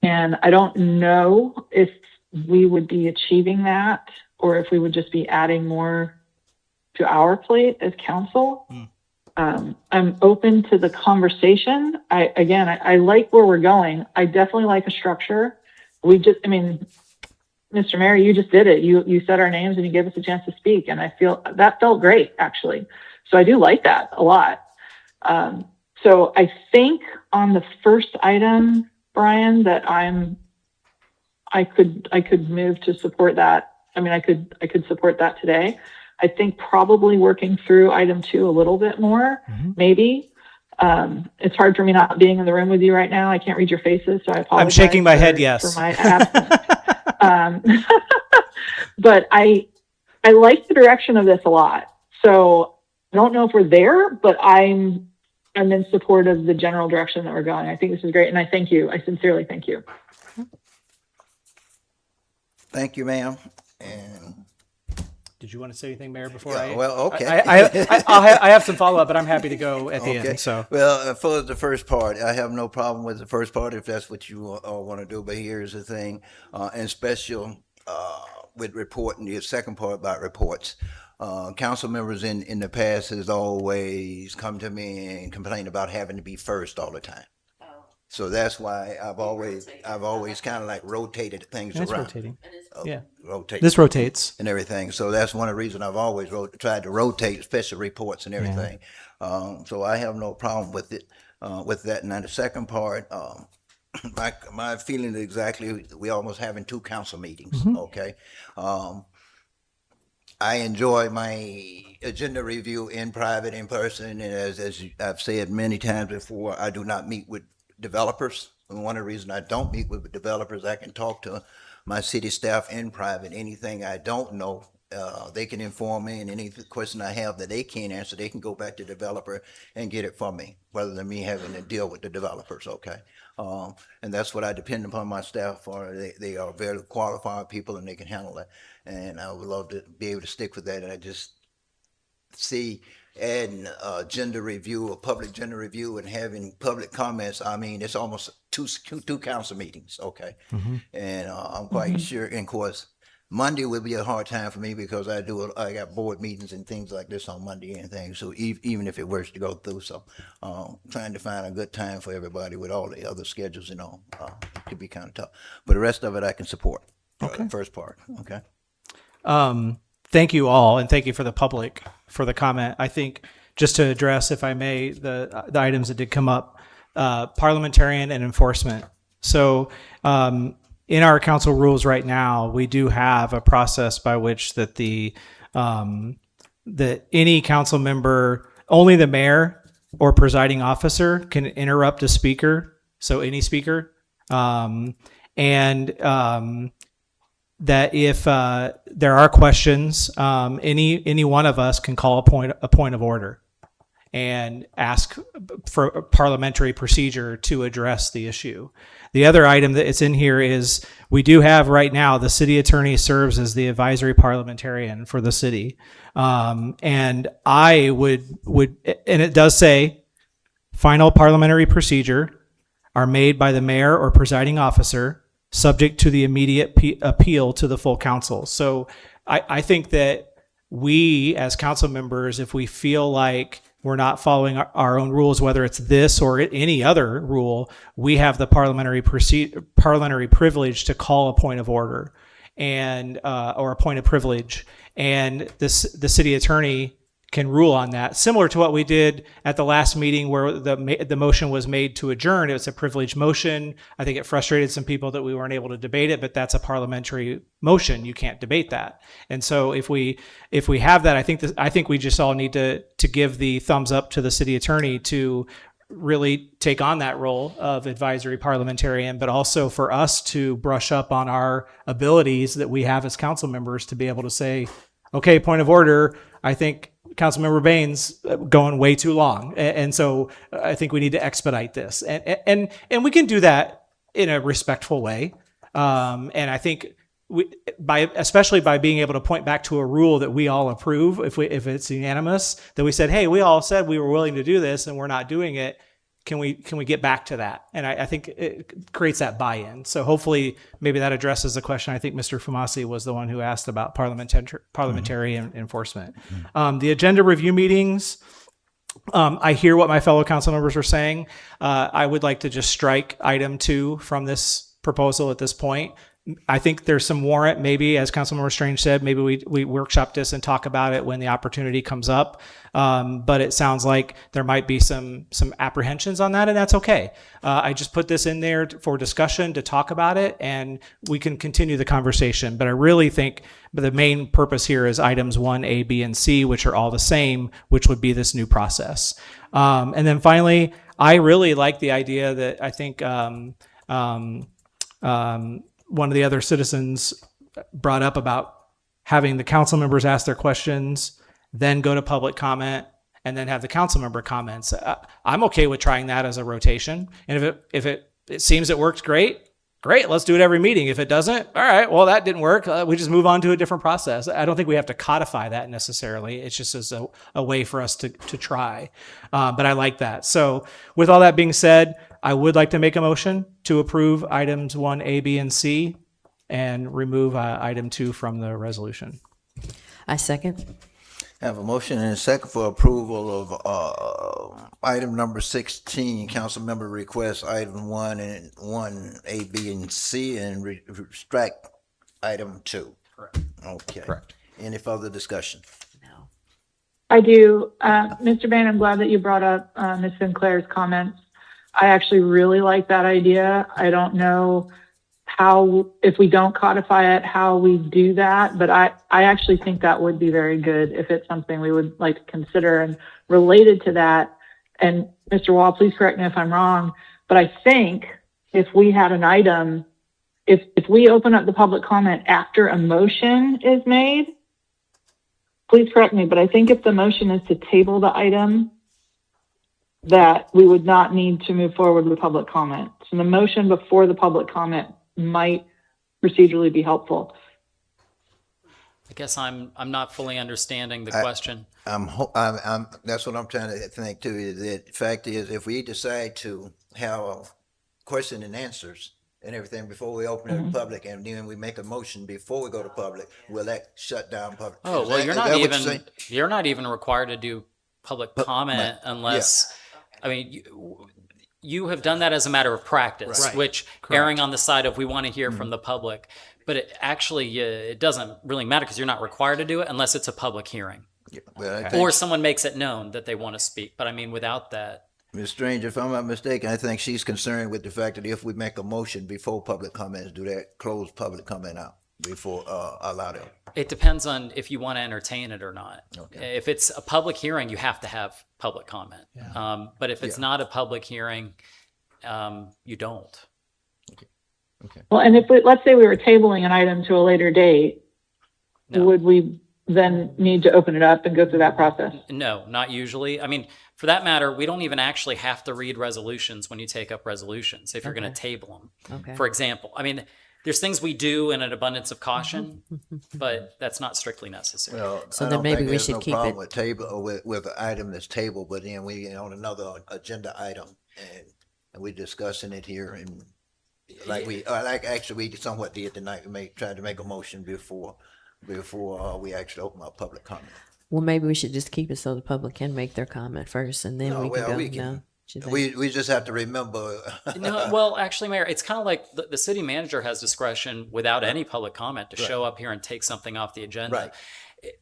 And I don't know if we would be achieving that or if we would just be adding more to our plate as council. I'm open to the conversation. I like where we're going. I definitely like a structure. Mr. Mayor, you just did it. You said our names and you gave us a chance to speak. And I feel that felt great, actually. So I do like that a lot. So I think on the first item, Brian, that I could move to support that. I could support that today. I think probably working through item 2 a little bit more, maybe. It's hard for me not being in the room with you right now. I can't read your faces, so I apologize. I'm shaking my head, yes. For my absence. But I like the direction of this a lot. So I don't know if we're there, but I'm in support of the general direction that we're going. I think this is great, and I thank you. I sincerely thank you. Thank you, ma'am. And Did you want to say anything, Mayor, before yeah, I? well, okay. I have some follow-up, but I'm happy to go at the end. So, well, for the first part, I have no problem with the first part if that's what you all want to do. But here's the thing, and special with reporting the second part about reports. Council members in the past has always come to me and complained about having to be first all the time. So that's why I've always kind of like rotated things it's around. rotating. Rotate. This rotates and everything. So that's one of the reasons I've always tried to rotate special reports and everything. So I have no problem with it, with that. And then the second part, my feeling is exactly, we almost having 2 council meetings. Okay. I enjoy my agenda review in private, in person, and as I've said many times before, I do not meet with developers. And one of the reasons I don't meet with developers, I can talk to my city staff in private. Anything I don't know, they can inform me, and any question I have that they can't answer, they can go back to the developer and get it from me, rather than me having to deal with the developers, okay? And that's what I depend upon my staff for. They are very qualified people, and they can handle it. And I would love to be able to stick with that. And I just see adding gender review, a public gender review, and having public comments. I mean, it's almost two council meetings, okay? And I'm quite sure, and of course, Monday would be a hard time for me because I got board meetings and things like this on Monday and things. So even if it were to go through, so trying to find a good time for everybody with all the other schedules and all, it could be kind of tough. But the rest of it I can support. The first part, okay? Thank you all, and thank you for the public for the comment. I think just to address, if I may, the items that did come up, parliamentarian and enforcement. So in our council rules right now, we do have a process by which that that any council member, only the mayor or presiding officer can interrupt a speaker. So any speaker, that if there are questions, any one of us can call a point of order and ask for a parliamentary procedure to address the issue. The other item that is in here is we do have right now, the city attorney serves as the advisory parliamentarian for the city. And I would, and it does say final parliamentary procedure are made by the mayor or presiding officer, subject to the immediate appeal to the full council. So I think that we as council members, if we feel like we're not following our own rules, whether it's this or any other rule, we have the parliamentary privilege to call a point of order and or a point of privilege, and the city attorney can rule on that, similar to what we did at the last meeting where the motion was made to adjourn. It was a privileged motion. I think it frustrated some people that we weren't able to debate it, but that's a parliamentary motion. You can't debate that. And so if we have that, I think we just all need to give the thumbs up to the city attorney to really take on that role of advisory parliamentarian, but also for us to brush up on our abilities that we have as council members to be able to say, okay, point of order, I think Councilmember Baines going way too long. And so I think we need to expedite this. And we can do that in a respectful way. And I think especially by being able to point back to a rule that we all approve, if it's unanimous, that we said, hey, we all said we were willing to do this and we're not doing it. Can we get back to that? And I think it creates that buy-in. So hopefully maybe that addresses the question. I think Mr. Famasi was the one who asked about parliamentary enforcement. The agenda review meetings, I hear what my fellow council members are saying. I would like to just strike item 2 from this proposal at this point. I think there's some warrant, maybe, as Councilmember Strange said, maybe we workshop this and talk about it when the opportunity comes up. But it sounds like there might be some apprehensions on that, and that's okay. I just put this in there for discussion, to talk about it, and we can continue the conversation. But I really think the main purpose here is items 1, A, B, and C, which are all the same, which would be this new process. And then finally, I really like the idea that I think one of the other citizens brought up about having the council members ask their questions, then go to public comment, and then have the council member comments. I'm okay with trying that as a rotation. And if it seems it works, great, let's do it every meeting. If it doesn't, all right, well, that didn't work. We just move on to a different process. I don't think we have to codify that necessarily. It's just as a way for us to try. But I like that. So with all that being said, I would like to make a motion to approve items 1, A, B, and C, and remove item 2 from the resolution. I second. I have a motion and a second for approval of item number 16, council member request item 1 and 1, A, B, and C, and strike item 2. Correct. Okay. Correct. Any further discussion? I do. Mr. Bain, I'm glad that you brought up Ms. Sinclair's comments. I actually really like that idea. I don't know how, if we don't codify it, how we do that, but I actually think that would be very good if it's something we would like to consider. And related to that, and Mr. Wall, please correct me if I'm wrong, but I think if we had an item, if we open up the public comment after a motion is made, please correct me, but I think if the motion is to table the item, that we would not need to move forward with public comment. So the motion before the public comment might procedurally be helpful. I guess I'm not fully understanding the question. That's what I'm trying to think too, is that the fact is, if we decide to have question and answers and everything before we open it to public, and then we make a motion before we go to public, will that shut down public? Oh, well, you're not even required to do public comment unless, I mean, you have done that as a matter of practice, Right. which erring on the side of we want to hear from the public, but it doesn't really matter because you're not required to do it unless it's a public hearing. Or someone makes it known that they want to speak. But I mean, without that. Ms. Strange, if I'm not mistaken, I think she's concerned with the fact that if we make a motion before public comments, do that close public comment out before allow them? It depends on if you want to entertain it or not. Okay. If it's a public hearing, you have to have public comment. But if it's not a public hearing, you don't. Okay. Well, and if let's say we were tabling an item to a later date, would we then need to open it up and go through that process? No, not usually. I mean, for that matter, we don't even actually have to read resolutions when you take up resolutions if you're going to table them. Okay. For example, I mean, there's things we do in an abundance of caution, but that's not strictly necessary. Well, So I then don't maybe think we there's should no keep problem it- with table with an item that's tabled, but then we on another agenda item and we discussing it here, and like actually we somewhat did tonight. We tried to make a motion before we actually open up public comment. Well, maybe we should just keep it so the public can make their comment first, and then we can go. No? We just have to remember. No, well, actually, Mayor, it's kind of like the city manager has discretion without any public comment to show up here and take something off the agenda. Right.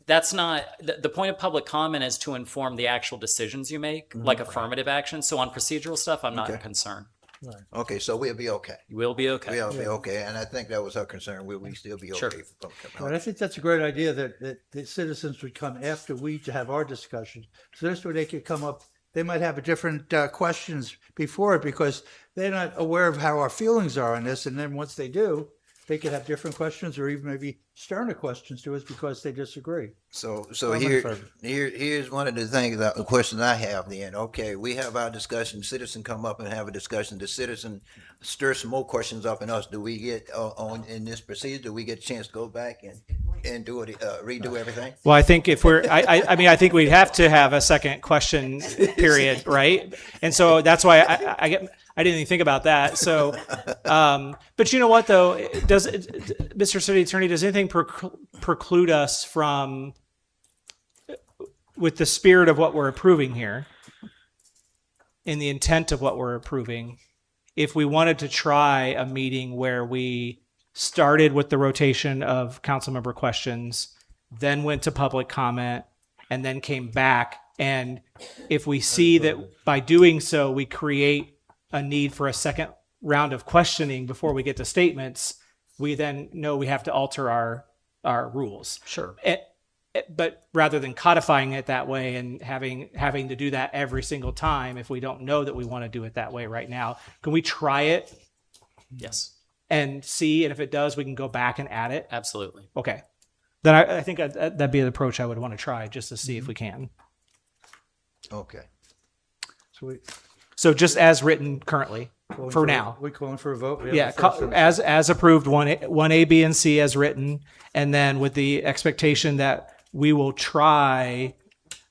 That's not the point of public comment is to inform the actual decisions you make, like affirmative action. So on procedural stuff, I'm not concerned. Right. Okay, so we'll be okay. We'll be okay. We'll be okay, and I think that was her concern. Will we still be okay? Sure. For public comment? But I think that's a great idea that the citizens would come after we to have our discussion. So this way they could come up, they might have a different questions before it because they're not aware of how our feelings are on this. And then once they do, they could have different questions or even maybe sterner questions to us because they disagree. So I'm in favor. here's one of the things, the questions I have then. Okay, we have our discussion, citizen come up and have a discussion, the citizen stir some more questions up in us. Do we get, on, in this procedure, do we get a chance to go back and do it, redo everything? Well, I think if we're, I mean, I think we'd have to have a second question period, right? And so that's why I didn't even think about that. So, but you know what though? Mr. City Attorney, does anything preclude us from, with the spirit of what we're approving here, in the intent of what we're approving, if we wanted to try a meeting where we started with the rotation of council member questions, then went to public comment, and then came back, and if we see that by doing so we create a need for a second round of questioning before we get to statements, we then know we have to alter our rules. Sure. But rather than codifying it that way and having to do that every single time, if we don't know that we want to do it that way right now, can we try it Yes, and see? And if it does, we can go back and add it. absolutely. Okay. Then I think that'd be an approach I would want to try, just to see if we can. Okay. So just as written currently for now. We calling for a vote? We have Yeah, a first and a as approved, 1A, B, and C as written, and then with the expectation that we will try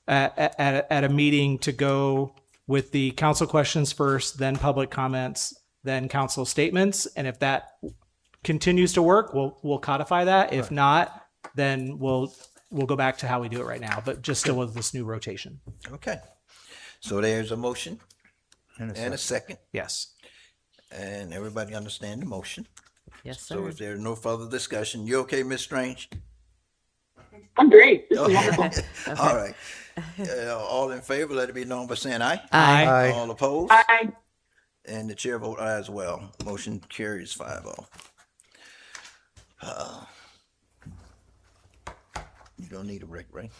at a meeting to go with the council questions first, then public comments, then council statements, and if that continues to work, we'll codify that. If not, then we'll go back to how we do it right now, but just still with this new rotation. Okay. So there's a motion And and a second, Yes. and everybody understand the motion. Yes, So sir. if there's no further discussion, you okay, Ms. Strange? I'm great. This is wonderful. All right. All in favor, let it be known by saying aye. Aye. Aye. All opposed? Aye. And the chair vote aye as well. Motion carries 5-0. You don't need a break, right?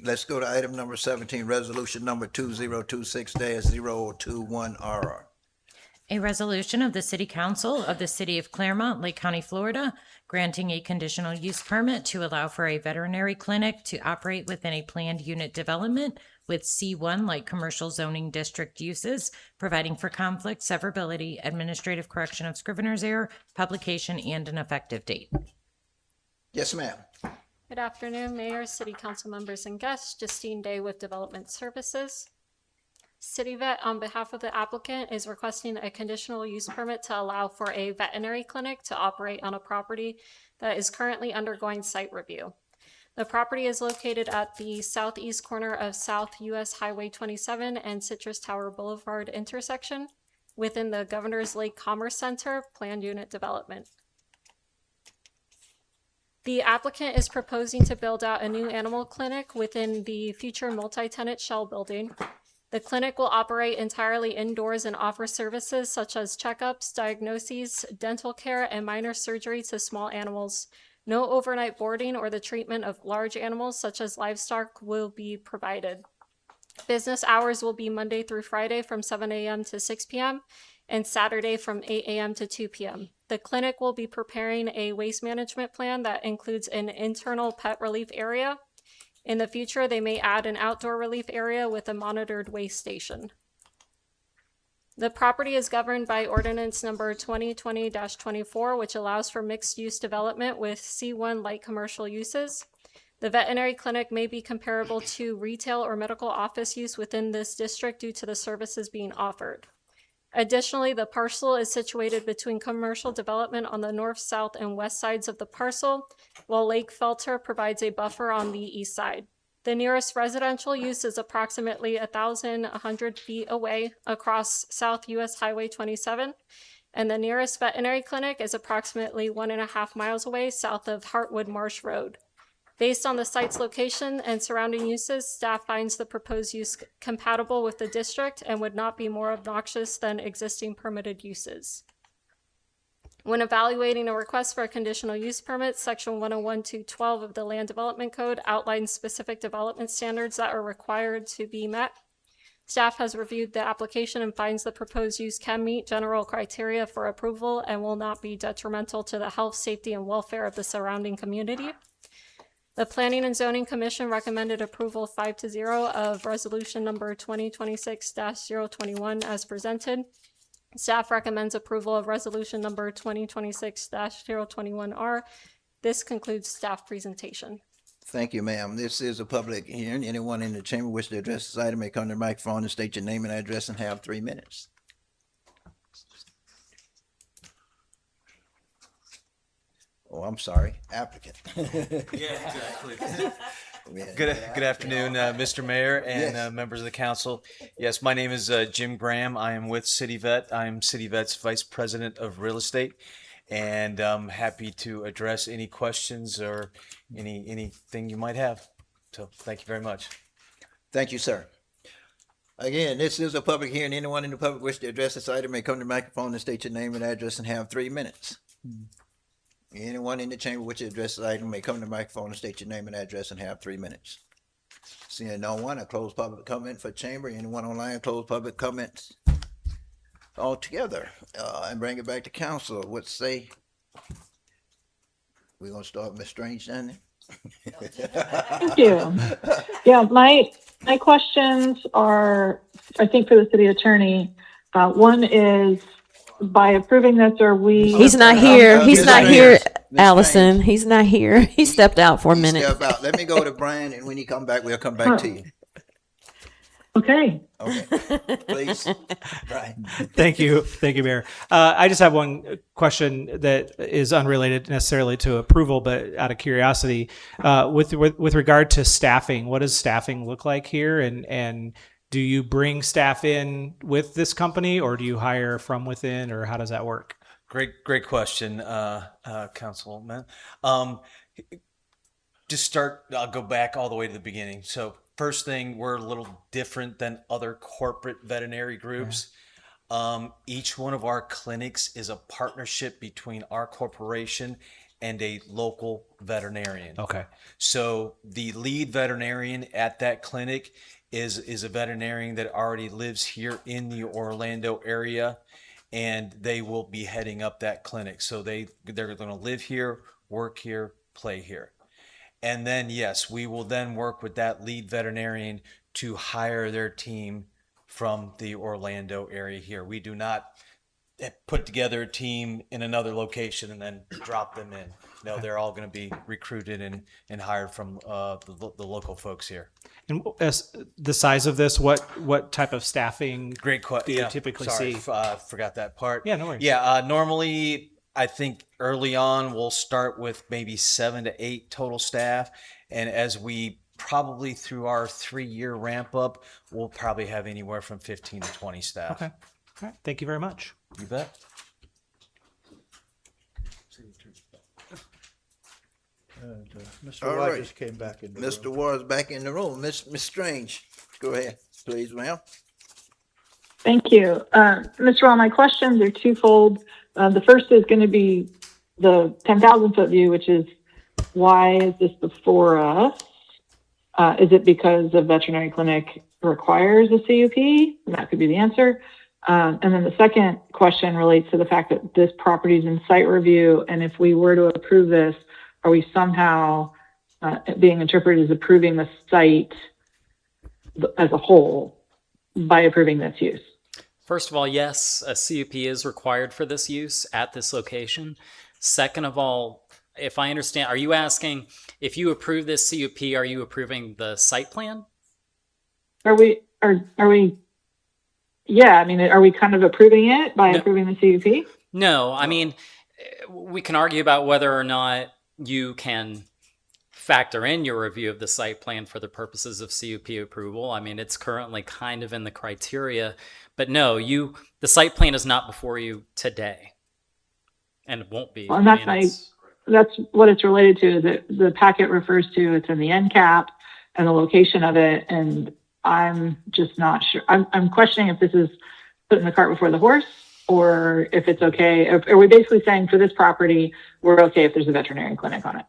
Let's go to item number 17, resolution number 2026-021RR. A resolution of the City Council of the City of Clermont, Lake County, Florida, granting a conditional use permit to allow for a veterinary clinic to operate within a planned unit development with C1 light commercial zoning district uses, providing for conflict, severability, administrative correction of scrivener's error, publication, and an effective date. Yes, ma'am. Good afternoon, Mayor, City Council members, and guests. Justine Day with Development Services. City Vet, on behalf of the applicant, is requesting a conditional use permit to allow for a veterinary clinic to operate on a property that is currently undergoing site review. The property is located at the southeast corner of South US Highway 27 and Citrus Tower Boulevard intersection within the Governor's Lake Commerce Center planned unit development. The applicant is proposing to build out a new animal clinic within the future multi-tenant shell building. The clinic will operate entirely indoors and offer services such as checkups, diagnoses, dental care, and minor surgery to small animals. No overnight boarding or the treatment of large animals such as livestock will be provided. Business hours will be Monday through Friday from 7 a.m. to 6 p.m. and Saturday from 8 a.m. to 2 p.m. The clinic will be preparing a waste management plan that includes an internal pet relief area. In the future, they may add an outdoor relief area with a monitored waste station. The property is governed by ordinance number 2020-24, which allows for mixed-use development with C1 light commercial uses. The veterinary clinic may be comparable to retail or medical office use within this district due to the services being offered. Additionally, the parcel is situated between commercial development on the north, south, and west sides of the parcel, while Lake Felter provides a buffer on the east side. The nearest residential use is approximately 1,100 feet away across South US Highway 27, and the nearest veterinary clinic is approximately 1.5 miles away south of Heartwood Marsh Road. Based on the site's location and surrounding uses, staff finds the proposed use compatible with the district and would not be more obnoxious than existing permitted uses. When evaluating a request for a conditional use permit, Section 101-212 of the Land Development Code outlines specific development standards that are required to be met. Staff has reviewed the application and finds the proposed use can meet general criteria for approval and will not be detrimental to the health, safety, and welfare of the surrounding community. The Planning and Zoning Commission recommended approval 5-0 of resolution number 2026-021 as presented. Staff recommends approval of resolution number 2026-021R. This concludes staff presentation. Thank you, ma'am. This is a public hearing. Anyone in the chamber wish to address this item may come to the microphone and state your name and address and have 3 minutes. Oh, I'm sorry, applicant. Yeah, exactly. Good afternoon, Mr. Mayor and Yes. members of the council. Yes, my name is Jim Graham. I am with City Vet. I am City Vet's Vice President of Real Estate, and I'm happy to address any questions or anything you might have. So, thank you very much. Thank you, sir. Again, this is a public hearing. Anyone in the public wish to address this item may come to the microphone and state your name and address and have 3 minutes. Anyone in the chamber which address this item may come to the microphone and state your name and address and have 3 minutes. Seeing no one, I close public comment for chamber. Anyone online, close public comments altogether, and bring it back to council. What say? We're gonna start with Ms. Strange then? Thank you. Yeah, my questions are, I think, for the city attorney. One is, by approving this, are we? He's not here. He's not here, Allison. He's not here. He stepped out for a minute. Step out. Let me go to Brian, and when he come back, we'll come back to you. Okay. Okay, please, Brian. Thank you, Mayor. I just have one question that is unrelated necessarily to approval, but out of curiosity, with regard to staffing, what does staffing look like here, and do you bring staff in with this company, or do you hire from within, or how does that work? Great question, Councilman. I'll go back all the way to the beginning. So first thing, we're a little different than other corporate veterinary groups. Each one of our clinics is a partnership between our corporation and a local veterinarian. Okay. So the lead veterinarian at that clinic is a veterinarian that already lives here in the Orlando area, and they will be heading up that clinic. So they're going to live here, work here, play here. And then, yes, we will then work with that lead veterinarian to hire their team from the Orlando area here. We do not put together a team in another location and then drop them in. No, they're all going to be recruited and hired from the local folks here. And as the size of this, what type of staffing Great question. do you typically see? Forgot that part. Yeah, no worries. Yeah, normally I think early on we'll start with maybe 7 to 8 total staff, and as we probably through our 3-year ramp up, we'll probably have anywhere from 15 to 20 staff. Okay. All right. Thank you very much. You bet. Mr. All Rogers right. came back in. Mr. Ward's back in the room. Miss Strange, go ahead, please, ma'am. Thank you. Mr. Wall, my questions are twofold. The first is going to be the 10,000 foot view, which is, why is this before us? Is it because the veterinary clinic requires a CUP? That could be the answer. And then the second question relates to the fact that this property is in site review, and if we were to approve this, are we somehow being interpreted as approving the site as a whole by approving this use? First of all, yes, a CUP is required for this use at this location. Second of all, if I understand, are you asking if you approve this CUP, are you approving the site plan? Are we, yeah, I mean, are we kind of approving it by approving the CUP? No, I mean, we can argue about whether or not you can factor in your review of the site plan for the purposes of CUP approval. I mean, it's currently kind of in the criteria, but no, the site plan is not before you today, and it won't be. Well, and that's what it's related to. The packet refers to, it's in the end cap and the location of it, and I'm just not sure. I'm questioning if this is putting the cart before the horse, or if it's okay. Are we basically saying for this property, we're okay if there's a veterinary clinic on it?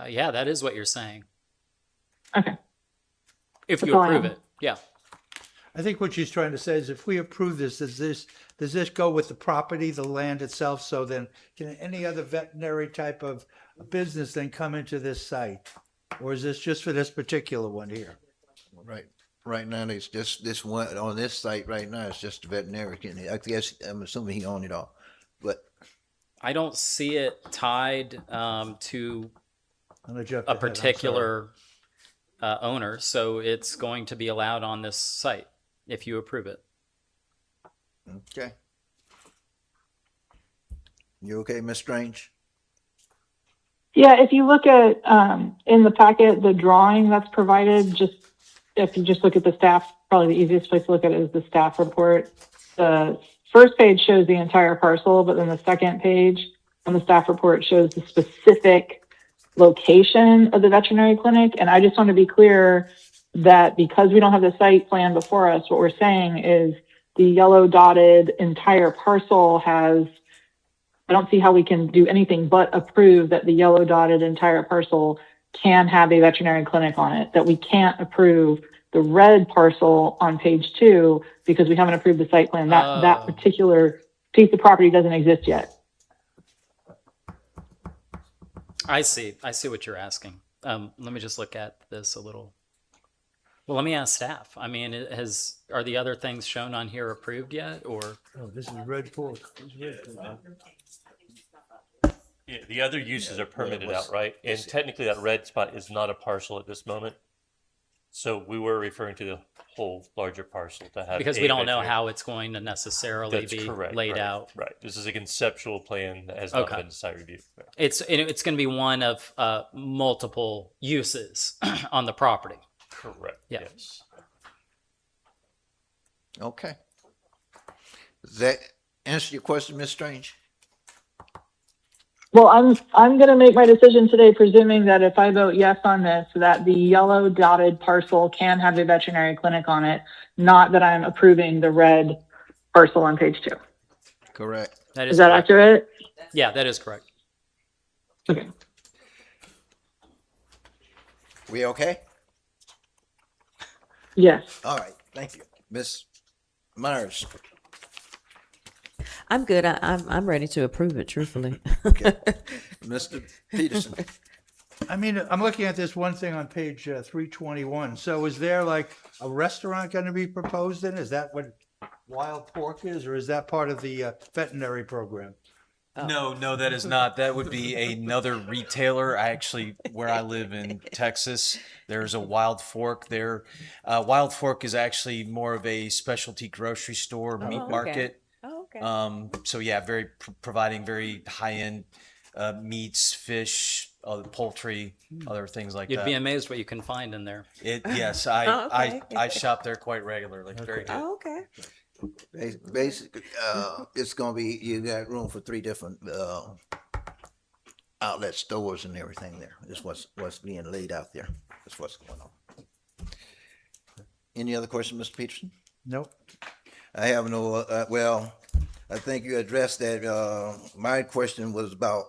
Yeah, that is what you're saying. Okay. If That's you all I approve have. it, yeah. I think what she's trying to say is if we approve this, does this go with the property, the land itself? So then can any other veterinary type of business then come into this site? Or is this just for this particular one here? Right now, it's just this one, on this site right now, it's just the veterinary clinic. I guess, I'm assuming he owned it all, but. I don't see it tied to I'm gonna jump a ahead, I'm particular owner, so it's going to be allowed on this site if you approve it. Okay. You okay, Ms. Strange? Yeah, if you look at, in the packet, the drawing that's provided, if you just look at the staff, probably the easiest place to look at it is the staff report. The first page shows the entire parcel, but then the second page on the staff report shows the specific location of the veterinary clinic. And I just want to be clear that because we don't have the site plan before us, what we're saying is the yellow dotted entire parcel has, I don't see how we can do anything but approve that the yellow dotted entire parcel can have a veterinary clinic on it, that we can't approve the red parcel on page 2 because we haven't approved the site plan. That particular piece of property doesn't exist yet. I see what you're asking. Let me just look at this a little. Well, let me ask staff. I mean, are the other things shown on here approved yet, or? Oh, this is red fork. Yeah, the other uses are permitted outright, and technically that red spot is not a parcel at this moment. So we were referring to the whole larger parcel to have. Because we don't know how it's going to necessarily be laid out. Right. This is a conceptual plan that has not been site reviewed. Right. It's going to be one of multiple uses on the property. Correct. Yeah. Yes. Okay. Does that answer your question, Ms. Strange? Well, I'm going to make my decision today, presuming that if I vote yes on this, that the yellow dotted parcel can have a veterinary clinic on it, not that I'm approving the red parcel on page 2. Correct. Is that correct. accurate? Yeah, that is correct. Okay. We okay? Yes. All right. Thank you. Ms. Myers. I'm good. I'm ready to approve it, truthfully. Okay. Mr. Peterson. I mean, I'm looking at this one thing on page 321. So is there like a restaurant going to be proposed in? Is that what Wild Pork is, or is that part of the veterinary program? No, that is not. That would be another retailer. Where I live in Texas, there's a Wild Fork there. Wild Fork is actually more of a specialty grocery store, meat market. Oh, okay. So yeah, providing very high-end meats, fish, poultry, other things like that. You'd be amazed what you can find in there. Yes, Oh, okay. I shop there quite regularly. Very good. Oh, okay. Basically, it's gonna be, you got room for 3 different outlet stores and everything there. Is what's being laid out there. That's what's going on. Any other question, Mr. Peterson? Nope. I have no, well, I think you addressed that. My question was about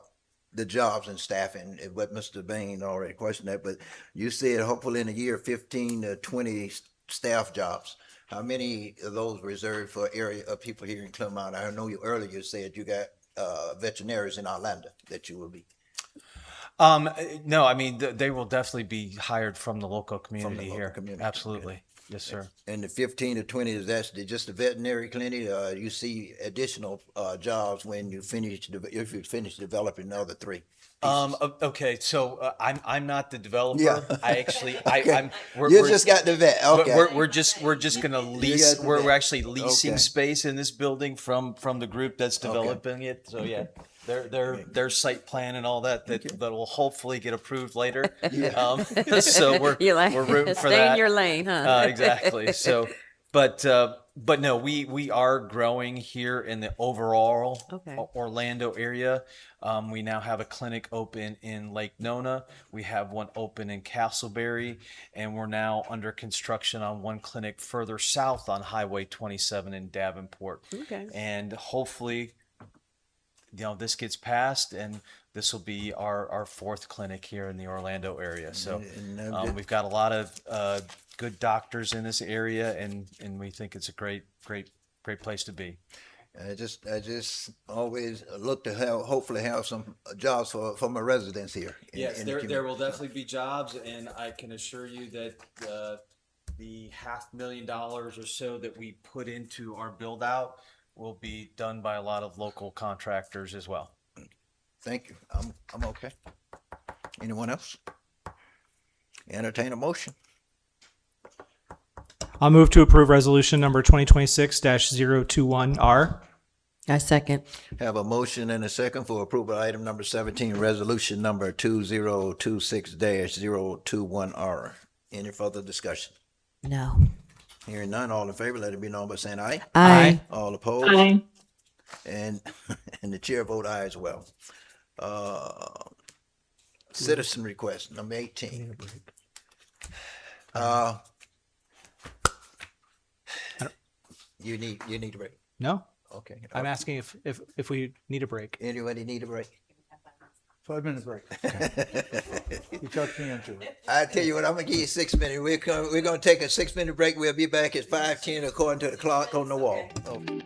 the jobs and staffing, what Mr. Bain already questioned that, but you said hopefully in a year, 15 to 20 staff jobs. How many of those reserved for area of people here in Clermont? I know you earlier said you got veterinarians in Orlando that you will be. No, I mean, they will definitely be hired from the local community here. Absolutely. Yes, sir. And the 15 to 20, is that just a veterinary clinic? You see additional jobs when you finish, if you finish developing the other 3? Okay, so I'm not the developer. Yeah. We're just got the vet. Okay. We're just gonna lease. We're actually leasing space in this building from the group that's developing it. So yeah, their site plan and all that will hopefully get approved later. Yeah. So we're rooting for that. Stay in your lane, huh? Exactly. So, but no, we are growing here in the overall Orlando area. We now have a clinic open in Lake Nona. We have one open in Castleberry, and we're now under construction on one clinic further south on Highway 27 in Davenport. Okay. And hopefully, this gets passed, and this will be our 4th clinic here in the Orlando area. So we've got a lot of good doctors in this area, and we think it's a great place to be. I just always look to hopefully have some jobs for my residents here. Yes, in the there community. will definitely be jobs, and I can assure you that the $500,000 or so that we put into our build out will be done by a lot of local contractors as well. Thank you. I'm okay. Anyone else? Entertain a motion. I'll move to approve resolution number 2026-021R. I second. Have a motion and a second for approval of item number 17, resolution number 2026-021R. Any further discussion? No. Hearing none, all in favor, let it be known by saying aye. Aye. All opposed? Aye. And the chair vote aye as well. Citizen request, number 18. You need a break. No? Okay. I'm asking if we need a break. Anybody need a break? 5-minute break. You talked me into it. I tell you what, I'm gonna give you 6 minutes. We're gonna take a 6-minute break. We'll be back at 5:10 according to the clock on the wall. Okay.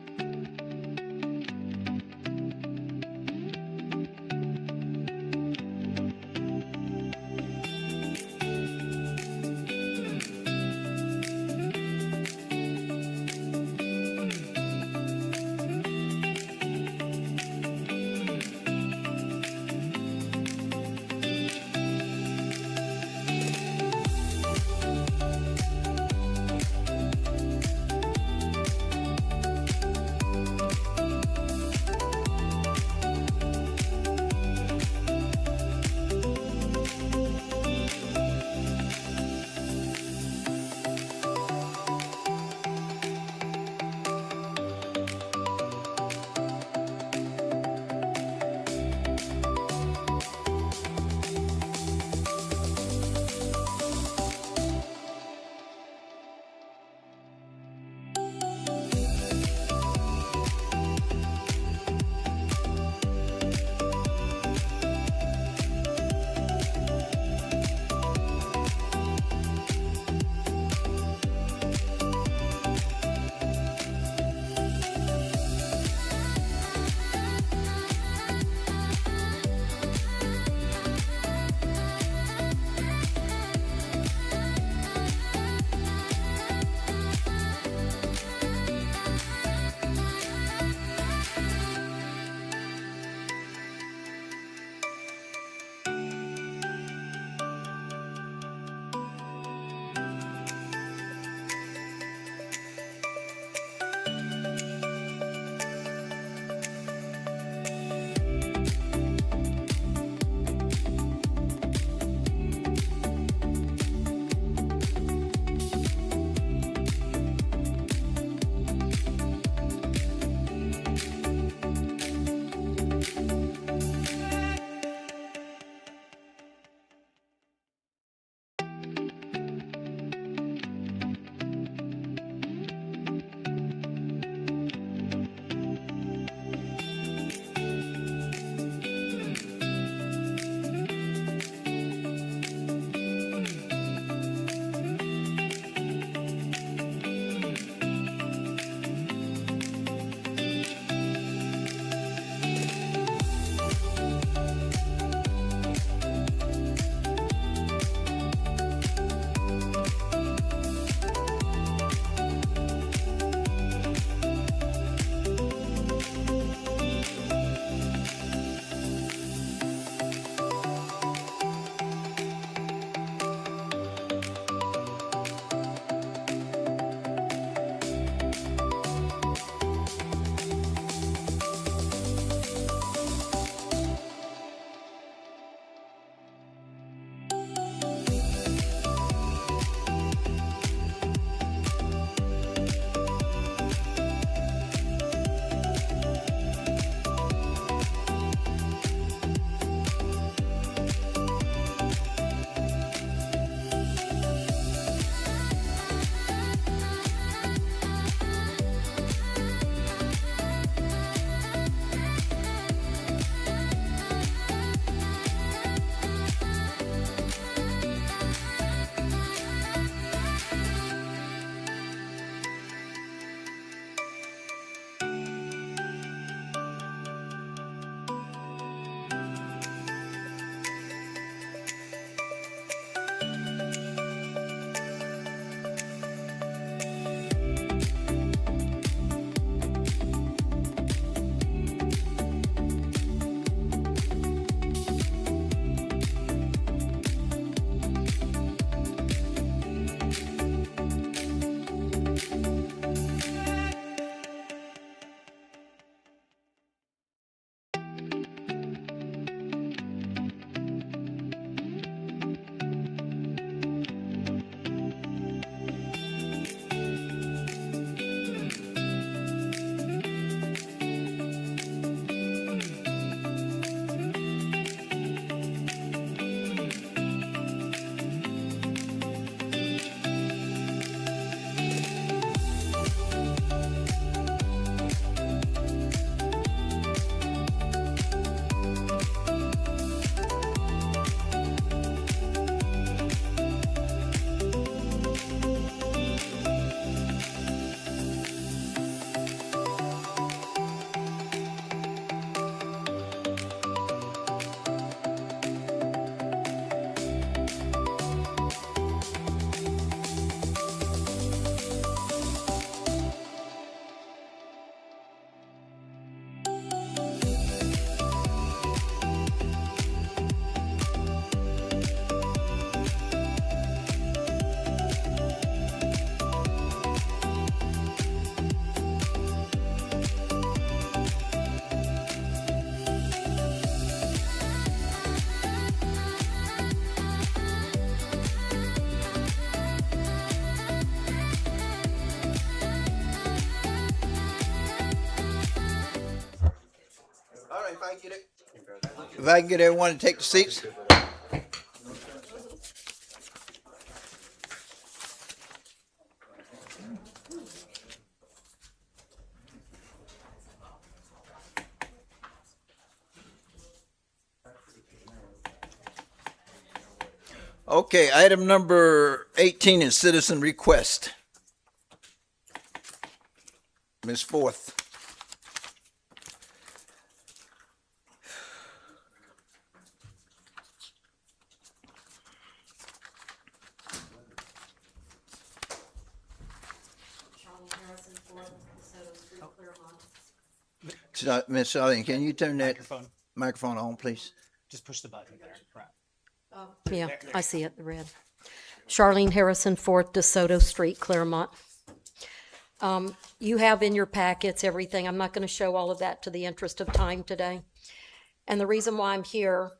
If I can get everyone to take the seats. Okay, item number 18 is citizen request. Ms. Forth. Ms. Charlene, can you turn that microphone on, please? Just push the button there. Right. Yeah, I see it, the red. Charlene Harrison, 4th DeSoto Street, Clermont. You have in your packets everything. I'm not going to show all of that to the interest of time today. And the reason why I'm here,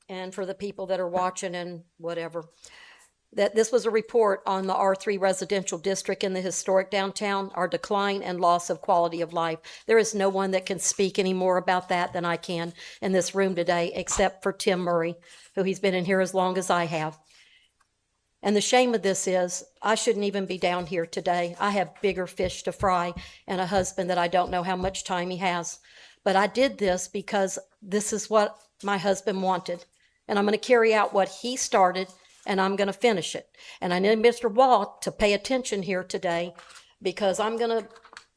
and for the people that are watching and whatever, that this was a report on the R3 residential district in the historic downtown, our decline and loss of quality of life. There is no one that can speak any more about that than I can in this room today, except for Tim Murray, who he's been in here as long as I have. And the shame of this is I shouldn't even be down here today. I have bigger fish to fry and a husband that I don't know how much time he has. But I did this because this is what my husband wanted. And I'm going to carry out what he started, and I'm going to finish it. And I need Mr. Wall to pay attention here today, because I'm going to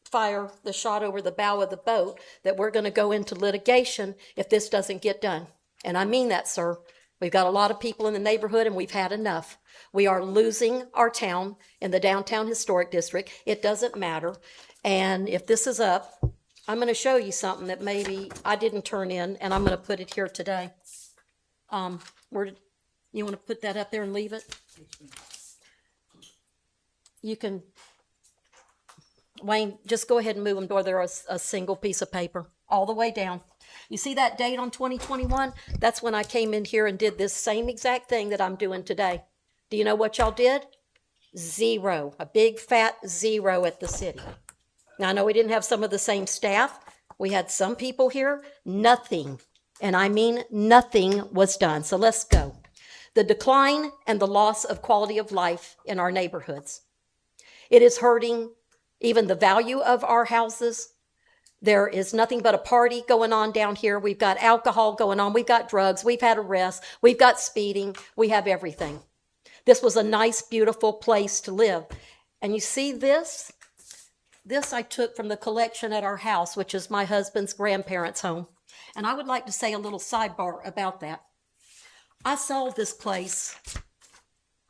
fire the shot over the bow of the boat that we're going to go into litigation if this doesn't get done. And I mean that, sir. We've got a lot of people in the neighborhood, and we've had enough. We are losing our town in the downtown historic district. It doesn't matter. And if this is up, I'm going to show you something that maybe I didn't turn in, and I'm going to put it here today. You want to put that up there and leave it? You can, Wayne, just go ahead and move them to where there's a single piece of paper all the way down. You see that date on 2021? That's when I came in here and did this same exact thing that I'm doing today. Do you know what y'all did? Zero, a big fat zero at the city. Now, I know we didn't have some of the same staff. We had some people here, nothing, and I mean nothing was done. So let's go. The decline and the loss of quality of life in our neighborhoods. It is hurting even the value of our houses. There is nothing but a party going on down here. We've got alcohol going on. We've got drugs. We've had arrests. We've got speeding. We have everything. This was a nice, beautiful place to live. And you see this? This I took from the collection at our house, which is my husband's grandparents' home. And I would like to say a little sidebar about that. I saw this place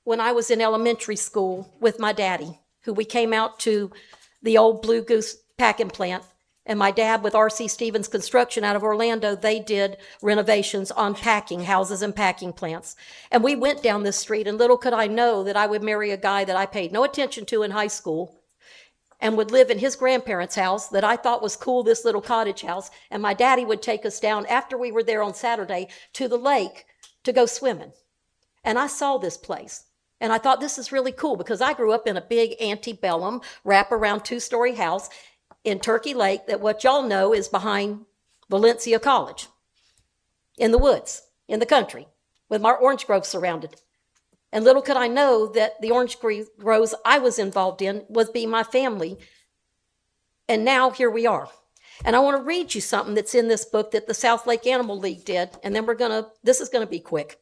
when I was in elementary school with my daddy, who we came out to the old Blue Goose packing plant. And my dad, with R.C. Stevens Construction out of Orlando, they did renovations on packing houses and packing plants. And we went down this street, and little could I know that I would marry a guy that I paid no attention to in high school and would live in his grandparents' house that I thought was cool, this little cottage house. And my daddy would take us down after we were there on Saturday to the lake to go swimming. And I saw this place. And I thought, this is really cool, because I grew up in a big antebellum, wrap-around two-story house in Turkey Lake that what y'all know is behind Valencia College, in the woods, in the country, with our orange groves surrounded. And little could I know that the orange groves I was involved in was be my family. And now here we are. And I want to read you something that's in this book that the South Lake Animal League did, and then this is going to be quick.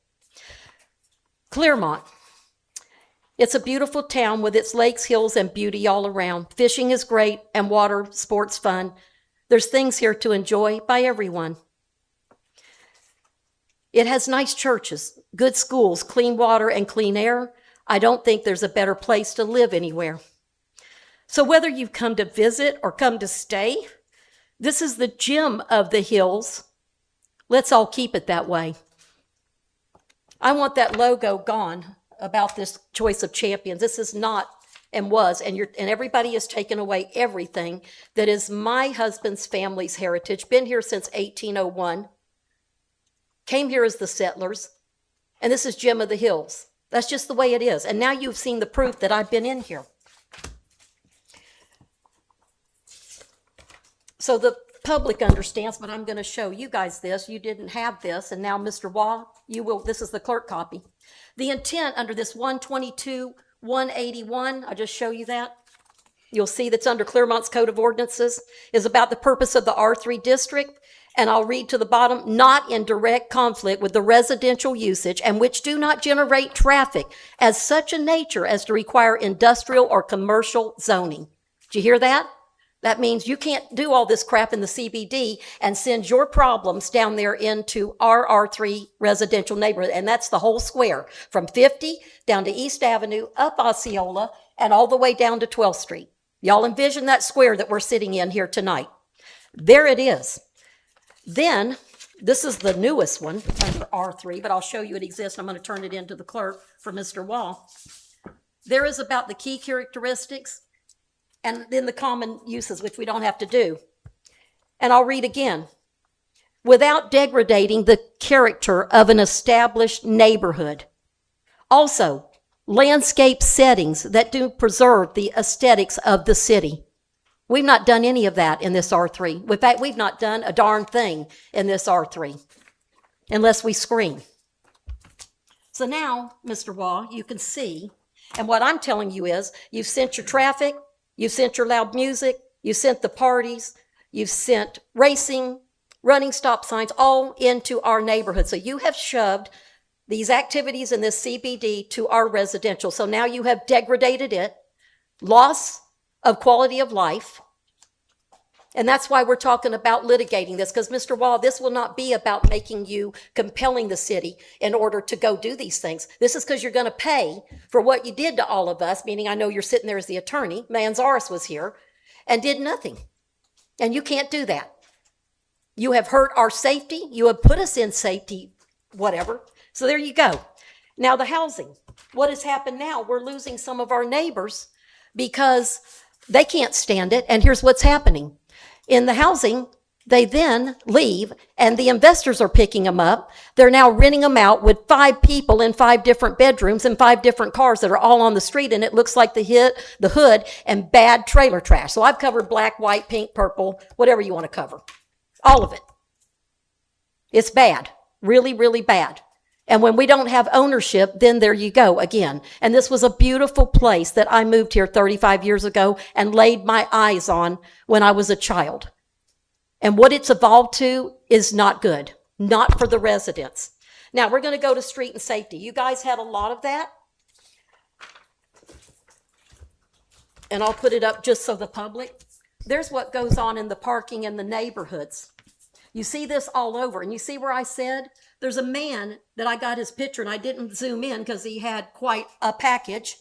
Clermont. It's a beautiful town with its lakes, hills, and beauty all around. Fishing is great and water sports fun. There's things here to enjoy by everyone. It has nice churches, good schools, clean water, and clean air. I don't think there's a better place to live anywhere. So whether you've come to visit or come to stay, this is the gem of the hills. Let's all keep it that way. I want that logo gone about this choice of champions. This is not and was, and everybody has taken away everything that is my husband's family's heritage. Been here since 1801. Came here as the settlers, and this is Gem of the Hills. That's just the way it is. And now you've seen the proof that I've been in here. So public understands, but I'm going to show you guys this. You didn't have this, and now Mr. Waugh, you will. This is the clerk copy. The intent under this 122-181, I'll just show you that. You'll see that's under Clermont's Code of Ordinances, is about the purpose of the R3 district. And I'll read to the bottom, not in direct conflict with the residential usage and which do not generate traffic as such a nature as to require industrial or commercial zoning. Did you hear that? That means you can't do all this crap in the CBD and send your problems down there into our R3 residential neighborhood. And that's the whole square from 50 down to East Avenue, up Osceola, and all the way down to 12th Street. Y'all envision that square that we're sitting in here tonight. There it is. Then, this is the newest one under R3, but I'll show you it exists. I'm going to turn it into the clerk for Mr. Wall. There is about the key characteristics and then the common uses, which we don't have to do. And I'll read again. Without degrading the character of an established neighborhood. Also, landscape settings that do preserve the aesthetics of the city. We've not done any of that in this R3. In fact, we've not done a darn thing in this R3, unless we scream. So now, Mr. Waugh, you can see, and what I'm telling you is, you've sent your traffic, you've sent your loud music, you've sent the parties, you've sent racing, running stop signs, all into our neighborhood. So you have shoved these activities in this CBD to our residential. So now you have degraded it, loss of quality of life. And that's why we're talking about litigating this, because Mr. Wall, this will not be about making you compelling the city in order to go do these things. This is because you're going to pay for what you did to all of us, meaning I know you're sitting there as the attorney. Manzares was here and did nothing. And you can't do that. You have hurt our safety. You have put us in safety, whatever. So there you go. Now the housing. What has happened now? We're losing some of our neighbors because they can't stand it. And here's what's happening. In the housing, they then leave and the investors are picking them up. They're now renting them out with 5 people in 5 different bedrooms and 5 different cars that are all on the street. And it looks like the hood and bad trailer trash. So I've covered black, white, pink, purple, whatever you want to cover. All of it. It's bad. Really, really bad. And when we don't have ownership, then there you go again. And this was a beautiful place that I moved here 35 years ago and laid my eyes on when I was a child. And what it's evolved to is not good, not for the residents. Now we're going to go to street and safety. You guys had a lot of that. And I'll put it up just so the public. There's what goes on in the parking in the neighborhoods. You see this all over. And you see where I said, there's a man that I got his picture and I didn't zoom in because he had quite a package,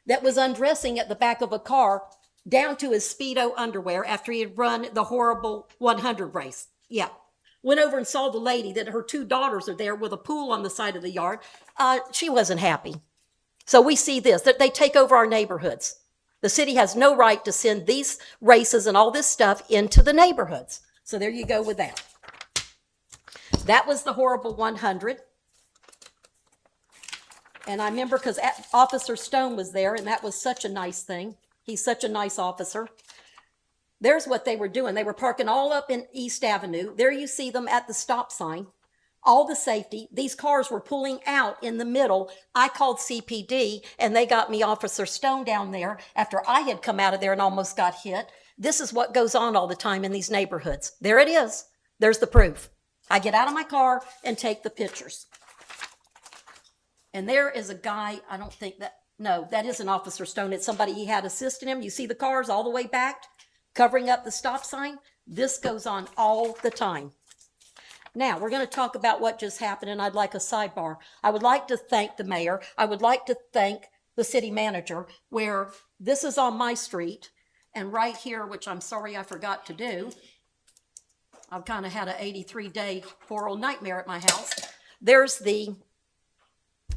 that was undressing at the back of a car down to his Speedo underwear after he had run the horrible 100 race. Yeah. Went over and saw the lady that her 2 daughters are there with a pool on the side of the yard. She wasn't happy. So we see this, that they take over our neighborhoods. The city has no right to send these races and all this stuff into the neighborhoods. So there you go with that. That was the horrible 100. And I remember because Officer Stone was there, and that was such a nice thing. He's such a nice officer. There's what they were doing. They were parking all up in East Avenue. There you see them at the stop sign. All the safety. These cars were pulling out in the middle. I called CPD, and they got me Officer Stone down there after I had come out of there and almost got hit. This is what goes on all the time in these neighborhoods. There it is. There's the proof. I get out of my car and take the pictures. And there is a guy, that isn't Officer Stone. It's somebody he had assisting him. You see the cars all the way back, covering up the stop sign. This goes on all the time. Now, we're going to talk about what just happened, and I'd like a sidebar. I would like to thank the mayor. I would like to thank the city manager, where this is on my street, and right here, which I'm sorry I forgot to do, I've kind of had an 83-day horrible nightmare at my house. There's the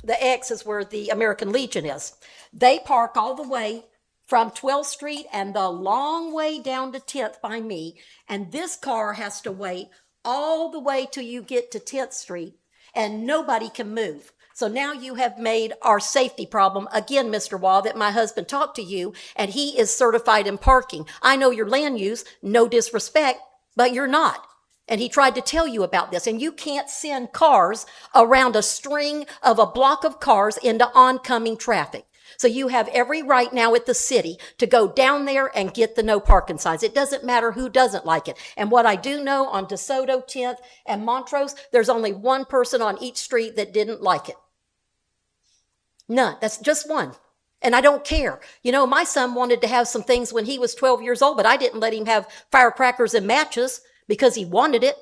X is where the American Legion is. They park all the way from 12th Street and the long way down to 10th by me. And this car has to wait all the way till you get to 10th Street and nobody can move. So now you have made our safety problem, again, Mr. Wall, that my husband talked to you, and he is certified in parking. I know your land use, no disrespect, but you're not. And he tried to tell you about this, and you can't send cars around a string of a block of cars into oncoming traffic. So you have every right now at the city to go down there and get the no parking signs. It doesn't matter who doesn't like it. And what I do know on DeSoto, 10th, and Montrose, there's only one person on each street that didn't like it. None. That's just one. And I don't care. You know, my son wanted to have some things when he was 12 years old, but I didn't let him have firecrackers and matches because he wanted it.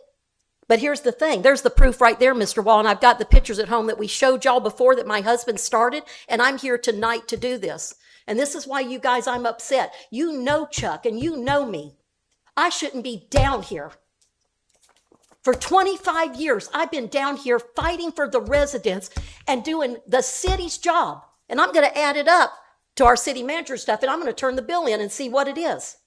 But here's the thing. There's the proof right there, Mr. Wall, and I've got the pictures at home that we showed y'all before that my husband started, and I'm here tonight to do this. And this is why you guys, I'm upset. You know Chuck, and you know me. I shouldn't be down here. For 25 years, I've been down here fighting for the residents and doing the city's job. And I'm going to add it up to our city manager stuff, and I'm going to turn the bill in and see what it is.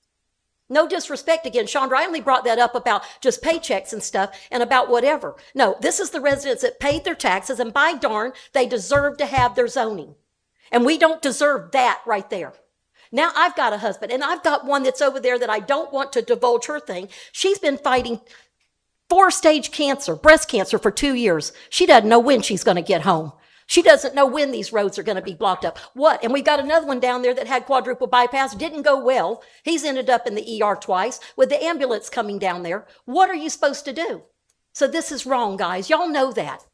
No disrespect again, Chandra. I only brought that up about just paychecks and stuff and about whatever. No, this is the residents that paid their taxes, and by darn, they deserve to have their zoning. And we don't deserve that right there. Now I've got a husband, and I've got one that's over there that I don't want to divulge her thing. She's been fighting 4-stage cancer, breast cancer, for 2 years. She doesn't know when she's going to get home. She doesn't know when these roads are going to be blocked up. What? And we got another one down there that had quadruple bypass, didn't go well. He's ended up in the ER twice with the ambulance coming down there. What are you supposed to do? So this is wrong, guys. Y'all know that.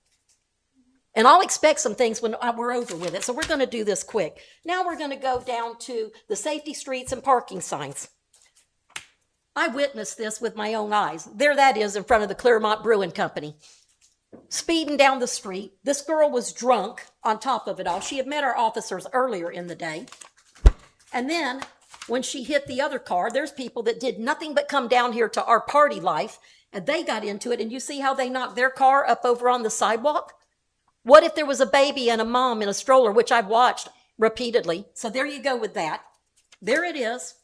And I'll expect some things when we're over with it. So we're going to do this quick. Now we're going to go down to the safety streets and parking signs. I witnessed this with my own eyes. There that is in front of the Clermont Brewing Company. Speeding down the street. This girl was drunk on top of it all. She had met our officers earlier in the day. And then when she hit the other car, there's people that did nothing but come down here to our party life, and they got into it. And you see how they knocked their car up over on the sidewalk? What if there was a baby and a mom in a stroller, which I've watched repeatedly? So there you go with that. There it is.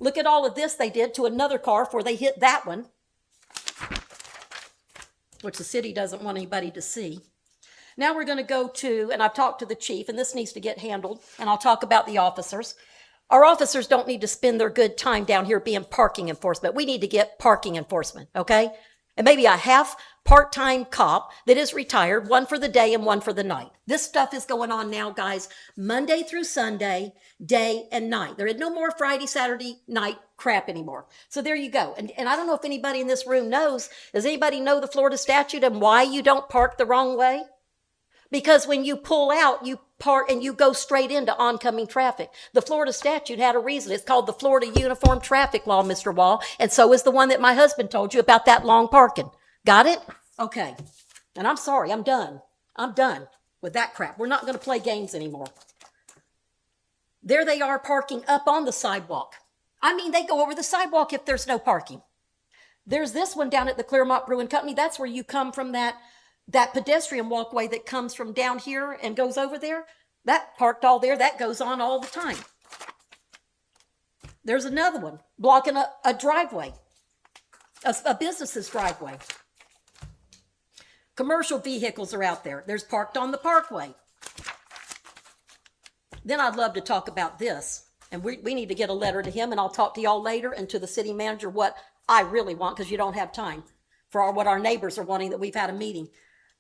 Look at all of this they did to another car before they hit that one, which the city doesn't want anybody to see. Now we're going to go to, and I've talked to the chief, and this needs to get handled, and I'll talk about the officers. Our officers don't need to spend their good time down here being parking enforcement. We need to get parking enforcement, okay? And maybe a half part-time cop that is retired, one for the day and one for the night. This stuff is going on now, guys, Monday through Sunday, day and night. There is no more Friday, Saturday night crap anymore. So there you go. And I don't know if anybody in this room knows, does anybody know the Florida statute and why you don't park the wrong way? Because when you pull out, you park and you go straight into oncoming traffic. The Florida statute had a reason. It's called the Florida Uniform Traffic Law, Mr. Wall. And so is the one that my husband told you about, that long parking. Got it? Okay. And I'm sorry, I'm done. I'm done with that crap. We're not going to play games anymore. There they are parking up on the sidewalk. I mean, they go over the sidewalk if there's no parking. There's this one down at the Clermont Brewing Company. That's where you come from, that pedestrian walkway that comes from down here and goes over there. That parked all there. That goes on all the time. There's another one blocking a driveway, a business's driveway. Commercial vehicles are out there. There's parked on the parkway. Then I'd love to talk about this. And we need to get a letter to him, and I'll talk to y'all later and to the city manager what I really want, because you don't have time for what our neighbors are wanting, that we've had a meeting.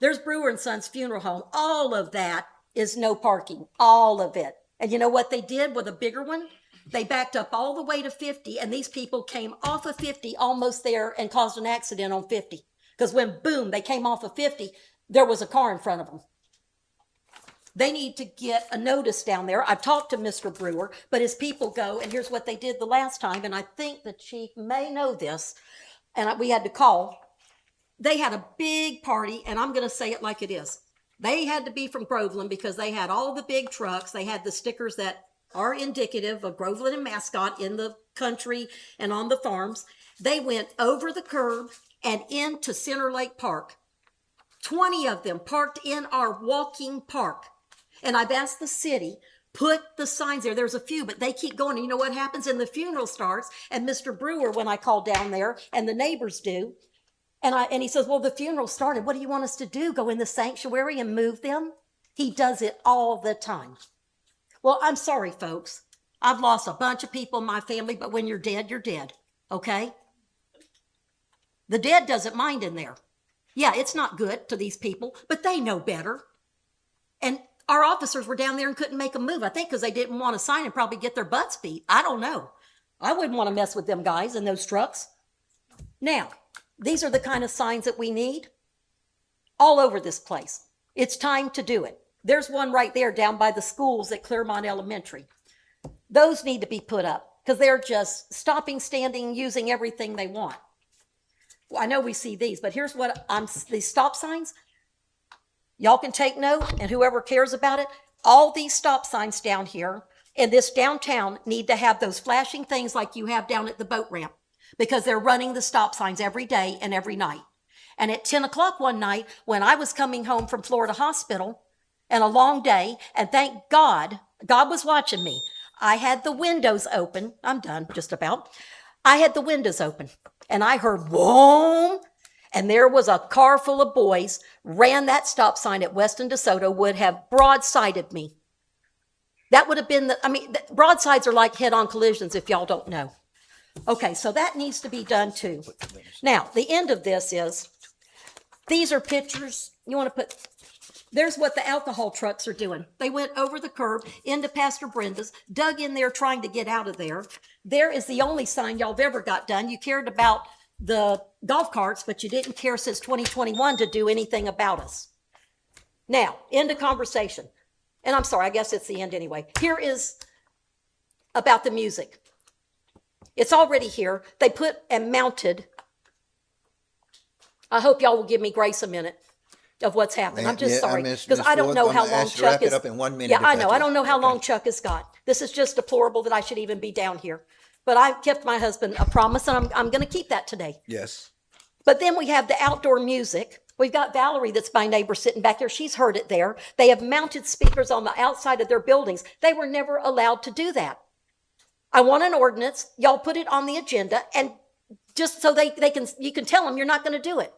There's Brewer and Sons Funeral Home. All of that is no parking, all of it. And you know what they did with a bigger one? They backed up all the way to 50, and these people came off of 50 almost there and caused an accident on 50. Because when, boom, they came off of 50, there was a car in front of them. They need to get a notice down there. I've talked to Mr. Brewer, but his people go, and here's what they did the last time, and I think the chief may know this, and we had to call. They had a big party, and I'm going to say it like it is. They had to be from Groveland because they had all the big trucks. They had the stickers that are indicative of Groveland and Mascot in the country and on the farms. They went over the curb and into Center Lake Park. 20 of them parked in our walking park. And I've asked the city, put the signs there. There's a few, but they keep going. And you know what happens? And the funeral starts, and Mr. Brewer, when I call down there, and the neighbors do, And he says, well, the funeral started. What do you want us to do? Go in the sanctuary and move them? He does it all the time. Well, I'm sorry, folks. I've lost a bunch of people in my family, but when you're dead, okay? The dead doesn't mind in there. Yeah, it's not good to these people, but they know better. And our officers were down there and couldn't make a move, I think because they didn't want to sign and probably get their butts beat. I don't know. I wouldn't want to mess with them guys in those trucks. Now, these are the kind of signs that we need all over this place. It's time to do it. There's one right there down by the schools at Clermont Elementary. Those need to be put up because they're just stopping, standing, using everything they want. Well, I know we see these, but here's what these stop signs. Y'all can take note, and whoever cares about it, all these stop signs down here in this downtown need to have those flashing things like you have down at the boat ramp, because they're running the stop signs every day and every night. And at 10 o'clock one night, when I was coming home from Florida Hospital and a long day, and thank God, God was watching me. I had the windows open. I'm done, just about. I had the windows open, and I heard boom, and there was a car full of boys, ran that stop sign at Weston DeSoto, would have broadsided me. That would have been broadsides are like head-on collisions if y'all don't know. Okay, so that needs to be done too. Now, the end of this is, these are pictures. You want to put, there's what the alcohol trucks are doing. They went over the curb into Pastor Brenda's, dug in there trying to get out of there. There is the only sign y'all have ever got done. You cared about the golf carts, but you didn't care since 2021 to do anything about us. Now, end of conversation. And I'm sorry, I guess it's the end anyway. Here is about the music. It's already here. They put and mounted. I hope y'all will give me grace a minute of what's happening. I'm just sorry because I don't know how long Chuck is. Wrap it up in 1 minute. Yeah, I know. I don't know how long Chuck has got. This is just deplorable that I should even be down here. But I kept my husband a promise, and I'm going to keep that today. Yes. But then we have the outdoor music. We've got Valerie, that's my neighbor, sitting back there. She's heard it there. They have mounted speakers on the outside of their buildings. They were never allowed to do that. I want an ordinance. Y'all put it on the agenda, and just so you can tell them you're not going to do it.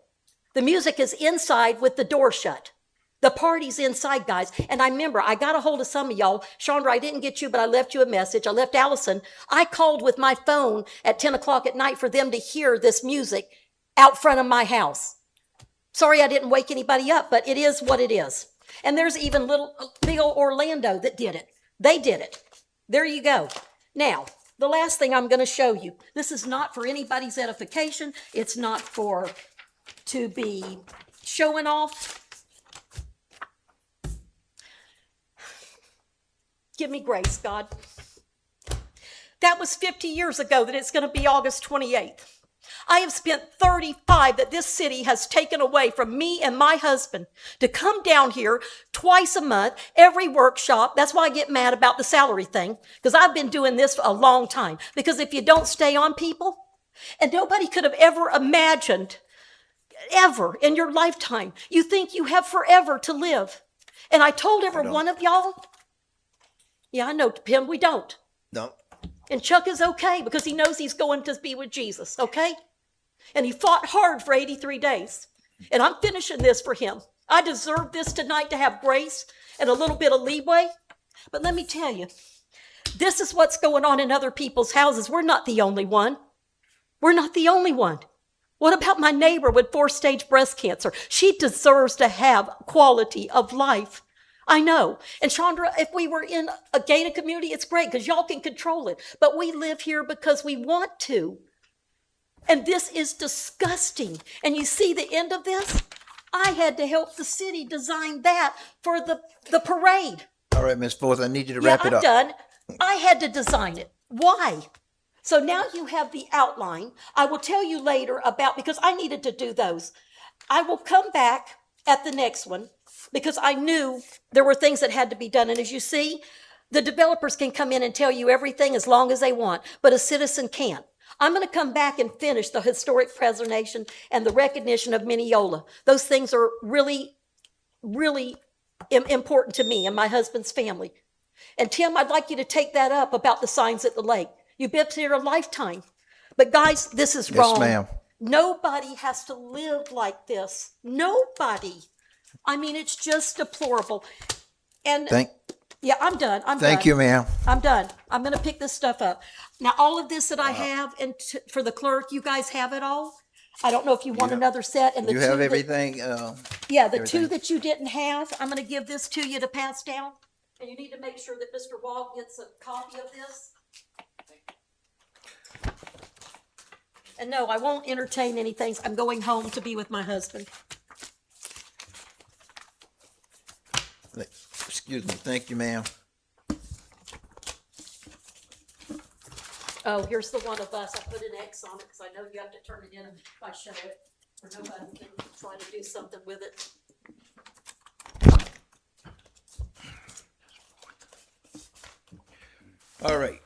The music is inside with the door shut. The party's inside, guys. And I remember, I got a hold of some of y'all. Chandra, I didn't get you, but I left you a message. I left Allison. I called with my phone at 10 o'clock at night for them to hear this music out front of my house. Sorry I didn't wake anybody up, but it is what it is. And there's even big old Orlando that did it. They did it. There you go. Now, the last thing I'm going to show you, this is not for anybody's edification. It's not to be showing off. Give me grace, God. That was 50 years ago that it's going to be August 28th. I have spent 35 that this city has taken away from me and my husband to come down here twice a month, every workshop. That's why I get mad about the salary thing, because I've been doing this a long time. Because if you don't stay on people, and nobody could have ever imagined, ever in your lifetime, you think you have forever to live. And I told every one of y'all, yeah, I know, Pim, we don't. No. And Chuck is okay because he knows he's going to be with Jesus, okay? And he fought hard for 83 days. And I'm finishing this for him. I deserve this tonight to have grace and a little bit of leeway. But let me tell you, this is what's going on in other people's houses. We're not the only one. We're not the only one. What about my neighbor with 4-stage breast cancer? She deserves to have quality of life. I know. And Chandra, if we were in a gated community, it's great because y'all can control it. But we live here because we want to. And this is disgusting. And you see the end of this? I had to help the city design that for the parade. All right, Ms. Forth, I need you to wrap it up. Yeah, I'm done. I had to design it. Why? So now you have the outline. I will tell you later about, because I needed to do those. I will come back at the next one because I knew there were things that had to be done. And as you see, the developers can come in and tell you everything as long as they want, but a citizen can't. I'm going to come back and finish the historic preservation and the recognition of Mineola. Those things are really, really important to me and my husband's family. And Tim, I'd like you to take that up about the signs at the lake. You've been here a lifetime. But guys, this is wrong. Yes, ma'am. Nobody has to live like this. Nobody. I mean, it's just deplorable. And yeah, I'm done. Thank you, ma'am. I'm done. I'm going to pick this stuff up. Now, all of this that I have, and for the clerk, you guys have it all. I don't know if you want another set. And the You two have that- everything? Yeah, the everything? two that you didn't have, I'm going to give this to you to pass down. And you need to make sure that Mr. Wall gets a copy of this. And no, I won't entertain anything. I'm going home to be with my husband. Excuse me. Thank you, ma'am. Oh, here's the one of us. I put an X on it because I know you have to turn it in if I show it, or nobody can try to do something with it. All right.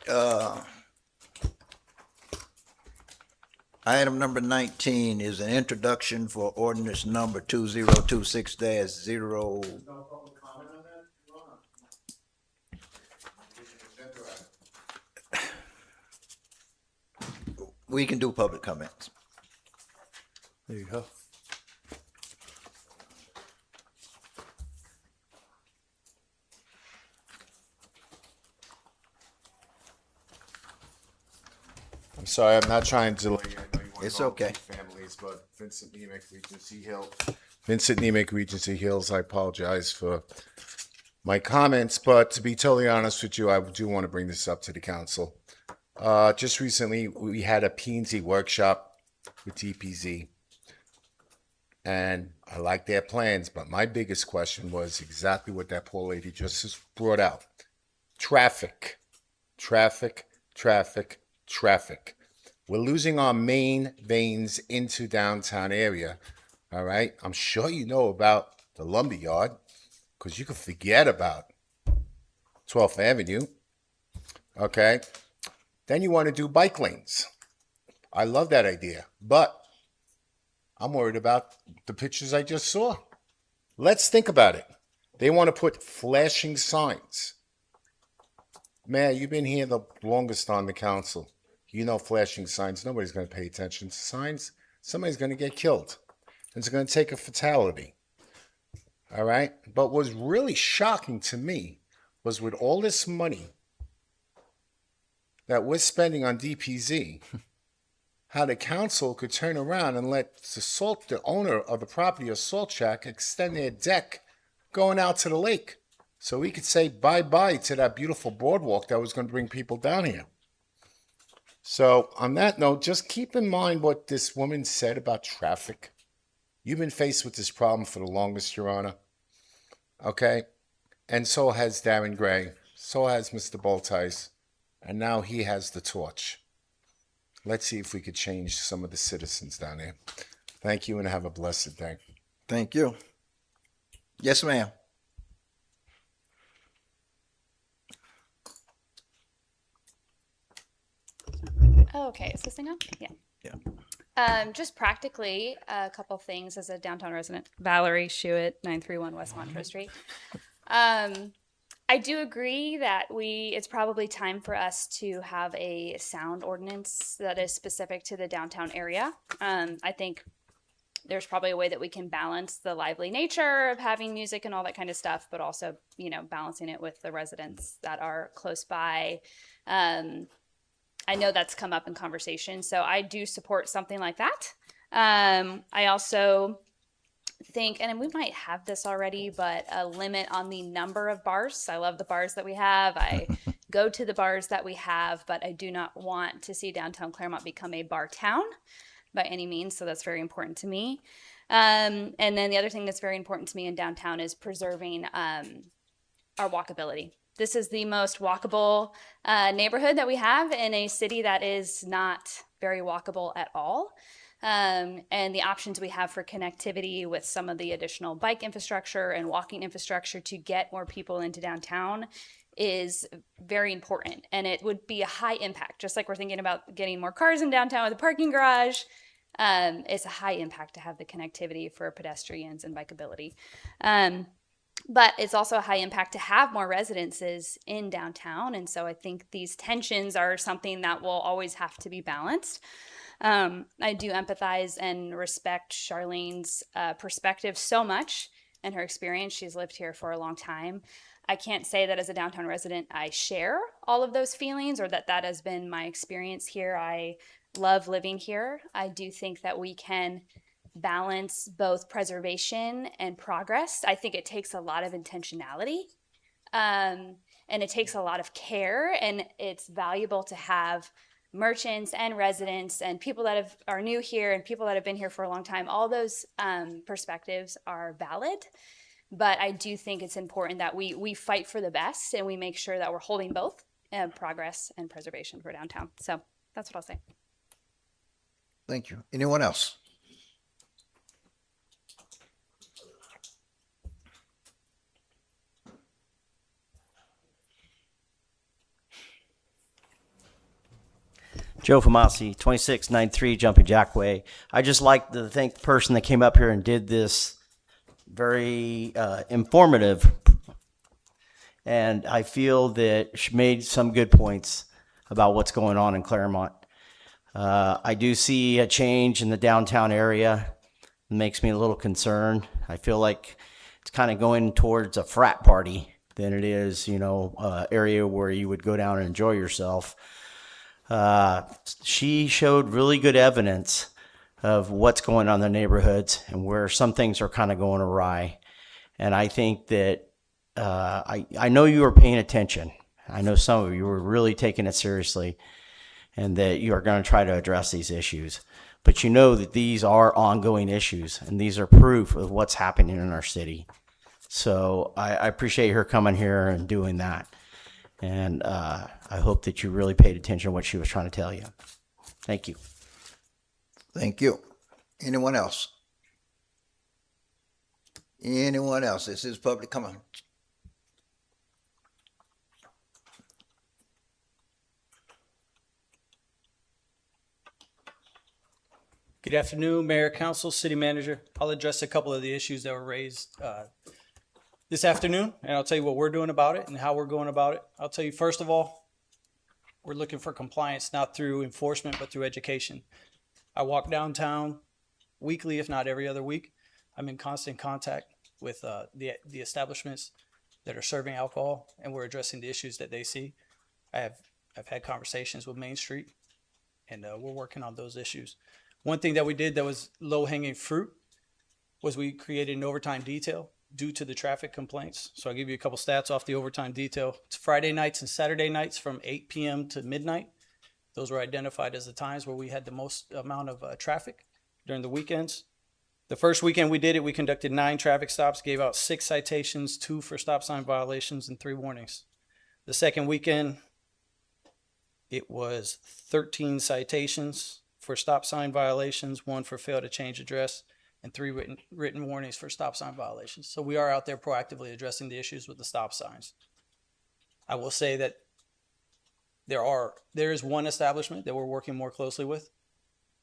Item number 19 is an introduction for ordinance number 2026-0. We can do public comments. There you go. I'm sorry, I'm not trying to delay. I know you want It's to okay. families, but Vincent Nemec, Regency Hills. Vincent Nemec, Regency Hills, I apologize for my comments, but to be totally honest with you, I do want to bring this up to the council. Just recently, we had a P&Z workshop with DPZ, and I like their plans, but my biggest question was exactly what that poor lady just brought out. Traffic, traffic, traffic, traffic. We're losing our main veins into downtown area. All right. I'm sure you know about the lumberyard because you can forget about 12th Avenue. Okay. Then you want to do bike lanes. I love that idea, but I'm worried about the pictures I just saw. Let's think about it. They want to put flashing signs. Mayor, you've been here the longest on the council. You know flashing signs. Nobody's going to pay attention to signs. Somebody's going to get killed. And it's going to take a fatality. All right? But what was really shocking to me was with all this money that we're spending on DPZ, how the council could turn around and let the owner of the property of Salt Shack extend their deck going out to the lake. So we could say bye-bye to that beautiful boardwalk that was going to bring people down here. So on that note, just keep in mind what this woman said about traffic. You've been faced with this problem for the longest, Your Honor. Okay? And so has Darren Gray. So has Mr. Boltice. And now he has the torch. Let's see if we could change some of the citizens down there. Thank you and have a blessed day. Thank you. Yes, ma'am. Okay, is this thing on? Yeah. Yeah. Just practically, a couple things as a downtown resident. Valerie Shuett, 931 West Montrose Street. I do agree that it's probably time for us to have a sound ordinance that is specific to the downtown area. I think there's probably a way that we can balance the lively nature of having music and all that kind of stuff, but also, balancing it with the residents that are close by. I know that's come up in conversation, so I do support something like that. I also think, and we might have this already, but a limit on the number of bars. I love the bars that we have. I go to the bars that we have, but I do not want to see downtown Clermont become a bar town by any means, so that's very important to me. And then the other thing that's very important to me in downtown is preserving our walkability. This is the most walkable neighborhood that we have in a city that is not very walkable at all. And the options we have for connectivity with some of the additional bike infrastructure and walking infrastructure to get more people into downtown is very important. And it would be a high impact, just like we're thinking about getting more cars in downtown with a parking garage. It's a high impact to have the connectivity for pedestrians and bikeability. But it's also a high impact to have more residences in downtown. And so I think these tensions are something that will always have to be balanced. I do empathize and respect Charlene's perspective so much and her experience. She's lived here for a long time. I can't say that as a downtown resident I share all of those feelings or that that has been my experience here. I love living here. I do think that we can balance both preservation and progress. I think it takes a lot of intentionality, and it takes a lot of care, and it's valuable to have merchants and residents and people that are new here and people that have been here for a long time. All those perspectives are valid. But I do think it's important that we fight for the best and we make sure that we're holding both progress and preservation for downtown. So that's what I'll say. Thank you. Anyone else? Joe Famasi, 2693 Jumping Jack Way. I just like to thank the person that came up here and did this very informative. And I feel that she made some good points about what's going on in Clermont. I do see a change in the downtown area. It makes me a little concerned. I feel like it's kind of going towards a frat party than it is, area where you would go down and enjoy yourself. She showed really good evidence of what's going on in the neighborhoods and where some things are kind of going awry. And I think that I know you were paying attention. I know some of you were really taking it seriously and that you are going to try to address these issues. But you know that these are ongoing issues and these are proof of what's happening in our city. So I appreciate her coming here and doing that. And I hope that you really paid attention to what she was trying to tell you. Thank you. Thank you. Anyone else? Anyone else? This is public comment. Good afternoon, Mayor, Council, City Manager. I'll address a couple of the issues that were raised this afternoon, and I'll tell you what we're doing about it and how we're going about it. I'll tell you, first of all, we're looking for compliance, not through enforcement, but through education. I walk downtown weekly, if not every other week. I'm in constant contact with the establishments that are serving alcohol, and we're addressing the issues that they see. I've had conversations with Main Street, and we're working on those issues. One thing that we did that was low-hanging fruit was we created an overtime detail due to the traffic complaints. So I'll give you a couple stats off the overtime detail. It's Friday nights and Saturday nights from 8 p.m. to midnight. Those were identified as the times where we had the most amount of traffic during the weekends. The first weekend we did it, we conducted 9 traffic stops, gave out 6 citations, 2 for stop sign violations, and 3 warnings. The second weekend, it was 13 citations for stop sign violations, 1 for fail to change address, and 3 written warnings for stop sign violations. So we are out there proactively addressing the issues with the stop signs. I will say that there is one establishment that we're working more closely with,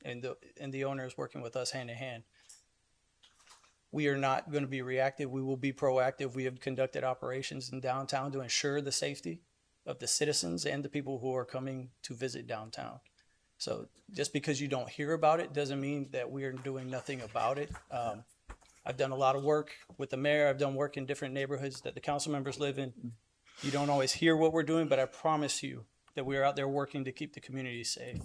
and the owner is working with us hand in hand. We are not going to be reactive. We will be proactive. We have conducted operations in downtown to ensure the safety of the citizens and the people who are coming to visit downtown. So just because you don't hear about it doesn't mean that we are doing nothing about it. I've done a lot of work with the mayor. I've done work in different neighborhoods that the council members live in. You don't always hear what we're doing, but I promise you that we are out there working to keep the community safe.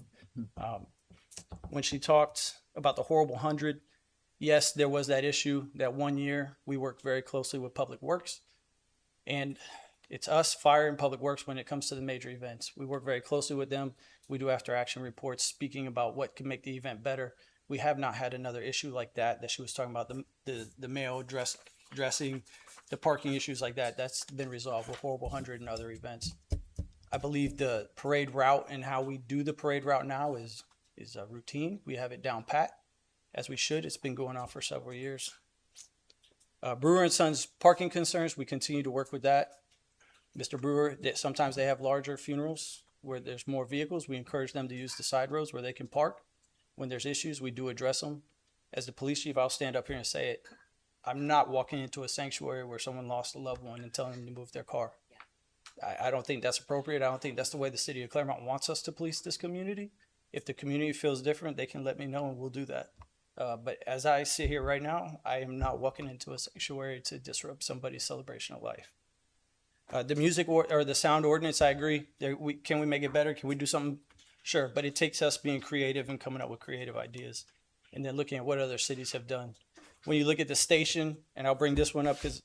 When she talked about the horrible 100, yes, there was that issue that one year we worked very closely with Public Works, and it's us, Fire, and Public Works when it comes to the major events. We work very closely with them. We do after action reports speaking about what can make the event better. We have not had another issue like that she was talking about, the male dressing, the parking issues like that. That's been resolved with Horrible 100 and other events. I believe the parade route and how we do the parade route now is a routine. We have it down pat, as we should. It's been going on for several years. Brewer and Sons parking concerns, we continue to work with that. Mr. Brewer, sometimes they have larger funerals where there's more vehicles. We encourage them to use the side roads where they can park. When there's issues, we do address them. As the police chief, I'll stand up here and say it. I'm not walking into a sanctuary where someone lost a loved one and telling them to move their car. I don't think that's appropriate. I don't think that's the way the city of Clermont wants us to police this community. If the community feels different, they can let me know and we'll do that. But as I sit here right now, I am not walking into a sanctuary to disrupt somebody's celebration of life. The music or the sound ordinance, I agree. Can we make it better? Can we do something? Sure, but it takes us being creative and coming up with creative ideas and then looking at what other cities have done. When you look at the station, and I'll bring this one up because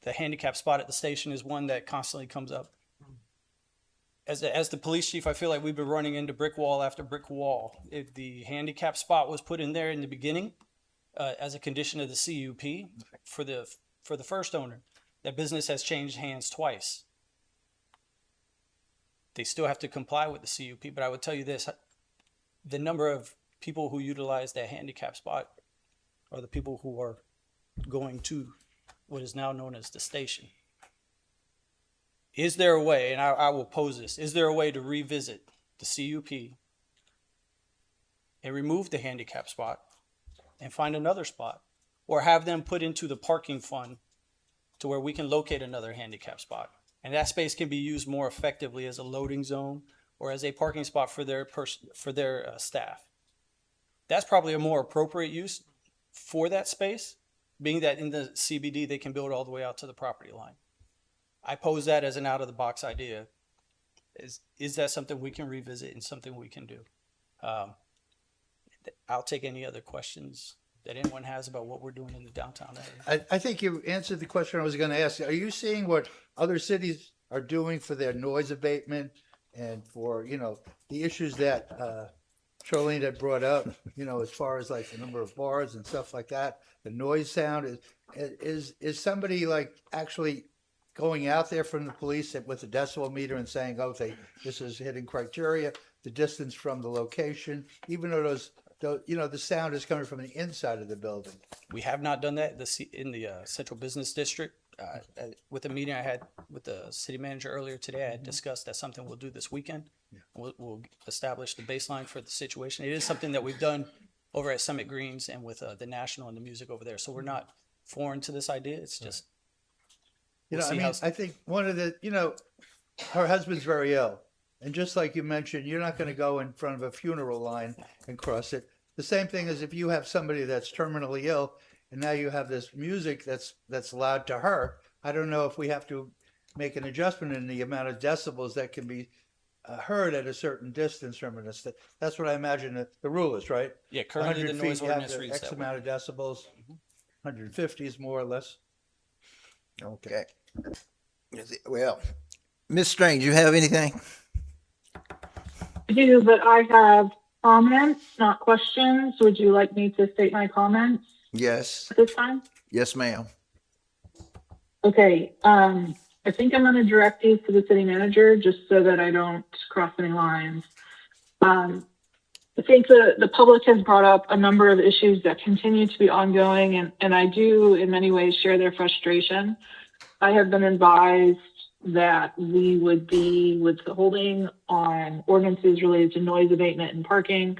the handicap spot at the station is one that constantly comes up. As the police chief, I feel like we've been running into brick wall after brick wall. If the handicap spot was put in there in the beginning as a condition of the CUP for the first owner, that business has changed hands twice. They still have to comply with the CUP, but I would tell you this, the number of people who utilize that handicap spot are the people who are going to what is now known as the station. Is there a way, and I will pose this, is there a way to revisit the CUP and remove the handicap spot and find another spot, or have them put into the parking fund to where we can locate another handicap spot? And that space can be used more effectively as a loading zone or as a parking spot for their staff. That's probably a more appropriate use for that space, being that in the CBD, they can build all the way out to the property line. I pose that as an out-of-the-box idea. Is that something we can revisit and something we can do? I'll take any other questions that anyone has about what we're doing in the downtown area. I think you answered the question I was going to ask. Are you seeing what other cities are doing for their noise abatement and for, the issues that Charlene had brought up, as far as like the number of bars and stuff like that, the noise sound? Is somebody like actually going out there from the police with a decibel meter and saying, okay, this is hitting criteria, the distance from the location, even though the sound is coming from the inside of the building? We have not done that in the Central Business District. With a meeting I had with the city manager earlier today, I had discussed that's something we'll do this weekend. Yeah. We'll establish the baseline for the situation. It is something that we've done over at Summit Greens and with the National and the music over there. So we're not foreign to this idea. It's just, I think one of the, her husband's very ill. And just like you mentioned, you're not going to go in front of a funeral line and cross it. The same thing as if you have somebody that's terminally ill and now you have this music that's loud to her. I don't know if we have to make an adjustment in the amount of decibels that can be heard at a certain distance from us. That's what I imagine the rule is, right? Yeah, currently the noise ordinance reads X amount of decibels, 150 is more or less. Okay. Well, Ms. Strange, you have anything? I do, but I have comments, not questions. Would you like me to state my comments Yes. at this time? Yes, ma'am. Okay. I think I'm going to direct these to the city manager just so that I don't cross any lines. I think the public has brought up a number of issues that continue to be ongoing, and I do in many ways share their frustration. I have been advised that we would be withholding on ordinances related to noise abatement and parking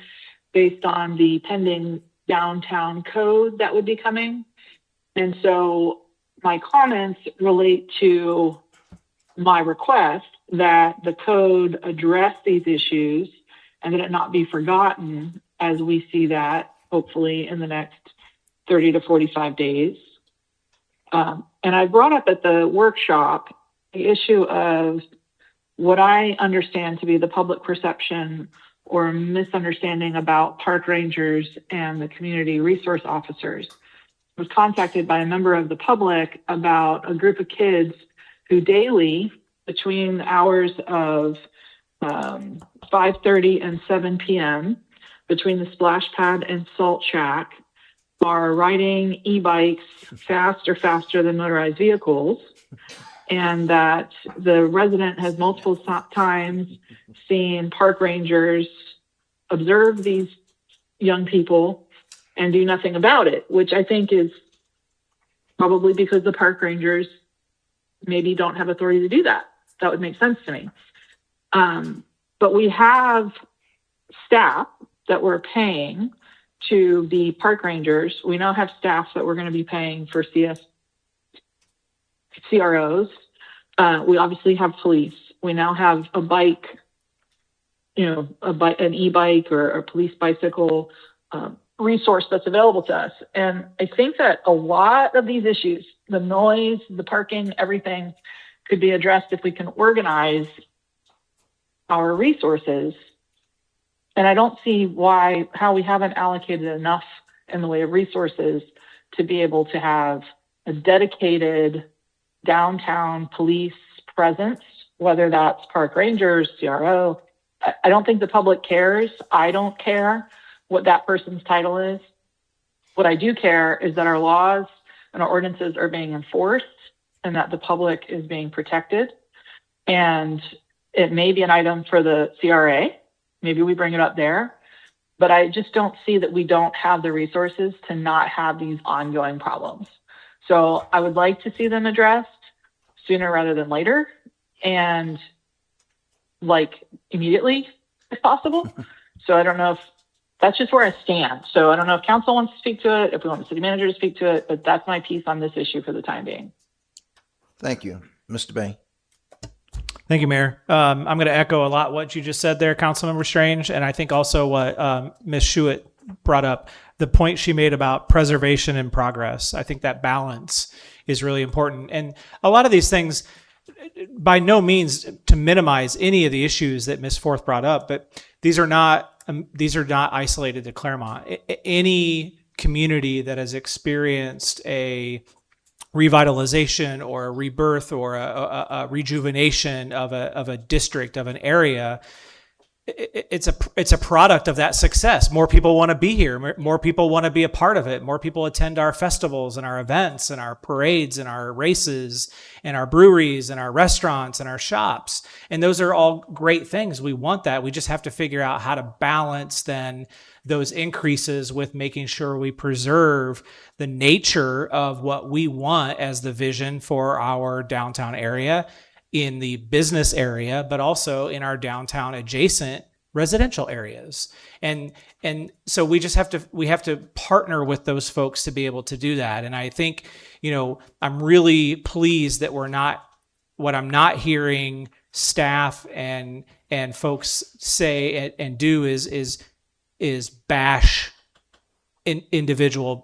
based on the pending downtown code that would be coming. And so my comments relate to my request that the code address these issues and that it not be forgotten as we see that hopefully in the next 30 to 45 days. And I brought up at the workshop the issue of what I understand to be the public perception or misunderstanding about park rangers and the community resource officers. I was contacted by a member of the public about a group of kids who daily, between the hours of 5:30 and 7 p.m., between the splash pad and salt shack, are riding e-bikes faster than motorized vehicles, and that the resident has multiple times seen park rangers observe these young people and do nothing about it, which I think is probably because the park rangers maybe don't have authority to do that. That would make sense to me. But we have staff that we're paying to be park rangers. We now have staff that we're going to be paying for CROs. We obviously have police. We now have a bike an e-bike or a police bicycle resource that's available to us. And I think that a lot of these issues, the noise, the parking, everything, could be addressed if we can organize our resources. And I don't see how we haven't allocated enough in the way of resources to be able to have a dedicated downtown police presence, whether that's park rangers, CRO. I don't think the public cares. I don't care what that person's title is. What I do care is that our laws and our ordinances are being enforced and that the public is being protected. And it may be an item for the CRA. Maybe we bring it up there. But I just don't see that we don't have the resources to not have these ongoing problems. So I would like to see them addressed sooner rather than later, and like immediately if possible. So I don't know if that's just where I stand. So I don't know if council wants to speak to it, if we want the city manager to speak to it, but that's my piece on this issue for the time being. Thank you. Mr. Bain. Thank you, Mayor. I'm going to echo a lot what you just said there, Councilmember Strange, and I think also what Ms. Schuett brought up, the point she made about preservation and progress. I think that balance is really important. And a lot of these things, by no means to minimize any of the issues that Ms. Forth brought up, but these are not isolated to Clermont. Any community that has experienced a revitalization or a rebirth or a rejuvenation of a district, of an area, it's a product of that success. More people want to be here. More people want to be a part of it. More people attend our festivals and our events and our parades and our races and our breweries and our restaurants and our shops. And those are all great things. We want that. We just have to figure out how to balance then those increases with making sure we preserve the nature of what we want as the vision for our downtown area, in the business area, but also in our downtown adjacent residential areas. And so we have to partner with those folks to be able to do that. And I think, I'm really pleased that what I'm not hearing staff and folks say and do is bash individual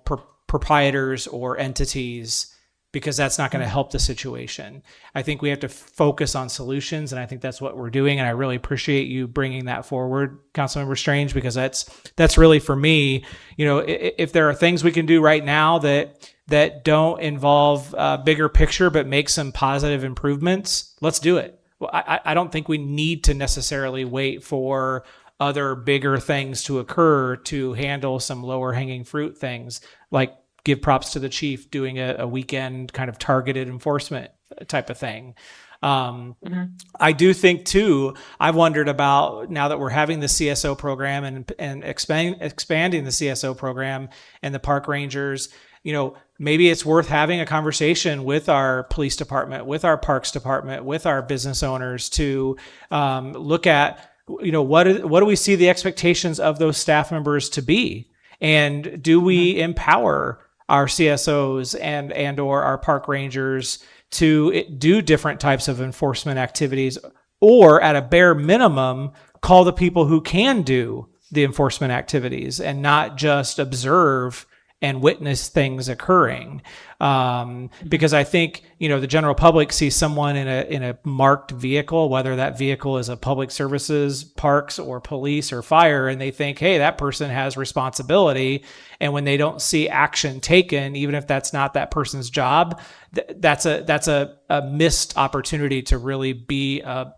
proprietors or entities, because that's not going to help the situation. I think we have to focus on solutions, and I think that's what we're doing. And I really appreciate you bringing that forward, Councilmember Strange, because that's really, for me, if there are things we can do right now that don't involve bigger picture but make some positive improvements, let's do it. Well, I don't think we need to necessarily wait for other bigger things to occur to handle some lower hanging fruit things, like give props to the chief doing a weekend kind of targeted enforcement type of thing. I do think too, I've wondered about, now that we're having the CSO program and expanding the CSO program and the park rangers, maybe it's worth having a conversation with our police department, with our parks department, with our business owners to look at, what do we see the expectations of those staff members to be? And do we empower our CSOs and or our park rangers to do different types of enforcement activities, or at a bare minimum, call the people who can do the enforcement activities and not just observe and witness things occurring? Because I think, the general public sees someone in a marked vehicle, whether that vehicle is a public services, parks, or police or fire, and they think, hey, that person has responsibility. And when they don't see action taken, even if that's not that person's job, that's a missed opportunity to really be a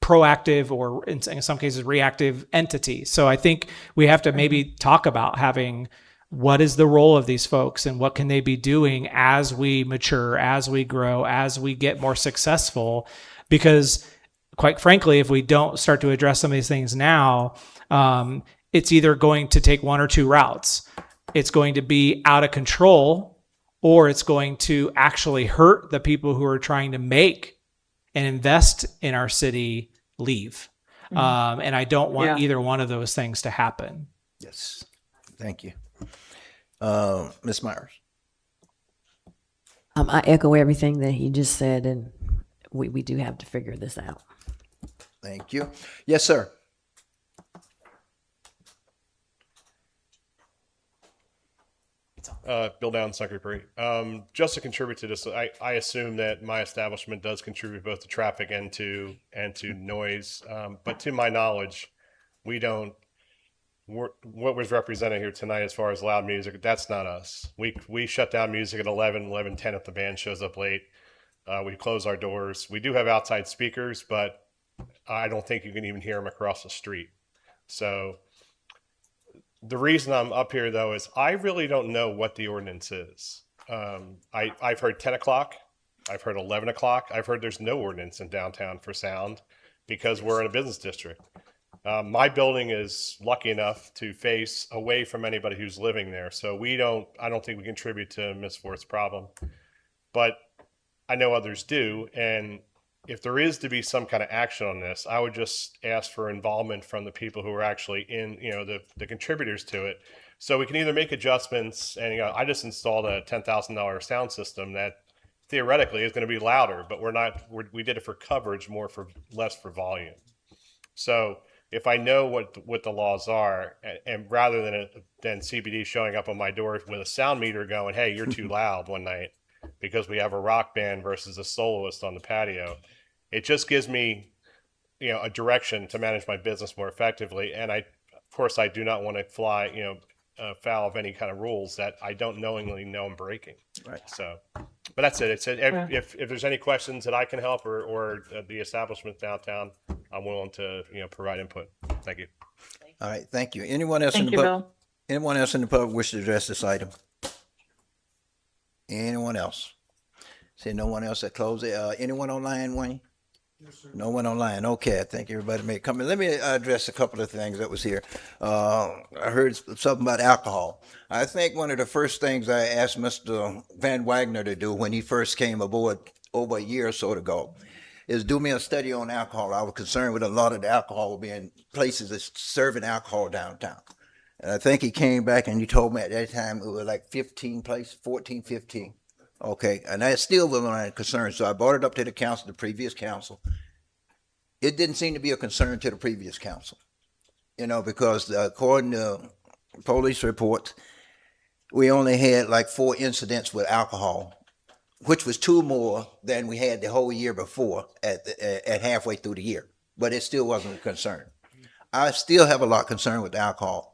proactive, or in some cases reactive entity. So I think we have to maybe talk about having, what is the role of these folks and what can they be doing as we mature, as we grow, as we get more successful? Because quite frankly, if we don't start to address some of these things now, it's either going to take one or two routes. It's going to be out of control, or it's going to actually hurt the people who are trying to make and invest in our city leave. And I don't want either one of those things to happen. Yes. Thank you. Ms. Myers. I echo everything that he just said, and we do have to figure this out. Thank you. Yes, sir. Bill Down, Sucker Creek. Just to contribute to this, I assume that my establishment does contribute both to traffic and to noise. But to my knowledge, we don't. What was represented here tonight as far as loud music, that's not us. We shut down music at 11:10 if the band shows up late. We close our doors. We do have outside speakers, but I don't think you can even hear them across the street. So the reason I'm up here, though, is I really don't know what the ordinance is. I've heard 10 o'clock. I've heard 11 o'clock. I've heard there's no ordinance in downtown for sound because we're in a business district. My building is lucky enough to face away from anybody who's living there. So I don't think we contribute to Ms. Forth's problem. But I know others do. And if there is to be some kind of action on this, I would just ask for involvement from the people who are actually in, the contributors to it. So we can either make adjustments, and I just installed a $10,000 sound system that theoretically is going to be louder, but we did it for coverage, less for volume. So if I know what the laws are, and rather than CBD showing up on my door with a sound meter going, hey, you're too loud one night, because we have a rock band versus a soloist on the patio, it just gives me, a direction to manage my business more effectively. And of course, I do not want to fly, foul of any kind of rules that I don't knowingly know I'm breaking. Right. So, but that's it. If there's any questions that I can help or the establishment downtown, I'm willing to, provide input. Thank you. All right, thank you. Anyone else Thank you, Bill. Anyone else in the public wish to address this item? Anyone else? See no one else, that close it. Anyone online, Wayne? No one online. Okay, I think everybody may come in. Let me address a couple of things that was here. I heard something about alcohol. I think one of the first things I asked Mr. Van Wagner to do when he first came aboard over a year or so ago is do me a study on alcohol. I was concerned with a lot of the alcohol being places that's serving alcohol downtown. And I think he came back and he told me at that time it was like 15 places, 14, 15. Okay, and that still was not a concern. So I brought it up to the council, the previous council. It didn't seem to be a concern to the previous council, because according to police reports, we only had like 4 incidents with alcohol, which was 2 more than we had the whole year before at halfway through the year. But it still wasn't a concern. I still have a lot of concern with alcohol.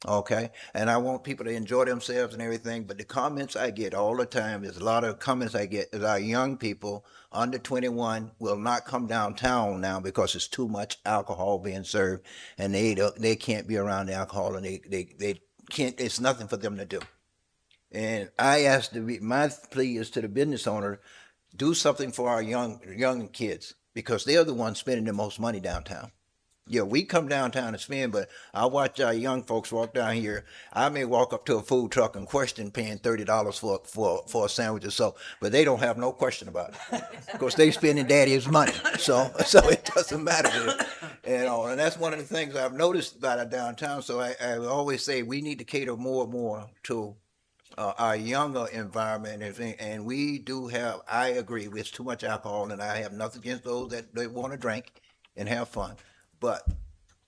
Okay, and I want people to enjoy themselves and everything, but the comments I get all the time is a lot of comments I get is our young people under 21 will not come downtown now because it's too much alcohol being served, and they can't be around the alcohol, and they can't. It's nothing for them to do. And I asked my plea is to the business owner, do something for our young kids because they're the ones spending the most money downtown. Yeah, we come downtown and spend, but I watch our young folks walk down here. I may walk up to a food truck and question paying $30 for a sandwich or so, but they don't have no question about it. Of course, they spending daddy's money, so it doesn't matter. And that's one of the things I've noticed about our downtown. So I always say we need to cater more and more to our younger environment, and we do have. I agree, it's too much alcohol, and I have nothing against those that they want to drink and have fun. But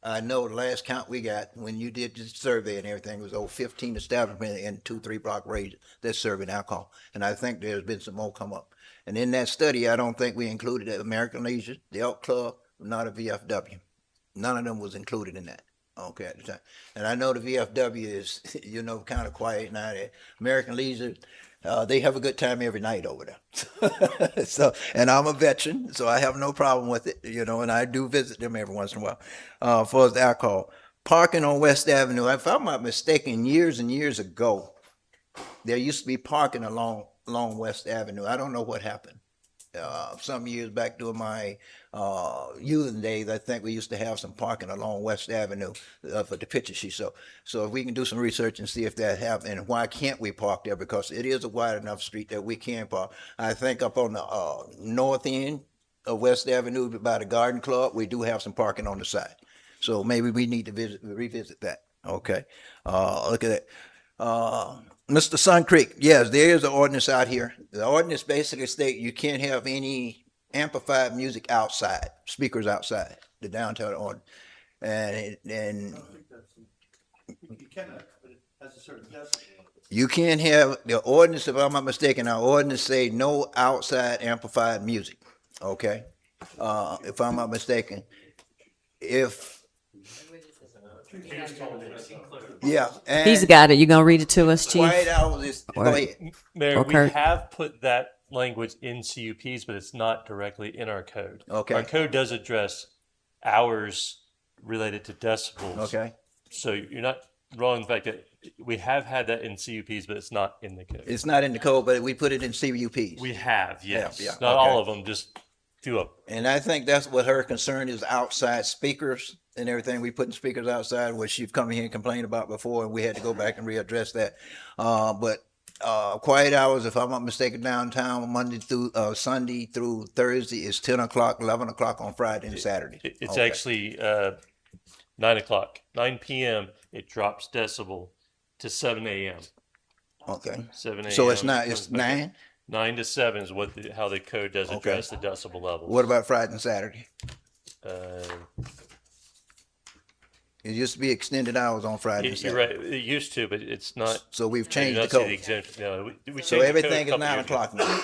I know the last count we got when you did the survey and everything was over 15 establishments in 2-3 block radius that's serving alcohol. And I think there's been some more come up. And in that study, I don't think we included the American Legion, the Elk Club, not a VFW. None of them was included in that. Okay, at the time. And I know the VFW is, kind of quiet now. The American Legion, they have a good time every night over there. So, and I'm a veteran, so I have no problem with it, and I do visit them every once in a while. For the alcohol, parking on West Avenue, if I'm not mistaken, years and years ago, there used to be parking along West Avenue. I don't know what happened. Some years back during my youth days, I think we used to have some parking along West Avenue for the picture she showed. So if we can do some research and see if that happened, and why can't we park there? Because it is a wide enough street that we can park. I think up on the north end of West Avenue by the Garden Club, we do have some parking on the side. So maybe we need to revisit that. Okay, look at that. Mr. Sun Creek, yes, there is an ordinance out here. The ordinance basically states you can't have any amplified music outside, speakers outside, the downtown ordinance. And you can't have, the ordinance, if I'm not mistaken, our ordinance say no outside amplified music, okay? If I'm not mistaken. If, yeah. and He's got it. You gonna read it to us, Chief? Quiet hours is, Or- go ahead. Mayor, or we Kurt? have put that language in CUPs, but it's not directly in our code. Okay. Our code does address hours related to decibels. Okay. So you're not wrong in the fact that we have had that in CUPs, but it's not in the code. It's not in the code, but we put it in CUPs. We have, yes. Yeah, Not okay. all of them, just few of them. And I think that's what her concern is, outside speakers and everything. We putting speakers outside, which she's come here and complained about before, and we had to go back and readdress that. But quiet hours, if I'm not mistaken, downtown, Monday through, Sunday through Thursday is 10 o'clock, 11 o'clock on Friday and Saturday. It's Okay. actually 9 o'clock, 9 p.m. It drops decibel to 7 a.m. Okay. 7 a.m. So it's not, goes it's back up. 9? 9 to 7 is how the code does address the decibel levels. What about Friday and Saturday? Uh, It used to be extended hours on Friday and You're Saturday. right. It used to, but it's not. So we've I do changed not the see code. exemption. No, we changed So the code everything a is couple 9 years ago. o'clock now.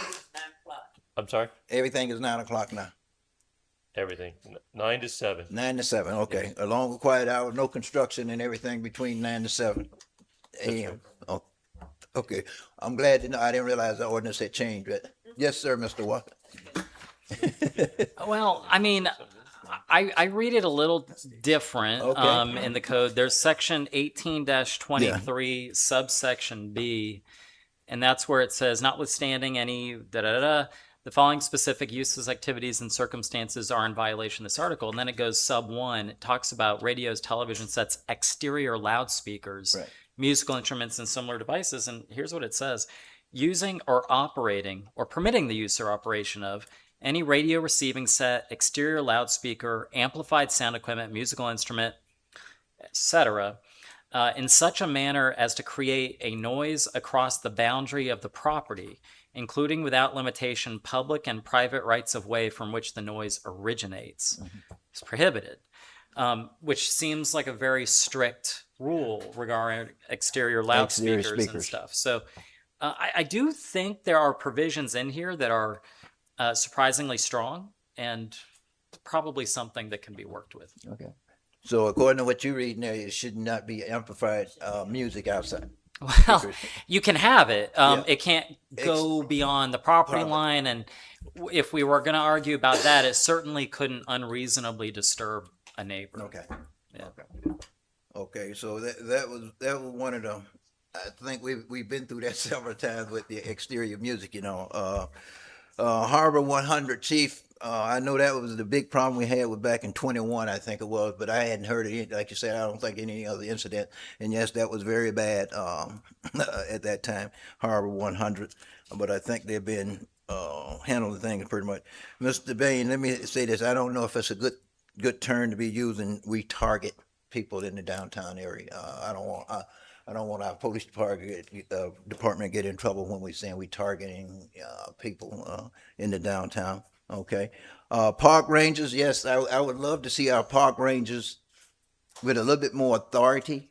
I'm sorry? Everything is 9 o'clock now. Everything. 9 to 7. 9 to 7, okay. Along with quiet hours, no construction and everything between 9 to 7 a.m. Oh, okay. I'm glad to know, I didn't realize the ordinance had changed, but yes, sir, Mr. Walker. Well, I mean, I read it a little different Okay. in the code. There's section 18-23, subsection B, and that's where it says, notwithstanding any the following specific uses, activities, and circumstances are in violation of this article. And then it goes sub 1. It talks about radios, television sets, exterior loudspeakers, Right. musical instruments, and similar devices. And here's what it says: using or operating or permitting the use or operation of any radio receiving set, exterior loudspeaker, amplified sound equipment, musical instrument, etc., in such a manner as to create a noise across the boundary of the property, including without limitation public and private rights of way from which the noise originates. It's prohibited, which seems like a very strict rule regarding exterior loudspeakers and speakers. stuff. So I do think there are provisions in here that are surprisingly strong and probably something that can be worked with. Okay. So according to what you read there, it should not be amplified music outside. Well, you can have it. Yeah. It can't go beyond the property line. And if we were going to argue about that, it certainly couldn't unreasonably disturb a neighbor. Okay. Yeah. Okay, so that was one of the, I think we've been through that several times with the exterior music, you know. Harbor 100 Chief, I know that was the big problem we had with back in 21, I think it was, but I hadn't heard it, like you said, I don't think any other incident. And yes, that was very bad at that time, Harbor 100. But I think they've been handling things pretty much. Mr. Bain, let me say this. I don't know if it's a good term to be using, we target people in the downtown area. I don't want our police department get in trouble when we saying we targeting people in the downtown. Okay, park rangers. Yes, I would love to see our park rangers with a little bit more authority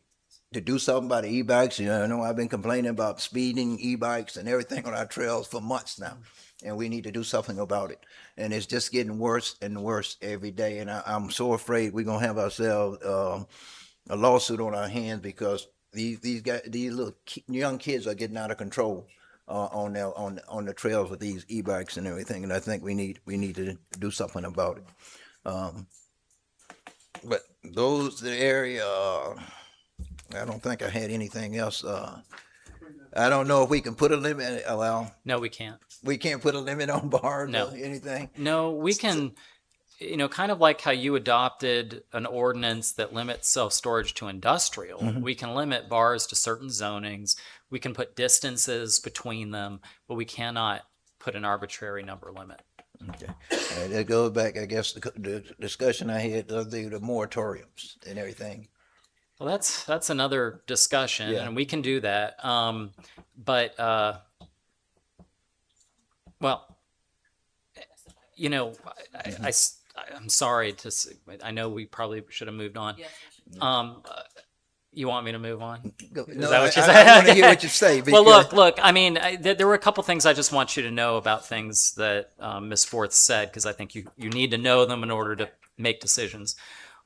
to do something about the e-bikes. You know, I know I've been complaining about speeding e-bikes and everything on our trails for months now, and we need to do something about it. And it's just getting worse and worse every day. And I'm so afraid we're gonna have ourselves a lawsuit on our hands because these little young kids are getting out of control on the trails with these e-bikes and everything. And I think we need to do something about it. But those the area. I don't think I had anything else. I don't know if we can put a limit. Well, No, we can't. we can't put a limit on bars No. or anything. No, we can, kind of like how you adopted an ordinance that limits self-storage to industrial. Mhm. We can limit bars to certain zonings. We can put distances between them, but we cannot put an arbitrary number limit. Okay. And it goes back, I guess, the discussion I had the moratoriums and everything. Well, that's another discussion, Yeah. and we can do that. But well, you know, I'm sorry I know we probably should have moved on. You want me to move on? No, I want to hear what you say. Well, because- look. I mean, there were a couple things I just want you to know about things that Ms. Forth said, because I think you need to know them in order to make decisions.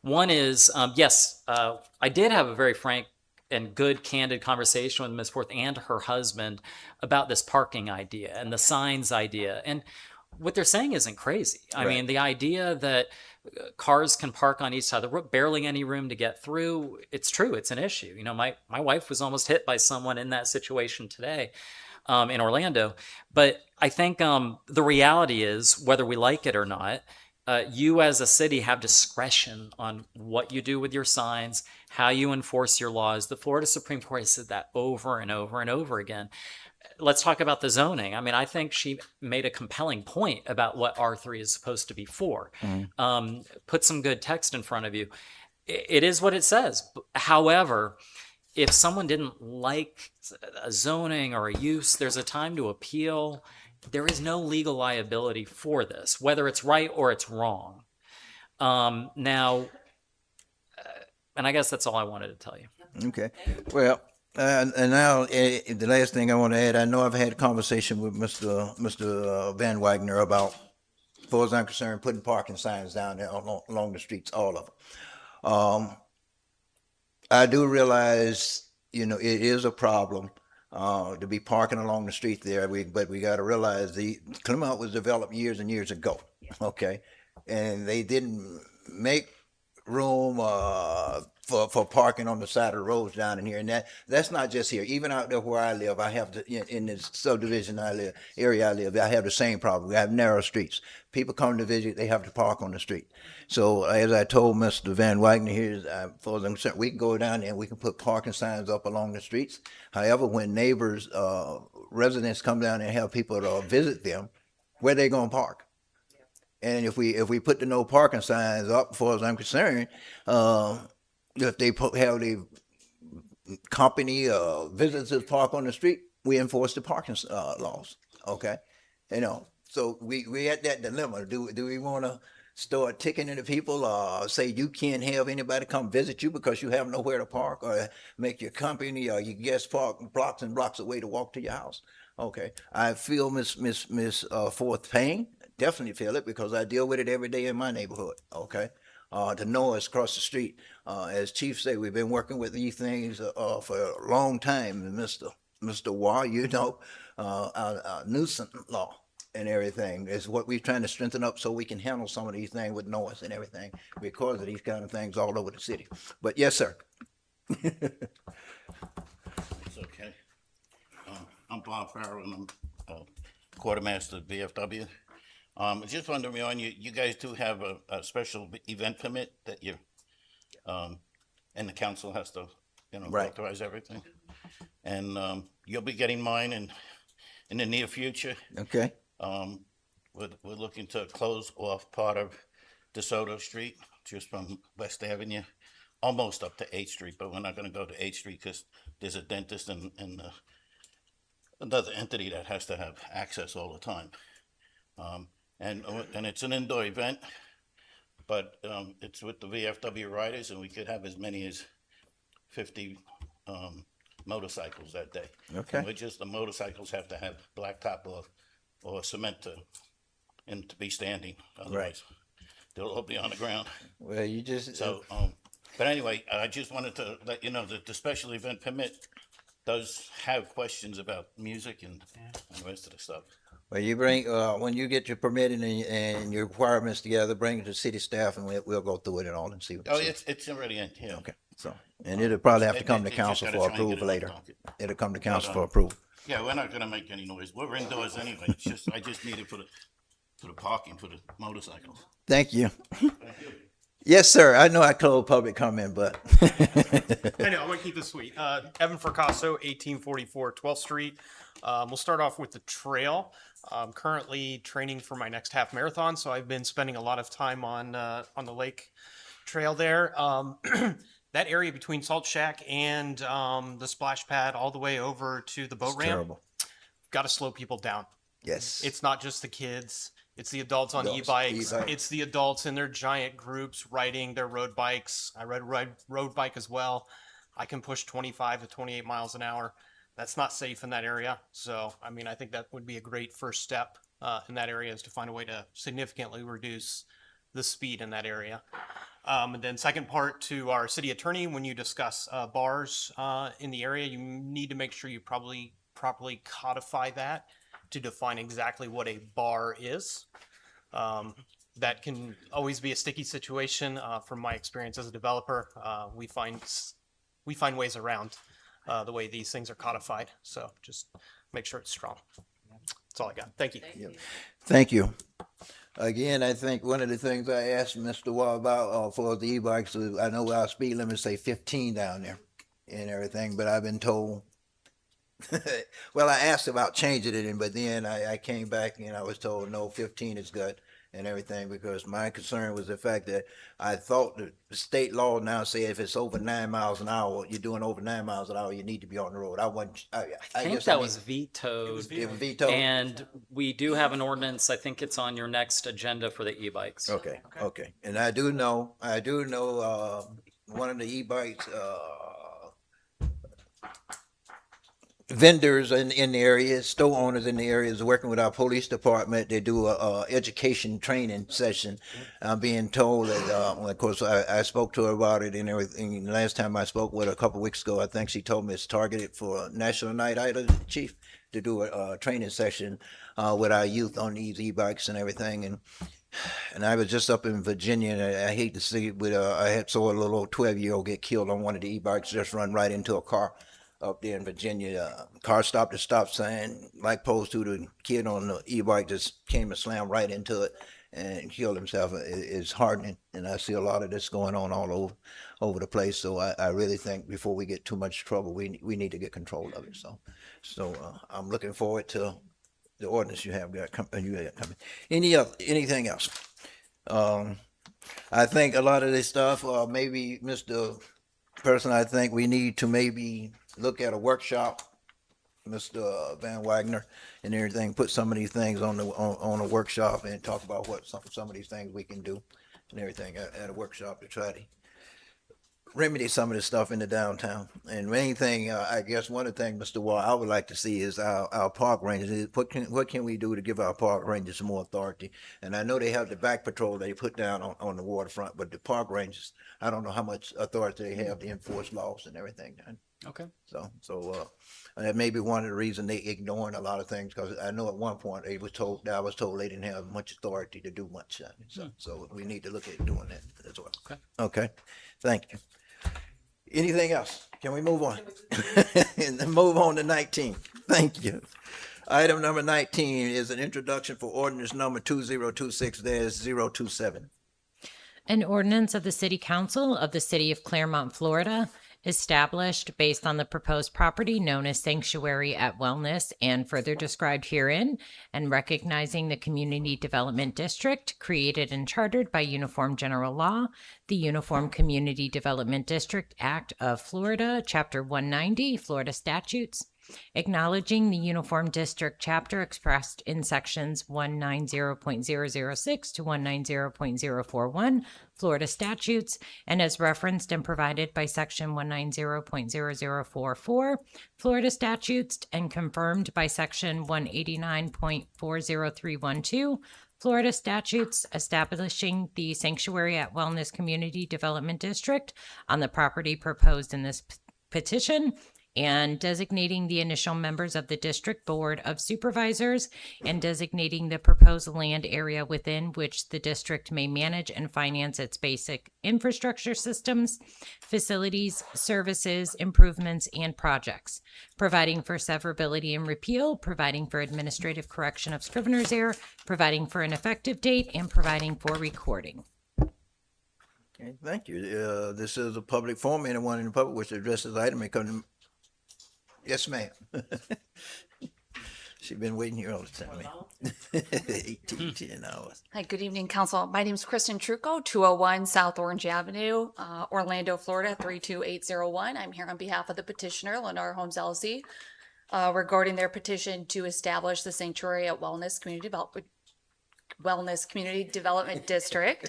One is, yes, I did have a very frank and good, candid conversation with Ms. Forth and her husband about this parking idea and the signs idea. And what they're saying isn't crazy. I mean, the idea that cars can park on each side of the road, barely any room to get through, it's true. It's an issue. You know, my wife was almost hit by someone in that situation today in Orlando. But I think the reality is, whether we like it or not, you as a city have discretion on what you do with your signs, how you enforce your laws. The Florida Supreme Court has said that over and over and over again. Let's talk about the zoning. I mean, I think she made a compelling point about what R3 is supposed to be for. Put some good text in front of you. It is what it says. However, if someone didn't like a zoning or a use, there's a time to appeal. There is no legal liability for this, whether it's right or it's wrong. Now, and I guess that's all I wanted to tell you. Okay. Well, and now the last thing I want to add, I know I've had a conversation with Mr. Van Wagner about, as far as I'm concerned, putting parking signs down there along the streets, all of them. I do realize, you know, it is a problem to be parking along the street there. But we got to realize the Clermont was developed years and years ago. Okay, and they didn't make room for parking on the side of the roads down in here, and that's not just here. Even out there where I live, I have in this subdivision area I live, I have the same problem. We have narrow streets. People come to visit, they have to park on the street. So as I told Mr. Van Wagner here, as far as I'm concerned, we can go down there and we can put parking signs up along the streets. However, when neighbors, residents come down there and have people visit them, where they gonna park? And if we put the no parking signs up, as far as I'm concerned, if they have the company visitors park on the street, we enforce the parking laws. Okay, you know. So we at that dilemma. Do we want to start ticketing the people? Say you can't have anybody come visit you because you have nowhere to park, or make your company or your guests park blocks and blocks away to walk to your house? Okay, I feel Miss Forth pain. Definitely feel it because I deal with it every day in my neighborhood. Okay, the noise across the street. As Chief said, we've been working with these things for a long time. And Mr. Waugh, you know, our nuisance law and everything is what we're trying to strengthen up so we can handle some of these things with noise and everything because of these kind of things all over the city. But yes, sir. It's okay. I'm Bob Farrell, and I'm quartermaster at VFW. Just wondering on you guys do have a special event permit that you, and the council has to, you know, authorize everything. And you'll be getting mine in the near future. Okay. We're looking to close off part of DeSoto Street, just from West Avenue, almost up to 8th Street, but we're not gonna go to 8th Street because there's a dentist and another entity that has to have access all the time. And it's an indoor event, but it's with the VFW riders, and we could have as many as 50 motorcycles that day. Okay. And the motorcycles have to have blacktop or cement to be standing. Otherwise, they'll all be on the ground. Well, you just so. But anyway, I just wanted to let you know that the special event permit does have questions about music and the rest of the stuff. Well, you bring when you get your permit and your requirements together, bring it to city staff, and we'll go through it and all and see. It's already in here. Okay, so and it'll probably have to come to council for approval later. It'll come to council for approval. Yeah, we're not gonna make any noise. We're indoors anyway. It's just I just need it for the parking for the motorcycles. Thank you. Yes, sir. I know I closed public comment, but I know I'm gonna keep this sweet. Evan Fracasso, 1844 12th Street. We'll start off with the trail. I'm currently training for my next half marathon, so I've been spending a lot of time on the lake trail there. That area between Salt Shack and the splash pad, all the way over to the boat ramp. terrible. Got to slow people down. Yes. It's not just the kids. It's the adults on Adults, e-bikes. e-bike. It's the adults in their giant groups riding their road bikes. I ride road bike as well. I can push 25 to 28 miles an hour. That's not safe in that area. So, I mean, I think that would be a great first step in that area, is to find a way to significantly reduce the speed in that area. And then second part, to our city attorney, when you discuss bars in the area, you need to make sure you properly codify that to define exactly what a bar is. That can always be a sticky situation. From my experience as a developer, we find ways around the way these things are codified. So just make sure it's strong. That's all I got. Thank you. Thank you. Again, I think one of the things I asked Mr. Wall about for the e-bikes, I know our speed limit say 15 down there and everything, but I've been told, well, I asked about changing it, but then I came back and I was told, no, 15 is good and everything, because my concern was the fact that I thought the state law now say if it's over 9 miles an hour, you're doing over 9 miles an hour, you need to be on the road. I think guess that was vetoed. It was vetoed. And we do have an ordinance. I think it's on your next agenda for the e-bikes. Okay. And I do know, one of the e-bikes, vendors in the area, store owners in the area is working with our police department. They do a education training session. I'm being told that, of course, I spoke to her about it and everything. Last time I spoke with her a couple weeks ago, I think she told me it's targeted for National Night Idol, Chief, to do a training session with our youth on these e-bikes and everything. And I was just up in Virginia, and I hate to see it, but I saw a little 12-year-old get killed on one of the e-bikes, just run right into a car up there in Virginia. Car stopped at stop sign, like opposed to the kid on the e-bike just came and slammed right into it and killed himself. It's hardening, and I see a lot of this going on all over the place. So I really think before we get too much trouble, we need to get control of it. So I'm looking forward to the ordinance you have got coming. Anything else? I think a lot of this stuff, maybe Mr. Person, I think we need to maybe look at a workshop, Mr. Van Wagner, and everything, put some of these things on a workshop and talk about what some of these things we can do and everything at a workshop to try to remedy some of this stuff in the downtown. And main thing, I guess one of the things, Mr. Wall, I would like to see is our park rangers. What can we do to give our park rangers some more authority? And I know they have the back patrol they put down on the waterfront, but the park rangers, I don't know how much authority they have to enforce laws and everything. Okay. So that may be one of the reasons they ignoring a lot of things, because I know at one point I was told they didn't have much authority to do much. So we need to look at doing that as well. Okay. Thank you. Anything else? Can we move on? And then move on to 19. Thank you. Item number 19 is an introduction for ordinance number 2026-027. An ordinance of the City Council of the City of Clermont, Florida, established based on the proposed property known as Sanctuary at Wellness and further described herein, and recognizing the Community Development District created and chartered by Uniform General Law, the Uniform Community Development District Act of Florida, Chapter 190, Florida Statutes, acknowledging the Uniform District Chapter expressed in sections 190.006 to 190.041 Florida statutes, and as referenced and provided by section 190.0044 Florida statutes, and confirmed by section 189.40312 Florida statutes, establishing the Sanctuary at Wellness Community Development District on the property proposed in this petition, and designating the initial members of the District Board of Supervisors, and designating the proposed land area within which the district may manage and finance its basic infrastructure systems, facilities, services, improvements, and projects, providing for severability and repeal, providing for administrative correction of scrivener's error, providing for an effective date, and providing for recording. Okay, thank you. This is a public forum. Anyone in the public which addresses the item may come to. Yes, ma'am. She's been waiting here all the time. 10 hours. Hi, good evening, Council. My name is Kristen Trucco, 201 South Orange Avenue, Orlando, Florida, 32801. I'm here on behalf of the petitioner, Lennar Homes LLC, regarding their petition to establish the Sanctuary at Wellness Community Wellness Community Development District.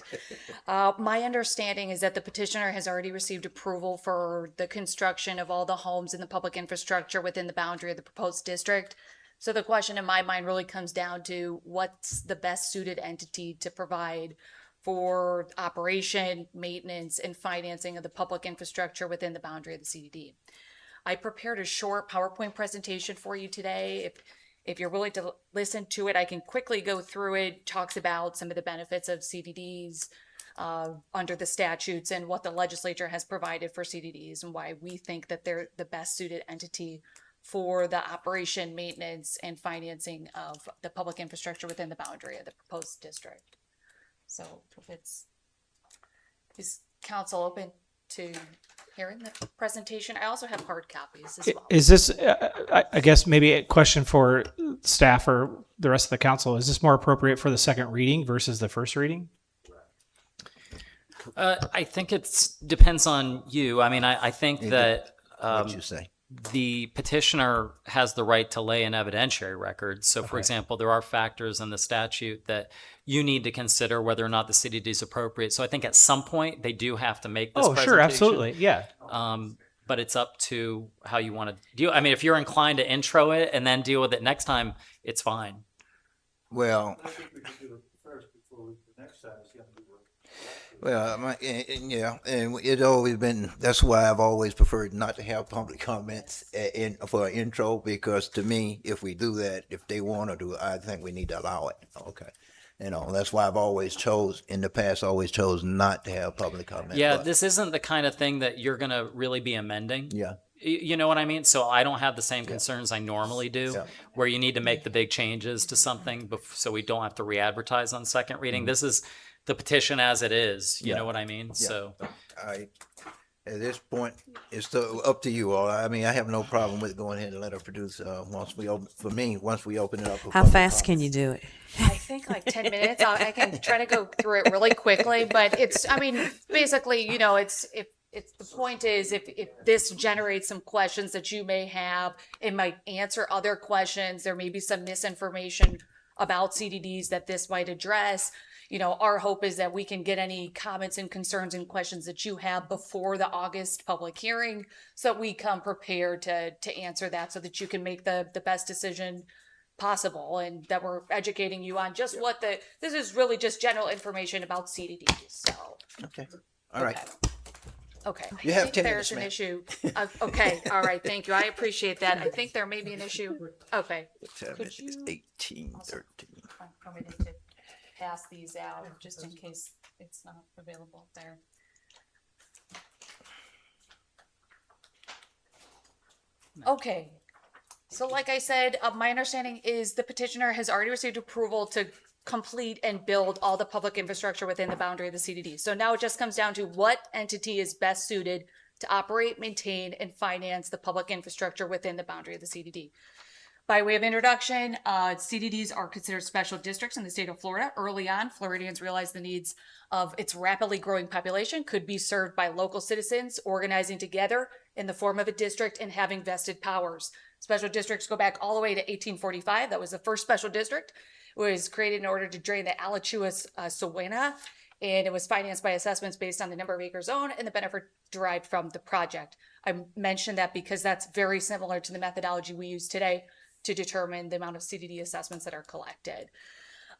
My understanding is that the petitioner has already received approval for the construction of all the homes and the public infrastructure within the boundary of the proposed district. So the question in my mind really comes down to what's the best suited entity to provide for operation, maintenance, and financing of the public infrastructure within the boundary of the CDD. I prepared a short PowerPoint presentation for you today. If you're willing to listen to it, I can quickly go through it. Talks about some of the benefits of CDDs under the statutes and what the legislature has provided for CDDs and why we think that they're the best suited entity for the operation, maintenance, and financing of the public infrastructure within the boundary of the proposed district. So is council open to hearing the presentation? I also have hard copies as well. Is this, I guess maybe a question for staff or the rest of the council, is this more appropriate for the second reading versus the first reading? I think it's depends on you. I mean, I think that What you say? the petitioner has the right to lay an evidentiary record. So, for example, there are factors in the statute that you need to consider whether or not the CDD is appropriate. So I think at some point they do have to make this presentation. Sure, absolutely, yeah. But it's up to how you want to deal. I mean, if you're inclined to intro it and then deal with it next time, it's fine. Well, I think we should do it first before the next time is going to be working. well, yeah, and it's always been, that's why I've always preferred not to have public comments for an intro, because to me, if we do that, if they want to do it, I think we need to allow it, okay? That's why I've always in the past, not to have public comment. Yeah, but- this isn't the kind of thing that you're going to really be amending. Yeah. You know what I mean? So I don't have the same concerns I normally do, Yeah. where you need to make the big changes to something so we don't have to re-advertise on second reading. This is the petition as it is. You know what I mean? Yeah. So At this point, it's still up to you all. I mean, I have no problem with going ahead and let her produce, once we open it up. for How public fast comment. can you do it? I think like 10 minutes. I can try to go through it really quickly, but basically, the point is if this generates some questions that you may have, it might answer other questions. There may be some misinformation about CDDs that this might address. Our hope is that we can get any comments and concerns and questions that you have before the August public hearing, so that we come prepared to answer that, so that you can make the best decision possible, and that we're educating you on just this is really just general information about CDDs. So Okay, all right. okay. You I have think 10 there's minutes, an ma'am. issue. Okay, all right, thank you. I appreciate that. I think there may be an issue. Okay. Time Could is you 18:13. I'm permitted to pass these out just in case it's not available there. Okay. So like I said, my understanding is the petitioner has already received approval to complete and build all the public infrastructure within the boundary of the CDD. So now it just comes down to what entity is best suited to operate, maintain, and finance the public infrastructure within the boundary of the CDD. By way of introduction, CDDs are considered special districts in the state of Florida. Early on, Floridians realized the needs of its rapidly growing population could be served by local citizens organizing together in the form of a district and having vested powers. Special districts go back all the way to 1845. That was the first special district. It was created in order to drain the Alachua Sawena, and it was financed by assessments based on the number of acres owned and the benefit derived from the project. I mentioned that because that's very similar to the methodology we use today to determine the amount of CDD assessments that are collected.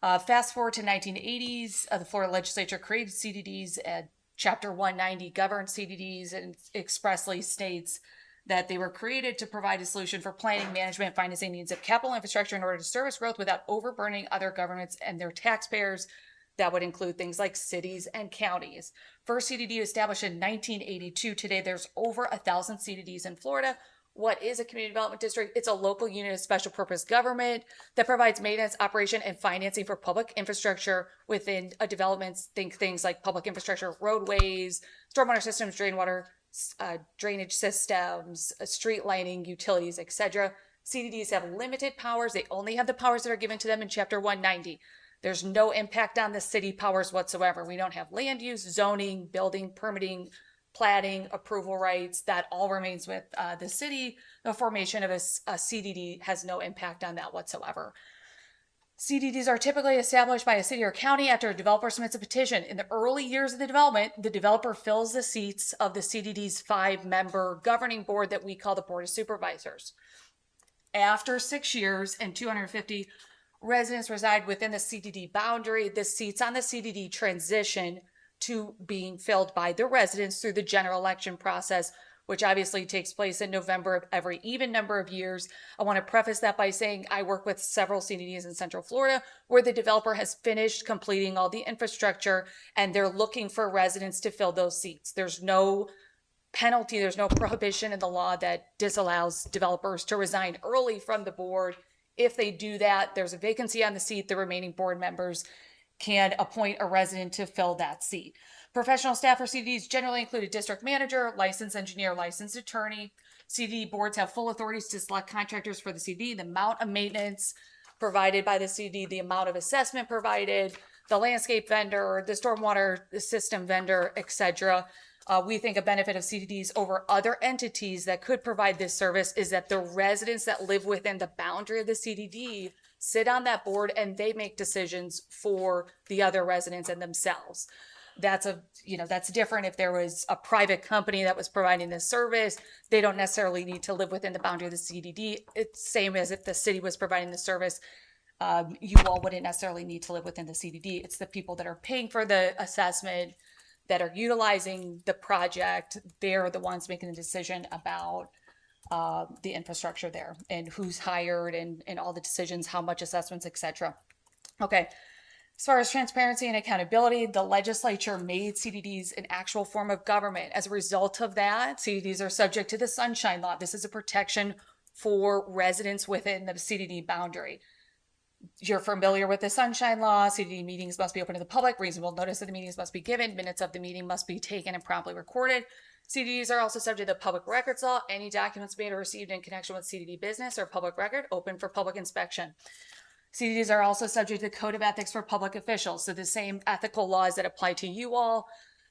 Fast forward to 1980s, the Florida legislature created CDDs, and Chapter 190 governs CDDs and expressly states that they were created to provide a solution for planning, management, and financing needs of capital infrastructure in order to service growth without overburdening other governments and their taxpayers. That would include things like cities and counties. First CDD established in 1982. Today, there's over 1,000 CDDs in Florida. What is a community development district? It's a local unit of special purpose government that provides maintenance, operation, and financing for public infrastructure within a development. Think things like public infrastructure, roadways, stormwater systems, drainage systems, street lighting, utilities, etc. CDDs have limited powers. They only have the powers that are given to them in Chapter 190. There's no impact on the city powers whatsoever. We don't have land use, zoning, building, permitting, platting, approval rights. That all remains with the city. The formation of a CDD has no impact on that whatsoever. CDDs are typically established by a city or county after a developer submits a petition. In the early years of the development, the developer fills the seats of the CDD's 5-member governing board that we call the Board of Supervisors. After 6 years and 250 residents reside within the CDD boundary, the seats on the CDD transition to being filled by the residents through the general election process, which obviously takes place in November of every even number of years. I want to preface that by saying I work with several CDDs in Central Florida where the developer has finished completing all the infrastructure and they're looking for residents to fill those seats. There's no penalty, there's no prohibition in the law that disallows developers to resign early from the board. If they do that, there's a vacancy on the seat, the remaining board members can appoint a resident to fill that seat. Professional staff for CDDs generally include a district manager, licensed engineer, licensed attorney. CDD boards have full authorities to select contractors for the CDD, the amount of maintenance provided by the CDD, the amount of assessment provided, the landscape vendor, the stormwater system vendor, etc. We think a benefit of CDDs over other entities that could provide this service is that the residents that live within the boundary of the CDD sit on that board and they make decisions for the other residents and themselves. That's different if there was a private company that was providing this service. They don't necessarily need to live within the boundary of the CDD. It's same as if the city was providing the service. You all wouldn't necessarily need to live within the CDD. It's the people that are paying for the assessment, that are utilizing the project. They're the ones making the decision about the infrastructure there and who's hired and all the decisions, how much assessments, etc. Okay. As far as transparency and accountability, the legislature made CDDs an actual form of government. As a result of that, CDDs are subject to the Sunshine Law. This is a protection for residents within the CDD boundary. You're familiar with the Sunshine Law. CDD meetings must be open to the public. Reasonable notice of the meetings must be given. Minutes of the meeting must be taken and promptly recorded. CDDs are also subject to the Public Records Law. Any documents made or received in connection with CDD business or public record open for public inspection. CDDs are also subject to the Code of Ethics for public officials. So the same ethical laws that apply to you all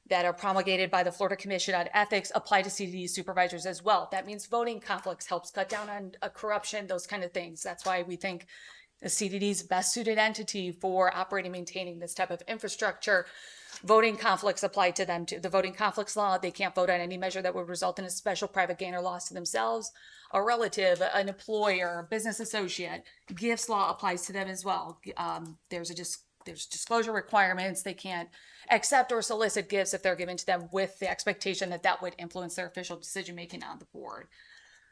that are promulgated by the Florida Commission on Ethics apply to CDD supervisors as well. That means voting conflicts, helps cut down on corruption, those kind of things. That's why we think the CDD's best suited entity for operating, maintaining this type of infrastructure. Voting conflicts apply to them too. The voting conflicts law, they can't vote on any measure that would result in a special private gain or loss to themselves, a relative, an employer, a business associate. Gifts law applies to them as well. There's disclosure requirements. They can't accept or solicit gifts if they're given to them with the expectation that that would influence their official decision making on the board.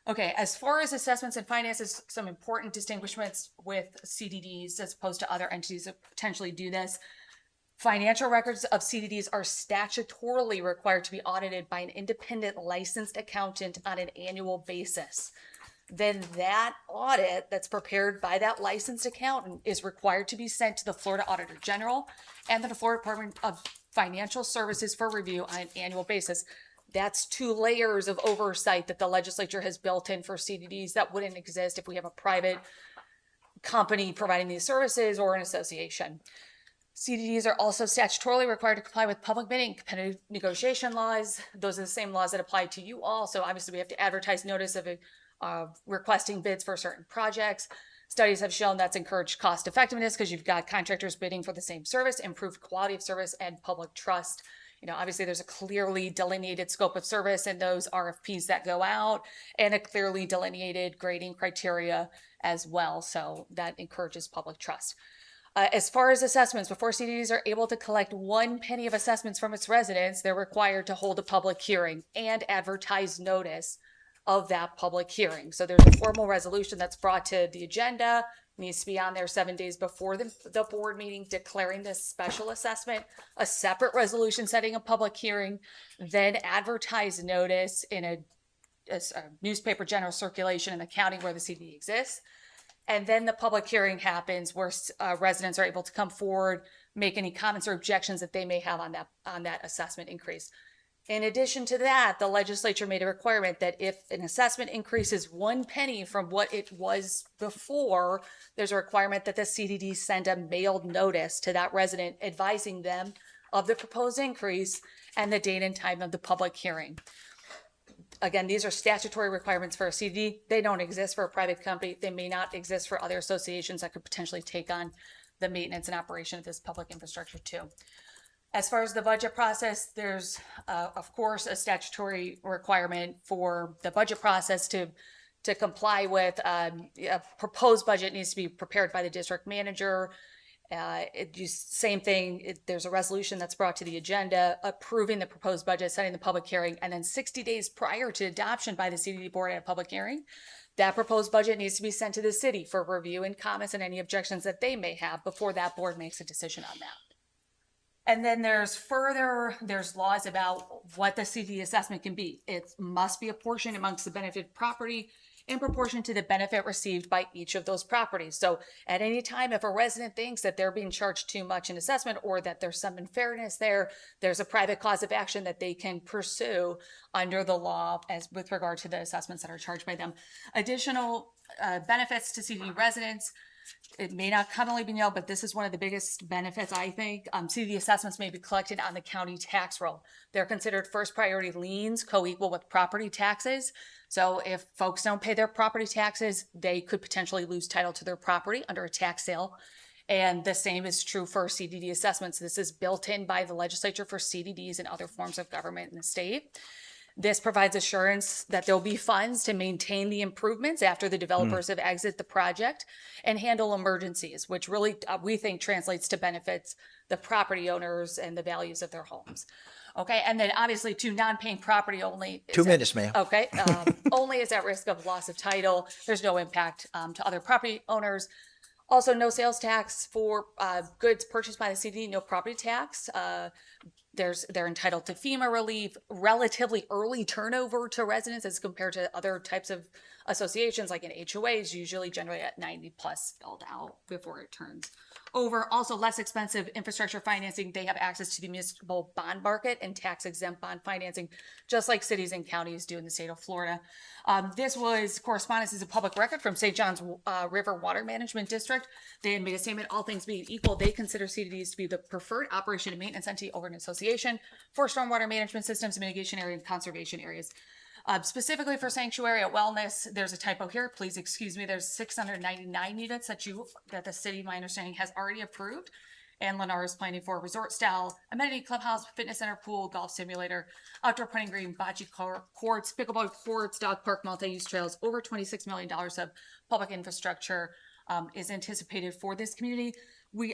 Okay, as far as assessments and finances, some important distinguishments with CDDs as opposed to other entities that potentially do this. Financial records of CDDs are statutorily required to be audited by an independent licensed accountant on an annual basis. Then that audit that's prepared by that licensed accountant is required to be sent to the Florida Auditor General and the Florida Department of Financial Services for review on an annual basis. That's 2 layers of oversight that the legislature has built in for CDDs that wouldn't exist if we have a private company providing these services or an association. CDDs are also statutorily required to comply with public bidding, competitive negotiation laws. Those are the same laws that apply to you all. So obviously we have to advertise notice of requesting bids for certain projects. Studies have shown that's encouraged cost effectiveness because you've got contractors bidding for the same service, improved quality of service, and public trust. Obviously there's a clearly delineated scope of service in those RFPs that go out and a clearly delineated grading criteria as well. So that encourages public trust. As far as assessments, before CDDs are able to collect 1 penny of assessments from its residents, they're required to hold a public hearing and advertise notice of that public hearing. So there's a formal resolution that's brought to the agenda, needs to be on there 7 days before the board meeting declaring this special assessment, a separate resolution setting a public hearing, then advertise notice in a newspaper general circulation in the county where the CDD exists. And then the public hearing happens where residents are able to come forward, make any comments or objections that they may have on that assessment increase. In addition to that, the legislature made a requirement that if an assessment increases 1 penny from what it was before, there's a requirement that the CDD send a mailed notice to that resident advising them of the proposed increase and the date and time of the public hearing. again, these are statutory requirements for a CDD. They don't exist for a private company. They may not exist for other associations that could potentially take on the maintenance and operation of this public infrastructure too. As far as the budget process, there's, of course, a statutory requirement for the budget process to comply with. A proposed budget needs to be prepared by the district manager. Same thing, there's a resolution that's brought to the agenda approving the proposed budget, setting the public hearing, and then 60 days prior to adoption by the CDD board at a public hearing, that proposed budget needs to be sent to the city for review and comments and any objections that they may have before that board makes a decision on that. And then there's laws about what the CDD assessment can be. It must be apportioned amongst the benefit property in proportion to the benefit received by each of those properties. So at any time, if a resident thinks that they're being charged too much in assessment or that there's some unfairness there's a private cause of action that they can pursue under the law as with regard to the assessments that are charged by them. Additional benefits to CDD residents. It may not commonly be known, but this is one of the biggest benefits, I think. CDD assessments may be collected on the county tax roll. They're considered first priority liens, co-equal with property taxes. So if folks don't pay their property taxes, they could potentially lose title to their property under a tax sale. And the same is true for CDD assessments. This is built in by the legislature for CDDs and other forms of government in the state. This provides assurance that there'll be funds to maintain the improvements after the developers have exited the project and handle emergencies, which really we think translates to benefits the property owners and the values of their homes. Okay, and then obviously to non-paying property only. 2 minutes, ma'am. Okay, only is at risk of loss of title. There's no impact to other property owners. Also, no sales tax for goods purchased by the CD, no property tax. They're entitled to FEMA relief, relatively early turnover to residents as compared to other types of associations like an HOA is usually generally at 90 plus filled out before it turns over. Also less expensive infrastructure financing. They have access to the municipal bond market and tax exempt bond financing, just like cities and counties do in the state of Florida. This was correspondence is a public record from St. John's River Water Management District. They had made a statement, all things being equal, they consider CDDs to be the preferred operation and maintenance entity over an association for stormwater management systems, mitigation area, and conservation areas. Specifically for sanctuary at wellness, there's a typo here. Please excuse me. There's 699 units that the city, my understanding, has already approved. And Lennar is planning for a resort style amenity clubhouse, fitness center, pool, golf simulator, outdoor putting green, bocce courts, pickleball courts, dog park, multi-use trails. Over $26 million of public infrastructure is anticipated for this community.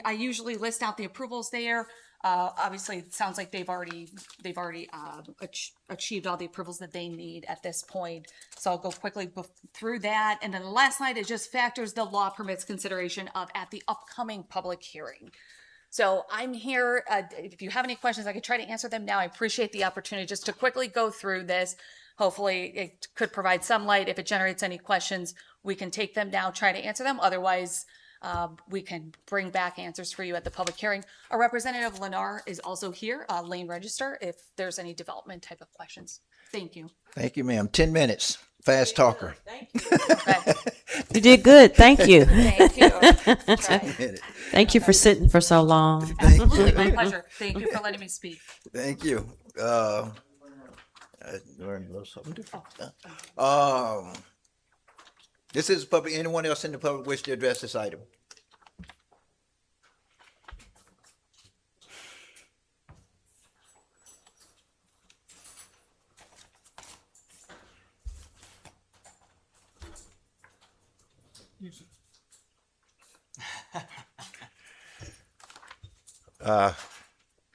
I usually list out the approvals there. Obviously, it sounds like they've already achieved all the approvals that they need at this point. So I'll go quickly through that. And then the last slide is just factors the law permits consideration of at the upcoming public hearing. So I'm here. If you have any questions, I can try to answer them now. I appreciate the opportunity just to quickly go through this. Hopefully it could provide some light. If it generates any questions, we can take them now, try to answer them. Otherwise, we can bring back answers for you at the public hearing. A representative of Lennar is also here, Lane Register, if there's any development type of questions. Thank you. Thank you, ma'am. 10 minutes. Fast talker. Thank you. You did good. Thank you. Thank you. Thank you for sitting for so long. Absolutely, my pleasure. Thank you for letting me speak. Thank you. I learned a little something different. This is public. Anyone else in the public wish to address this item?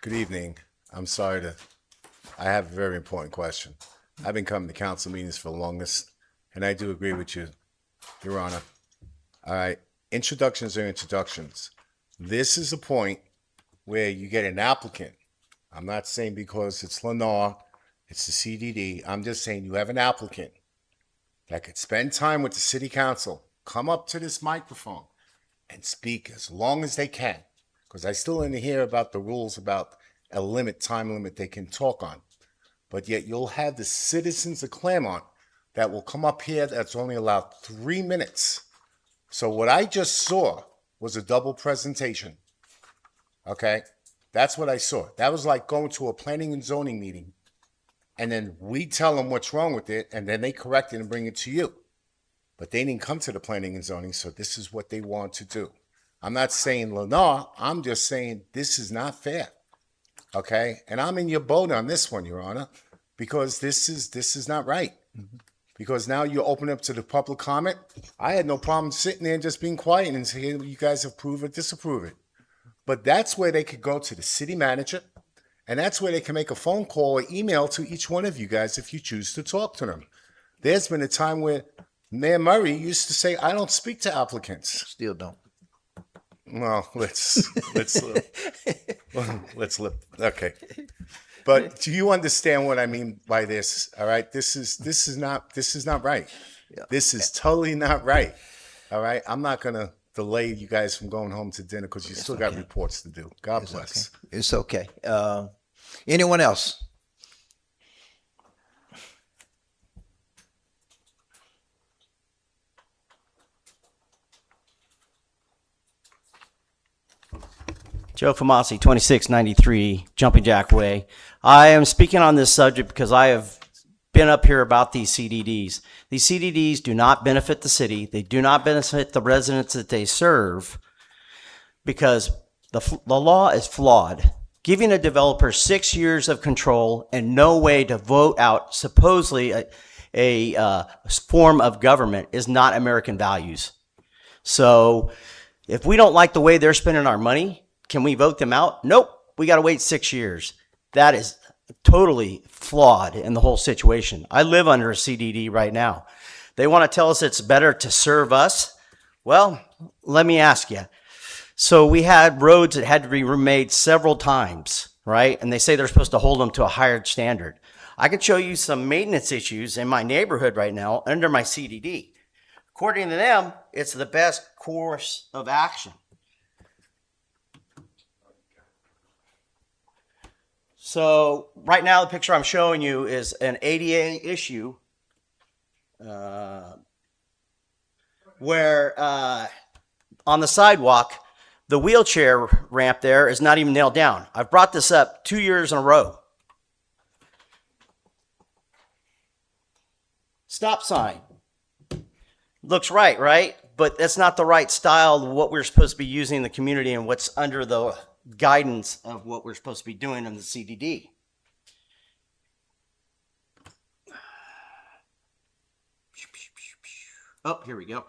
Good evening. I'm sorry I have a very important question. I've been coming to council meetings for the longest, and I do agree with you, Your Honor. All right, introductions are introductions. This is a point where you get an applicant. I'm not saying because it's Lennar, it's the CDD. I'm just saying you have an applicant that could spend time with the city council, come up to this microphone and speak as long as they can. Because I still didn't hear about the rules about a time limit they can talk on. But yet you'll have the citizens of Clermont that will come up here that's only allowed 3 minutes. So what I just saw was a double presentation. Okay? That's what I saw. That was like going to a planning and zoning meeting and then we tell them what's wrong with it, and then they correct it and bring it to you. But they didn't come to the planning and zoning, so this is what they want to do. I'm not saying Lennar, I'm just saying this is not fair. Okay? And I'm in your boat on this one, Your Honor, because this is not right. Because now you open up to the public comment. I had no problem sitting there and just being quiet and saying you guys approve or disapprove it. But that's where they could go to the city manager, and that's where they can make a phone call or email to each one of you guys if you choose to talk to them. There's been a time where Mayor Murray used to say, I don't speak to applicants. Still don't. Well, let's okay. But do you understand what I mean by this? All right, this is not right. This is totally not right. All right, I'm not gonna delay you guys from going home to dinner because you still got reports to do. God bless. Okay. It's okay. Anyone else? Joe Famasi, 2693 Jumping Jack Way. I am speaking on this subject because I have been up here about these CDDs. These CDDs do not benefit the city. They do not benefit the residents that they serve because the law is flawed. Giving a developer 6 years of control and no way to vote out supposedly a form of government is not American values. So if we don't like the way they're spending our money, can we vote them out? Nope. We got to wait 6 years. That is totally flawed in the whole situation. I live under a CDD right now. They want to tell us it's better to serve us. Well, let me ask you. So we had roads that had to be remade several times, right? And they say they're supposed to hold them to a higher standard. I can show you some maintenance issues in my neighborhood right now under my CDD. According to them, it's the best course of action. So right now, the picture I'm showing you is an ADA issue where on the sidewalk, the wheelchair ramp there is not even nailed down. I've brought this up 2 years in a row. Stop sign. Looks right, right? But that's not the right style of what we're supposed to be using in the community and what's under the guidance of what we're supposed to be doing in the CDD. Oh, here we go.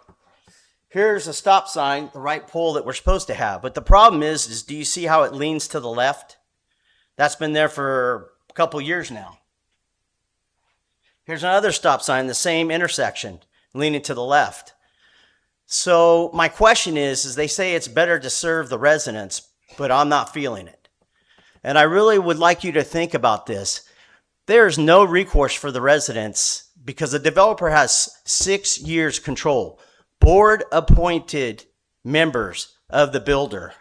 Here's a stop sign, the right pole that we're supposed to have. But the problem is do you see how it leans to the left? That's been there for a couple years now. Here's another stop sign, the same intersection, leaning to the left. So my question is they say it's better to serve the residents, but I'm not feeling it. And I really would like you to think about this. There's no recourse for the residents because the developer has 6 years control. Board appointed members of the builder.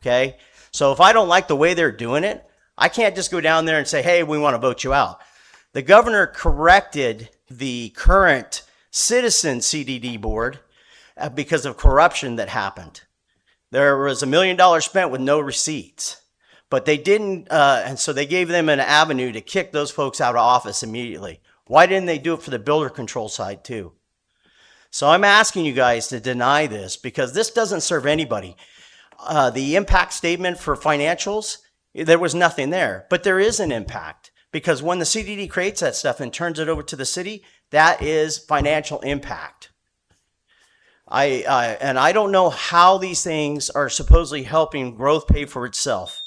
Okay. So if I don't like the way they're doing it, I can't just go down there and say, hey, we want to vote you out. The governor corrected the current citizen CDD board because of corruption that happened. There was $1 million spent with no receipts, but they didn't, and so they gave them an avenue to kick those folks out of office immediately. Why didn't they do it for the builder control side too? So I'm asking you guys to deny this because this doesn't serve anybody. The impact statement for financials, there was nothing there, but there is an impact because when the CDD creates that stuff and turns it over to the city, that is financial impact. And I don't know how these things are supposedly helping growth pay for itself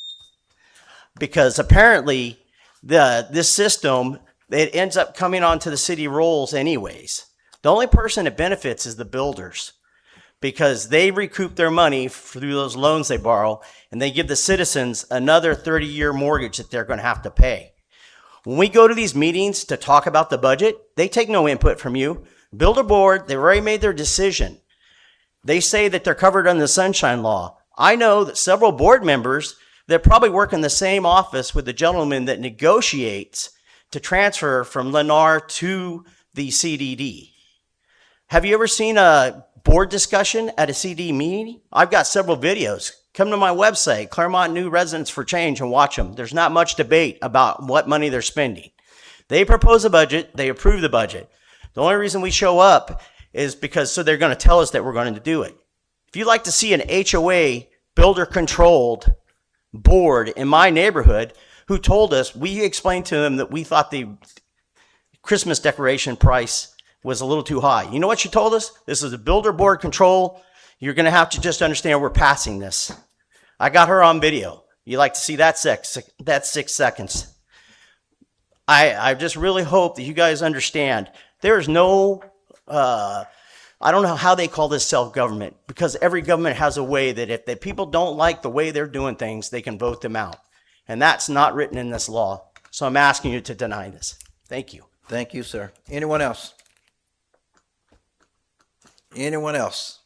because apparently this system, it ends up coming onto the city rolls anyways. The only person that benefits is the builders because they recoup their money through those loans they borrow and they give the citizens another 30-year mortgage that they're going to have to pay. When we go to these meetings to talk about the budget, they take no input from you. Builder board, they've already made their decision. They say that they're covered under the Sunshine Law. I know that several board members that probably work in the same office with the gentleman that negotiates to transfer from Lennar to the CDD. Have you ever seen a board discussion at a CD meeting? I've got several videos. Come to my website, Clermont New Residents for Change, and watch them. There's not much debate about what money they're spending. They propose a budget, they approve the budget. The only reason we show up is because so they're going to tell us that we're going to do it. If you'd like to see an HOA builder-controlled board in my neighborhood who told us, we explained to them that we thought the Christmas decoration price was a little too high. You know what she told us? This is a builder board control. You're going to have to just understand we're passing this. I got her on video. You like to see that 6 seconds. I just really hope that you guys understand there's no, I don't know how they call this self-government, because every government has a way that if the people don't like the way they're doing things, they can vote them out. And that's not written in this law. So I'm asking you to deny this. Thank you. Thank you, sir. Anyone else? Anyone else?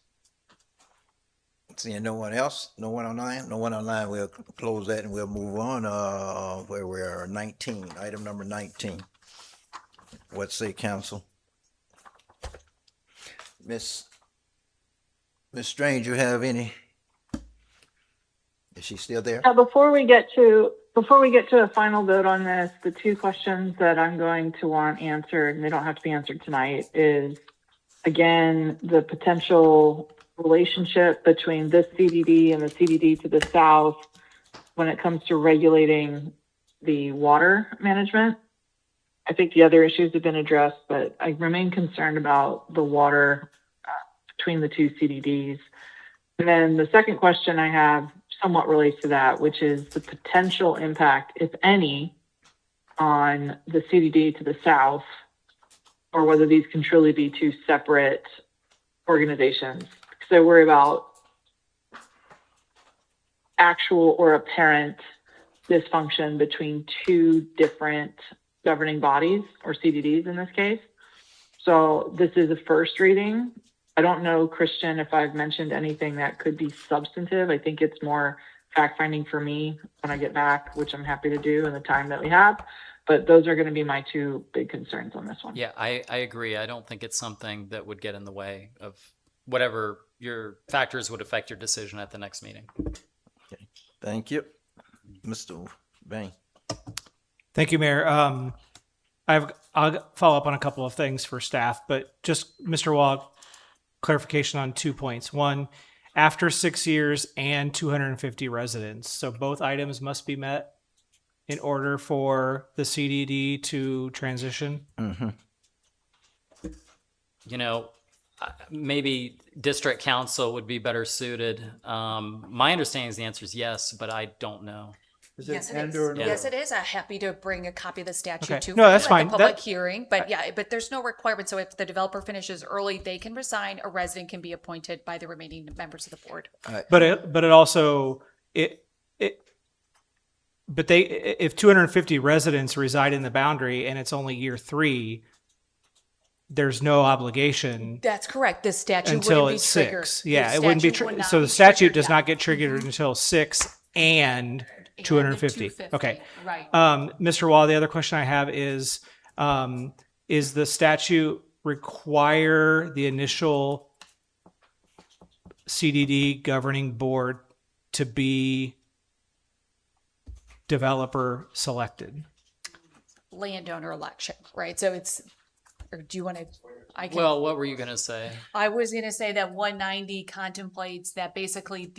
Seeing no one else, no one online, we'll close that and we'll move on, where we are, 19, item number 19. What say council? Miss Strange, you have any? Is she still there? Before we get to a final vote on this, the two questions that I'm going to want answered, and they don't have to be answered tonight, is again, the potential relationship between this CDD and the CDD to the south when it comes to regulating the water management. I think the other issues have been addressed, but I remain concerned about the water between the two CDDs. And then the second question I have somewhat relates to that, which is the potential impact, if any, on the CDD to the south, or whether these can truly be two separate organizations. Because I worry about actual or apparent dysfunction between two different governing bodies, or CDDs in this case. So this is a first reading. I don't know, Christian, if I've mentioned anything that could be substantive. I think it's more fact-finding for me when I get back, which I'm happy to do in the time that we have. But those are going to be my two big concerns on this one. Yeah, I agree. I don't think it's something that would get in the way of whatever your factors would affect your decision at the next meeting. Okay. Thank you. Mr. Bain. Thank you, Mayor. I'll follow up on a couple of things for staff, but just Mr. Wall, clarification on 2 points. One, after 6 years and 250 residents. So both items must be met in order for the CDD to transition. Mm-hmm. You know, maybe district council would be better suited. My understanding is the answer is yes, but I don't know. Yes, it is. Yes, it is. I'm happy to bring a copy of the statute Okay. too. No, that's at fine. The public That- hearing, but but there's no requirement. So if the developer finishes early, they can resign. A resident can be appointed by the remaining members of the board. But it also if 250 residents reside in the boundary and it's only year 3, there's no obligation That's correct. The statute until wouldn't be it's triggered. 6. The Yeah, it wouldn't be. statute would not So the be statute triggered, does yeah. not get triggered until 6 and 250. 250, Okay. right. Mr. Wall, the other question I have is the statute require the initial CDD governing board to be developer selected? Landowner election, right? So it's, or do you want to, I can. Well, what were you going to say? I was going to say that 190 contemplates that basically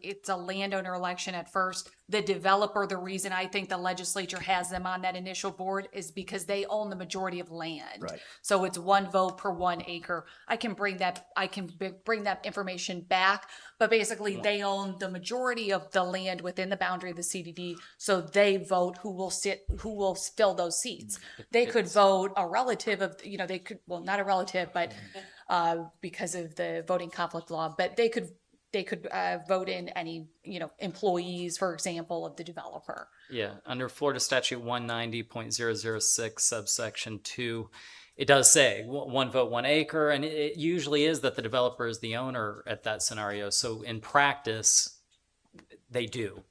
it's a landowner election at first. The developer, the reason I think the legislature has them on that initial board is because they own the majority of land. Right. So it's 1 vote per 1 acre. I can bring that information back, but basically they own the majority of the land within the boundary of the CDD. So they vote who will fill those seats. They could vote a relative of, they could, well, not a relative, but because of the voting conflict law, but they could vote in any, employees, for example, of the developer. Yeah, under Florida Statute 190.006 subsection 2, it does say 1 vote, 1 acre, and it usually is that the developer is the owner at that scenario. So in practice, they do.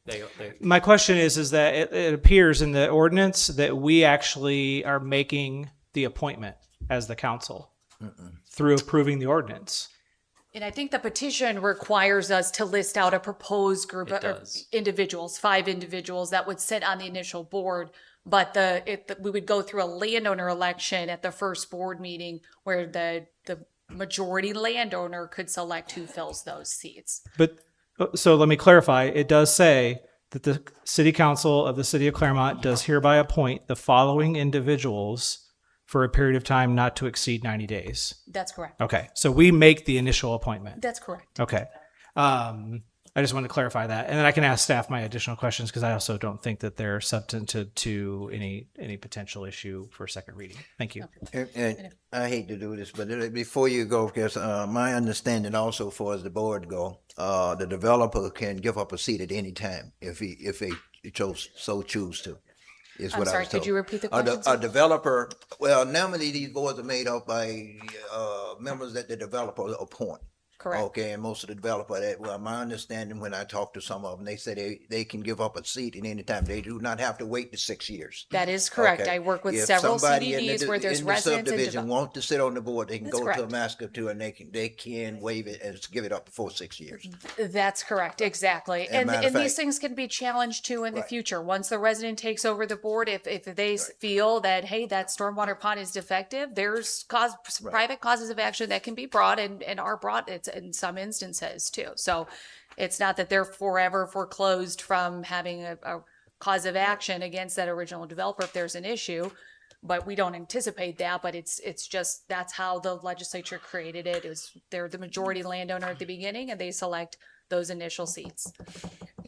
My question is that it appears in the ordinance that we actually are making the appointment as the council through approving the ordinance. And I think the petition requires us to list out a proposed group It of does. individuals, 5 individuals that would sit on the initial board. But we would go through a landowner election at the first board meeting where the majority landowner could select who fills those seats. But, so let me clarify, it does say that the city council of the city of Clermont does hereby appoint the following individuals for a period of time not to exceed 90 days. That's correct. Okay, so we make the initial appointment. That's correct. Okay. I just wanted to clarify that. And then I can ask staff my additional questions because I also don't think that they're substantive to any potential issue for second reading. Thank you. And I hate to do this, but before you go, because my understanding also for as the board go, the developer can give up a seat at any time if they so choose to. Is I'm what I sorry, was told. could you repeat the question, A sir? developer, well, normally these boards are made up by members that the developer appoint. Correct. Okay, and most of the developer, my understanding when I talked to some of them, they said they can give up a seat at any time. They do not have to wait the 6 years. That is correct. Okay. I work with If several somebody in CDDs where there's in the residents and subdivision want to sit on the board, they can That's go to a correct. master to and they can waive it and give it up before 6 years. That's correct, exactly. And matter of And these fact- things can be challenged too in the Right. future. Once the resident takes over the board, if they feel that, hey, that stormwater pond is defective, there's private causes of action that can be brought and are brought in some instances too. So it's not that they're forever foreclosed from having a cause of action against that original developer if there's an issue. But we don't anticipate that, but it's just, that's how the legislature created it. They're the majority landowner at the beginning and they select those initial seats.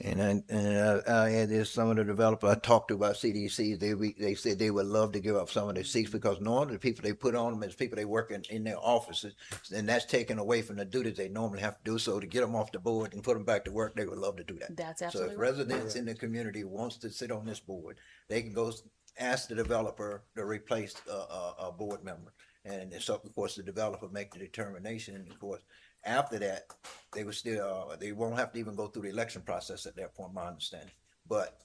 And I had some of the developers I talked to about CDCs, they said they would love to give up some of their seats because normally the people they put on them is people they work in their offices, and that's taken away from the duties they normally have to do. So to get them off the board and put them back to work, they would love to do that. That's absolutely So if right. residents in the community wants to sit on this board, they can go ask the developer to replace a board member. And so, of course, the developer make the determination, and of course, after that, they would still, they won't have to even go through the election process at that point, my understanding. But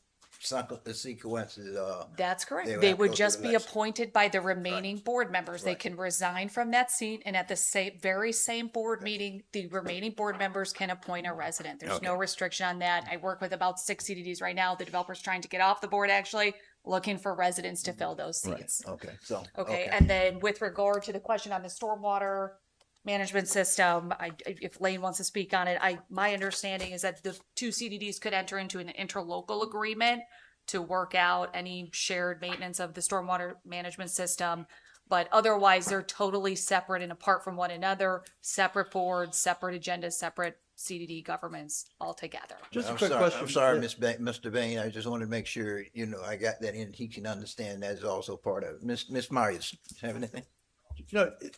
the sequences, That's correct. They would They have to would go through just the be election. appointed by the remaining board members. They Right. can resign from that seat and at the very same board meeting, the remaining board members can appoint a resident. There's no Okay. restriction on that. I work with about 6 CDDs right now. The developer's trying to get off the board actually, looking for residents to fill those right, seats. okay, so. Okay, and then with regard to the question on the stormwater management system, if Lane wants to speak on it, my understanding is that the 2 CDDs could enter into an interlocal agreement to work out any shared maintenance of the stormwater management system. But otherwise, they're totally separate and apart from one another, separate boards, separate agendas, separate CDD governments altogether. Just a I'm quick sorry, question. I'm sorry, Mr. Bain, I just wanted to make sure, I got that in, he can understand that is also part of it. Ms. Myers, have anything?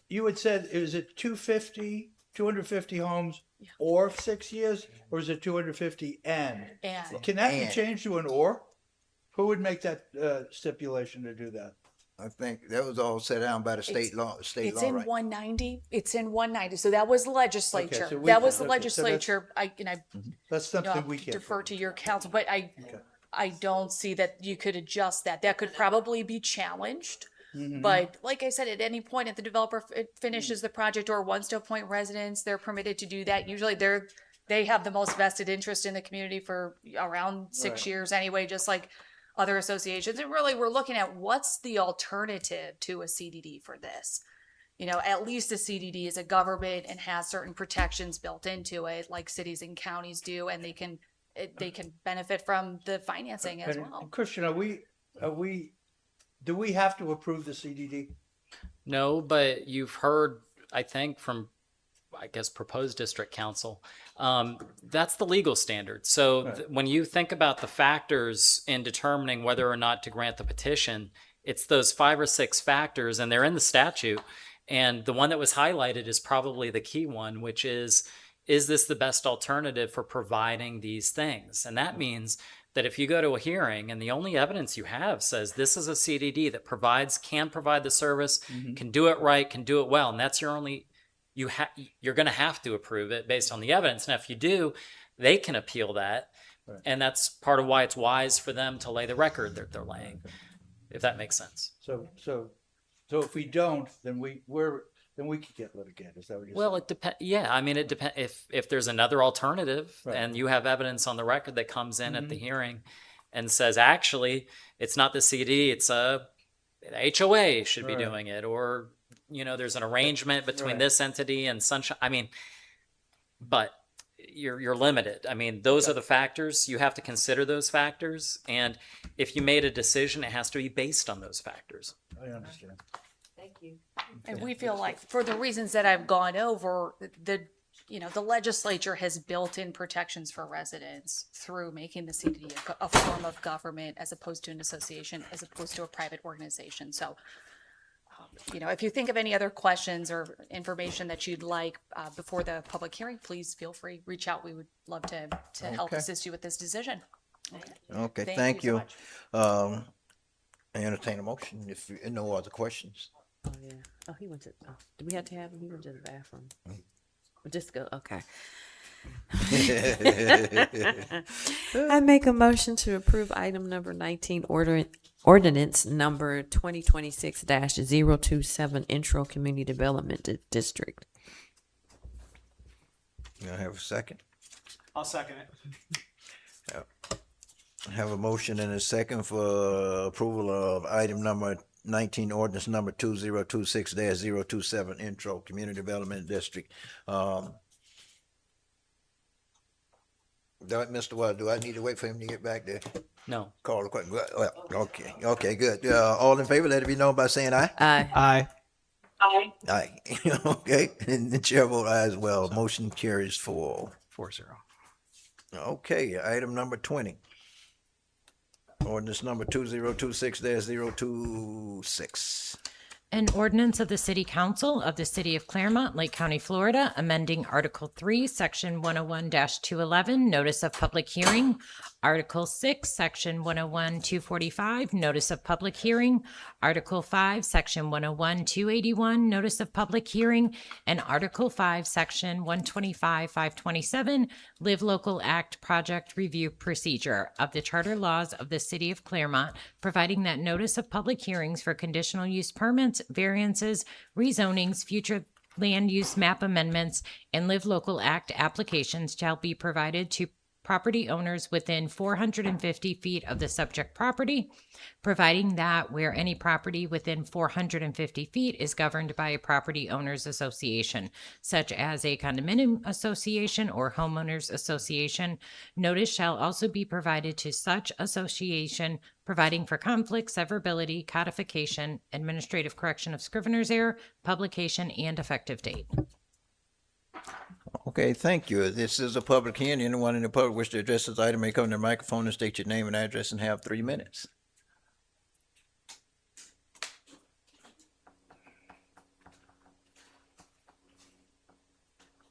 You had said, is it 250 homes or 6 years, or is it 250 and? And Can that be And. changed to an or? Who would make that stipulation to do that? I think that was all set down by the state law, it's right? in 190. It's in 190. So that was the legislature. so we That can- was the okay, so that's- legislature. That's I'll something we can't. defer to your counsel, but I don't see that you could adjust that. That could probably be challenged. Mhm. But like I said, at any point, if the developer finishes the project or wants to appoint residents, they're permitted to do that. Usually they have the most vested interest in the community for around 6 Right. years anyway, just like other associations. And really, we're looking at what's the alternative to a CDD for this. At least a CDD is a government and has certain protections built into it, like cities and counties do, and they can benefit from the financing as And well. Christian, do we have to approve the CDD? No, but you've heard, I think, from, I guess, proposed district council, that's the legal standard. So Right. when you think about the factors in determining whether or not to grant the petition, it's those 5 or 6 factors, and they're in the statute. And the one that was highlighted is probably the key one, which is this the best alternative for providing these things? And that means that if you go to a hearing and the only evidence you have says this is a CDD that can provide the service, can do it right, can do it well, and that's your only, you're going to have to approve it based on the evidence. And if you do, they can appeal that. Right. And that's part of why it's wise for them to lay the record that they're laying, if that makes sense. So if we don't, then then we could get litigated. Is that what you're saying? Well, it depends. Yeah, I mean, it depends if there's another alternative Right. and you have evidence on the record that comes in at the hearing and says, actually, it's not the CD, it's an HOA should be Right. doing it, or there's an arrangement between Right. this entity and Sunshine. I mean, but you're limited. I mean, those are the factors. You have to consider those factors, and if you made a decision, it has to be based on those factors. I understand. Thank you. And we feel like, for the reasons that I've gone over, the legislature has built in protections for residents through making the CDD a form of government as opposed to an association, as opposed to a private organization. So, if you think of any other questions or information that you'd like before the public hearing, please feel free, reach out. We would love to help Okay. assist you with this decision. Okay, Thank thank you you. so I entertain a motion if no other questions. Oh, yeah. Oh, he went to, do we have to have him? He went to the bathroom. Just go, okay. I make a motion to approve item number 19, ordinance number 2026-027, intro community development district. You have a second? I'll second it. I have a motion and a second for approval of item number 19, ordinance number 2026-027, intro community development district. Mr. Watt, do I need to wait for him to get back there? No. Call the question. Well, okay, good. All in favor, let it be known by saying aye. Aye. Aye. Aye. Aye. Okay, and the chair votes aye as well. Motion carries 4-0. Okay, item number 20. Ordinance number 2026-026. An ordinance of the City Council of the City of Clermont, Lake County, Florida, amending Article 3, Section 101-211, Notice of Public Hearing, Article 6, Section 101-245, Notice of Public Hearing, Article 5, Section 101-281, Notice of Public Hearing, and Article 5, Section 125-527, Live Local Act Project Review Procedure of the Charter Laws of the City of Clermont, providing that notice of public hearings for conditional use permits, variances, rezonings, future land use map amendments, and Live Local Act applications shall be provided to property owners within 450 feet of the subject property, providing that where any property within 450 feet is governed by a property owners association, such as a condominium association or homeowners association, notice shall also be provided to such association, providing for conflict, severability, codification, administrative correction of scrivener's error, publication, and effective date. Okay, thank you. This is a public hearing. Anyone in the public wish to address this item may come to the microphone and state your name and address and have 3 minutes.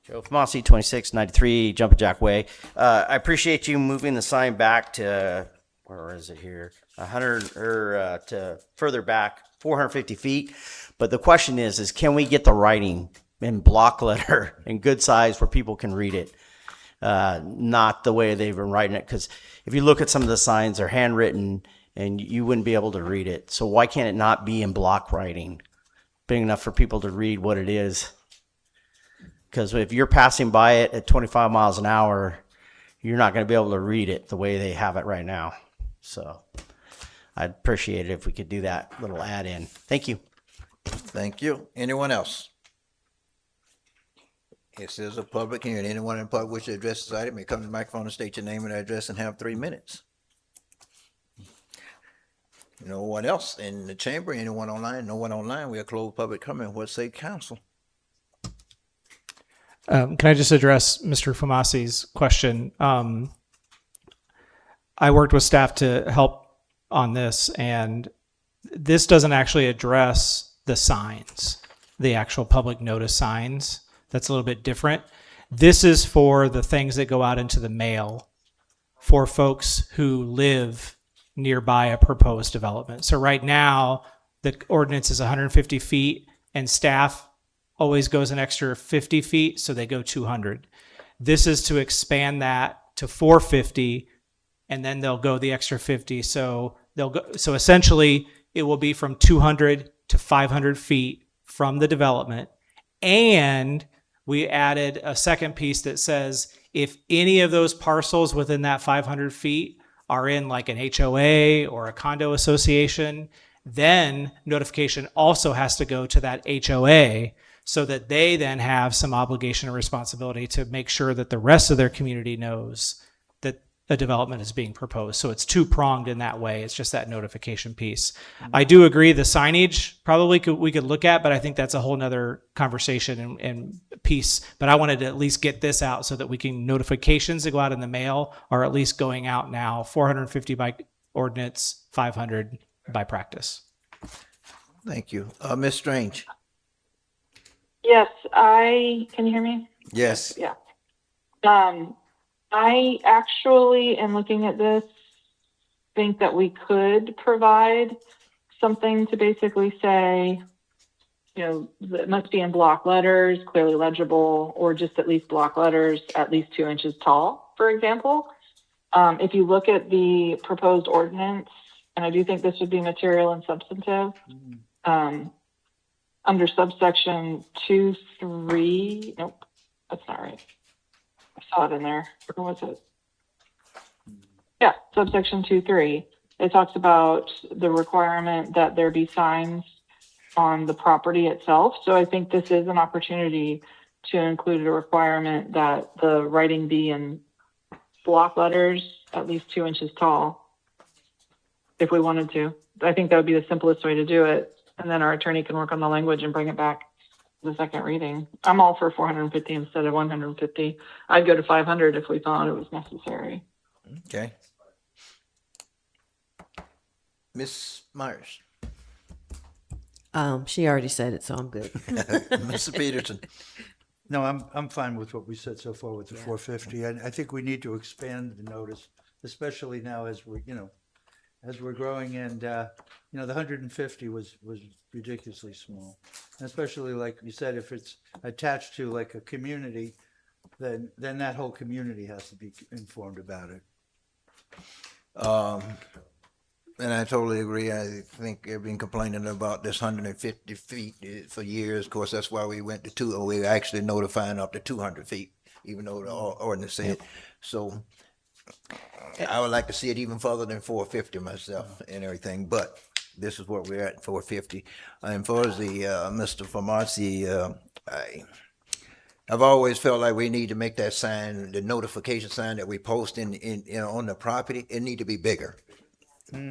Joe Famasi, 2693 Jumping Jack Way. I appreciate you moving the sign back to, where is it here? 100 or to further back, 450 feet. But the question is can we get the writing in block letter in good size where people can read it? Not the way they've been writing it. Because if you look at some of the signs, they're handwritten and you wouldn't be able to read it. So why can't it not be in block writing, big enough for people to read what it is? Because if you're passing by it at 25 miles an hour, you're not going to be able to read it the way they have it right now. So I'd appreciate it if we could do that little add in. Thank you. Thank you. Anyone else? This is a public hearing. Anyone in the public wish to address this item may come to the microphone and state your name and address and have 3 minutes. No one else in the chamber? Anyone online? No one online. We'll close public comment. What say council? Can I just address Mr. Famasi's question? I worked with staff to help on this, and this doesn't actually address the signs, the actual public notice signs. That's a little bit different. This is for the things that go out into the mail for folks who live nearby a proposed development. So right now, the ordinance is 150 feet, and staff always goes an extra 50 feet, so they go 200. This is to expand that to 450, and then they'll go the extra 50. So they'll go. So essentially, it will be from 200 to 500 feet from the development, And we added a second piece that says if any of those parcels within that 500 feet are in like an HOA or a condo association, then notification also has to go to that HOA so that they then have some obligation and responsibility to make sure that the rest of their community knows that a development is being proposed. So it's two-pronged in that way. It's just that notification piece. I do agree the signage probably we could look at, but I think that's a whole nother conversation and piece. But I wanted to at least get this out so that we can notifications that go out in the mail are at least going out now, 450 by ordinance, 500 by practice. Thank you. Ms. Strange? Yes, can you hear me? Yes. Yeah. I actually, in looking at this, think that we could provide something to basically say, it must be in block letters, clearly legible, or just at least block letters, at least 2 inches tall, for example. If you look at the proposed ordinance, and I do think this would be material and substantive, under subsection 2.3, nope, that's not right. I saw it in there. Where was it? Yeah, subsection 2.3. It talks about the requirement that there be signs on the property itself. So I think this is an opportunity to include a requirement that the writing be in block letters, at least 2 inches tall, if we wanted to. I think that would be the simplest way to do it. And then our attorney can work on the language and bring it back to the second reading. I'm all for 450 instead of 150. I'd go to 500 if we thought it was necessary. Okay. Ms. Myers? She already said it, so I'm good. Mr. Peterson? No, I'm fine with what we said so far with the 450. I think we need to expand the notice, especially now as we're growing, and the 150 was ridiculously small. And especially like you said, if it's attached to like a community, then that whole community has to be informed about it. And I totally agree. I think they've been complaining about this 150 feet for years. Of course, that's why we went to we're actually notifying up to 200 feet, even though the ordinance said. So I would like to see it even further than 450 myself and everything, but this is where we're at, 450. And for the Mr. Famasi, I've always felt like we need to make that sign, the notification sign that we post in on the property, it need to be bigger.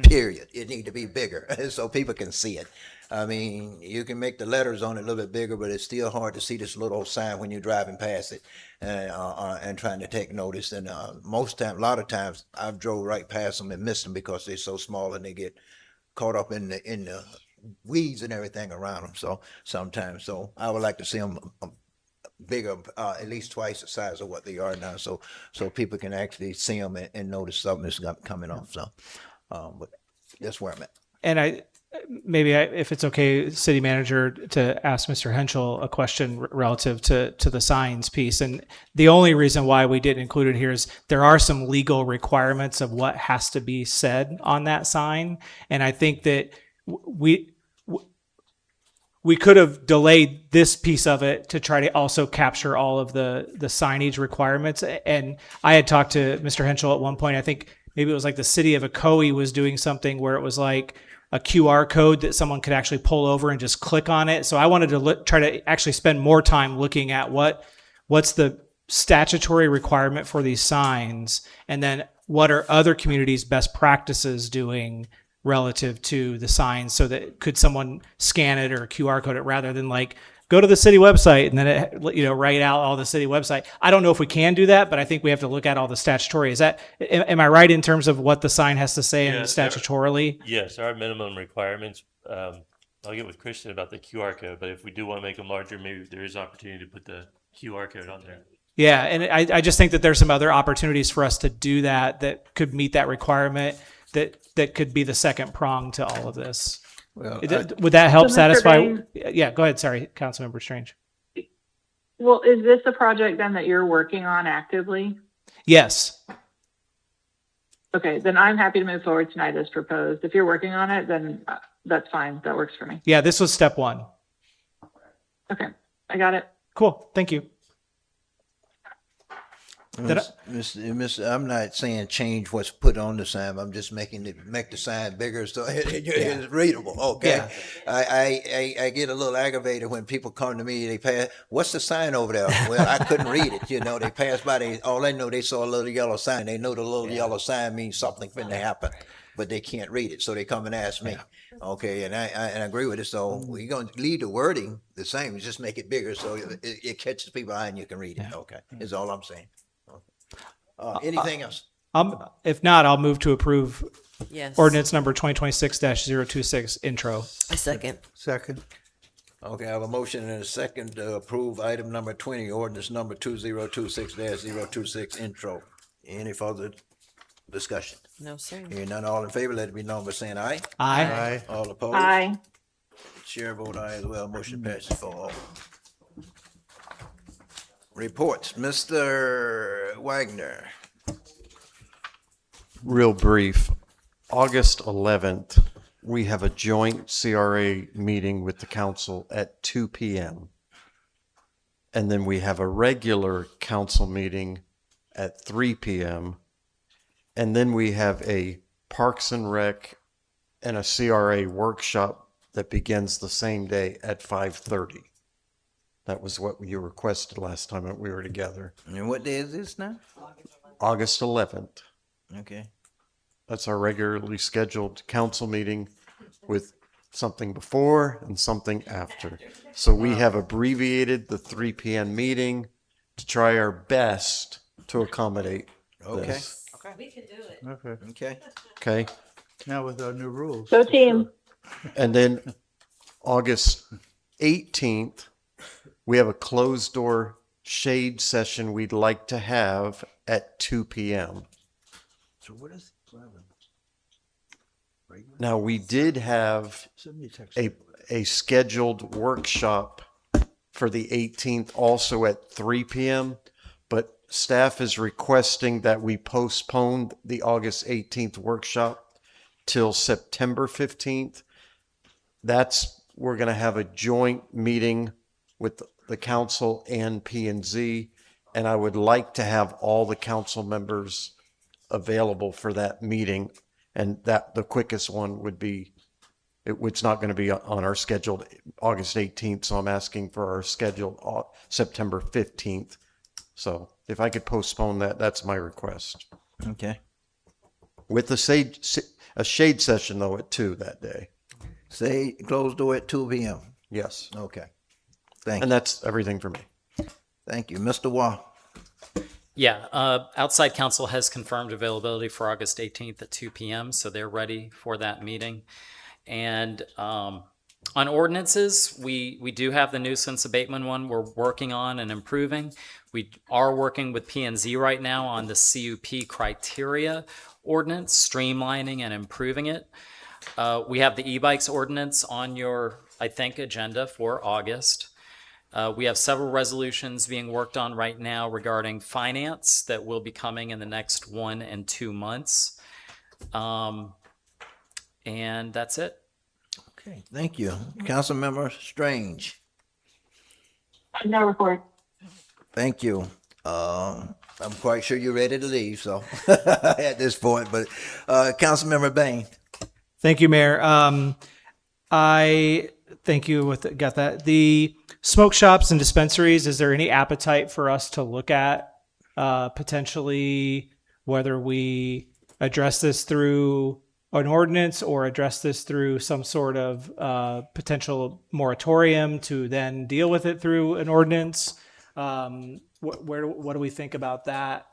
Period. It need to be bigger so people can see it. I mean, you can make the letters on it a little bit bigger, but it's still hard to see this little sign when you're driving past it and trying to take notice. And a lot of times, I've drove right past them and missed them because they're so small and they get caught up in the weeds and everything around them. So sometimes, I would like to see them bigger, at least twice the size of what they are now, so people can actually see them and notice something is coming off. So. But that's where I'm at. And if it's okay, city manager, to ask Mr. Henschel a question relative to the signs piece. And the only reason why we didn't include it here is there are some legal requirements of what has to be said on that sign. And I think that we could have delayed this piece of it to try to also capture all of the signage requirements. And I had talked to Mr. Henschel at one point. I think maybe it was like the city of Ocoee was doing something where it was like a QR code that someone could actually pull over and just click on it. So I wanted to try to actually spend more time looking at what's the statutory requirement for these signs, and then what are other communities' best practices doing relative to the signs, so that could someone scan it or QR code it rather than like go to the city website and then write out all the city website. I don't know if we can do that, but I think we have to look at all the statutory. Am I right in terms of what the sign has to say statutorily? Yes, there are minimum requirements. I'll get with Christian about the QR code, but if we do want to make them larger, maybe there is opportunity to put the QR code on there. Yeah, and I just think that there's some other opportunities for us to do that could meet that requirement, that could be the second prong to all of this. Well, would that help So Mr. satisfy? Bain? Yeah, go ahead. Sorry, Councilmember Strange. Well, is this a project then that you're working on actively? Yes. Okay, then I'm happy to move forward tonight as proposed. If you're working on it, then that's fine. That works for me. Yeah, this was step one. Okay. I got it. Cool, thank you. Did I'm not saying change what's put on the sign. I'm just make the sign bigger so it's readable. Okay. Yeah. I get a little aggravated when people come to me. They pass. What's the sign over there? Well, I couldn't read it. You know, they pass by. All they know, they saw a little yellow sign. They know the little yellow sign means something finna happen, but they can't read it, so they come and ask me. Okay, and I agree with it. So we're gonna leave the wording the same. Just make it bigger so it catches people eye and you can read it. Okay, is all I'm saying. Anything else? If not, I'll move to approve Yes. ordinance number 2026-026 intro. A second. Second. Okay, I have a motion and a second to approve item number 20, ordinance number 2026-026 intro. Any further discussion? No, sir. Hearing none, all in favor, let it be known by saying aye. Aye. Aye. All opposed? Aye. Chair vote aye as well. Motion passes for all. Reports, Mr. Wagner. Real brief. August 11th, we have a joint CRA meeting with the council at 2 p.m. And then we have a regular council meeting at 3 p.m. And then we have a Parks and Rec and a CRA workshop that begins the same day at 5:30. That was what you requested last time that we were together. And what day is this now? August 11th. Okay. That's our regularly scheduled council meeting with something before and something after. So we have abbreviated the 3 p.m. meeting to try our best to accommodate Okay. this. We can do it. Okay. Okay. Okay? Now with our new rules. Go team. And then August 18th, we have a closed door shade session we'd like to have at 2 p.m. So what is? Now, we did have Somebody text a scheduled workshop for the 18th also at 3 p.m., but staff is requesting that we postpone the August 18th workshop till September 15th. We're going to have a joint meeting with the council and P&Z, and I would like to have all the council members available for that meeting, and that the quickest one would be, it's not going to be on our scheduled August 18th, so I'm asking for our scheduled September 15th. So if I could postpone that, that's my request. Okay. With a shade session though at 2 that day. Say closed door at 2 p.m. Yes. Okay. Thank And you. that's everything for me. Thank you. Mr. Wah. Yeah, outside council has confirmed availability for August 18th at 2 p.m., so they're ready for that meeting. And on ordinances, we do have the nuisance abatement one we're working on and improving. We are working with P&Z right now on the CUP criteria ordinance, streamlining and improving it. We have the e-bikes ordinance on your, I think, agenda for August. We have several resolutions being worked on right now regarding finance that will be coming in the next 1 and 2 months. And that's it. Okay, thank you. Councilmember Strange. No report. Thank you. I'm quite sure you're ready to leave, so at this point, but Councilmember Bain. Thank you, Mayor. I thank you got that. The smoke shops and dispensaries, is there any appetite for us to look at potentially whether we address this through an ordinance or address this through some sort of potential moratorium to then deal with it through an ordinance? What do we think about that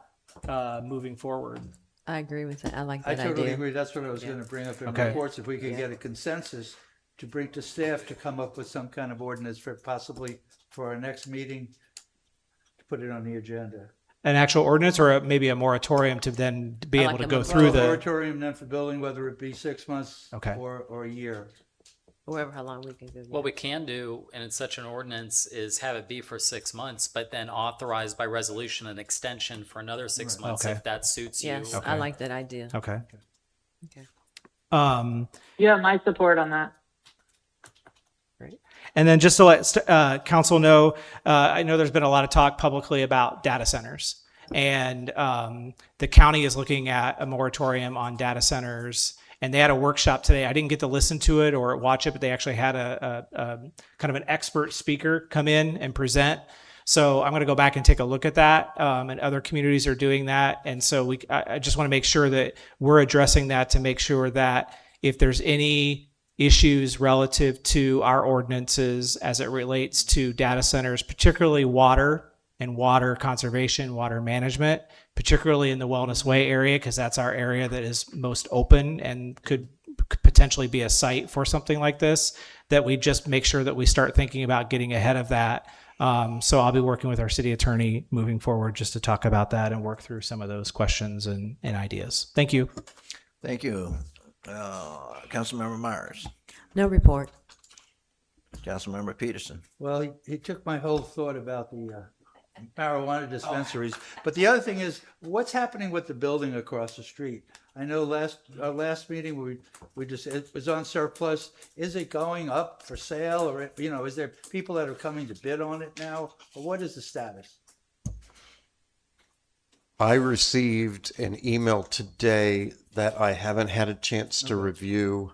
moving forward? I agree with that. I like I that totally idea. agree. That's what I was going to bring up in Okay. reports. If we could get a consensus to bring to staff to come up with some kind of ordinance for possibly for our next meeting, to put it on the agenda. An actual ordinance or maybe a moratorium to then be I able like to a go moratorium. through the. Moratorium then for building, whether it be 6 months Okay. or a year. However, how long we can do. What we can do, and it's such an ordinance, is have it be for 6 months, but then authorize by resolution an extension for another 6 months Okay. if that suits you. Yes, Okay. I like that idea. Okay. Okay. You have my support on that. And then just to let council know, I know there's been a lot of talk publicly about data centers. And the county is looking at a moratorium on data centers. And they had a workshop today. I didn't get to listen to it or watch it, but they actually had a kind of an expert speaker come in and present. So I'm going to go back and take a look at that, and other communities are doing that. And so I just want to make sure that we're addressing that to make sure that if there's any issues relative to our ordinances as it relates to data centers, particularly water and water conservation, water management, particularly in the Wellness Way area, because that's our area that is most open and could potentially be a site for something like this, that we just make sure that we start thinking about getting ahead of that. So I'll be working with our city attorney moving forward just to talk about that and work through some of those questions and ideas. Thank you. Thank you. Councilmember Myers. No report. Councilmember Peterson. Well, he took my whole thought about the marijuana dispensaries. But the other thing is, what's happening with the building across the street? I know our last meeting, we just, it was on surplus. Is it going up for sale, or, is there people that are coming to bid on it now? Or what is the status? I received an email today that I haven't had a chance to review.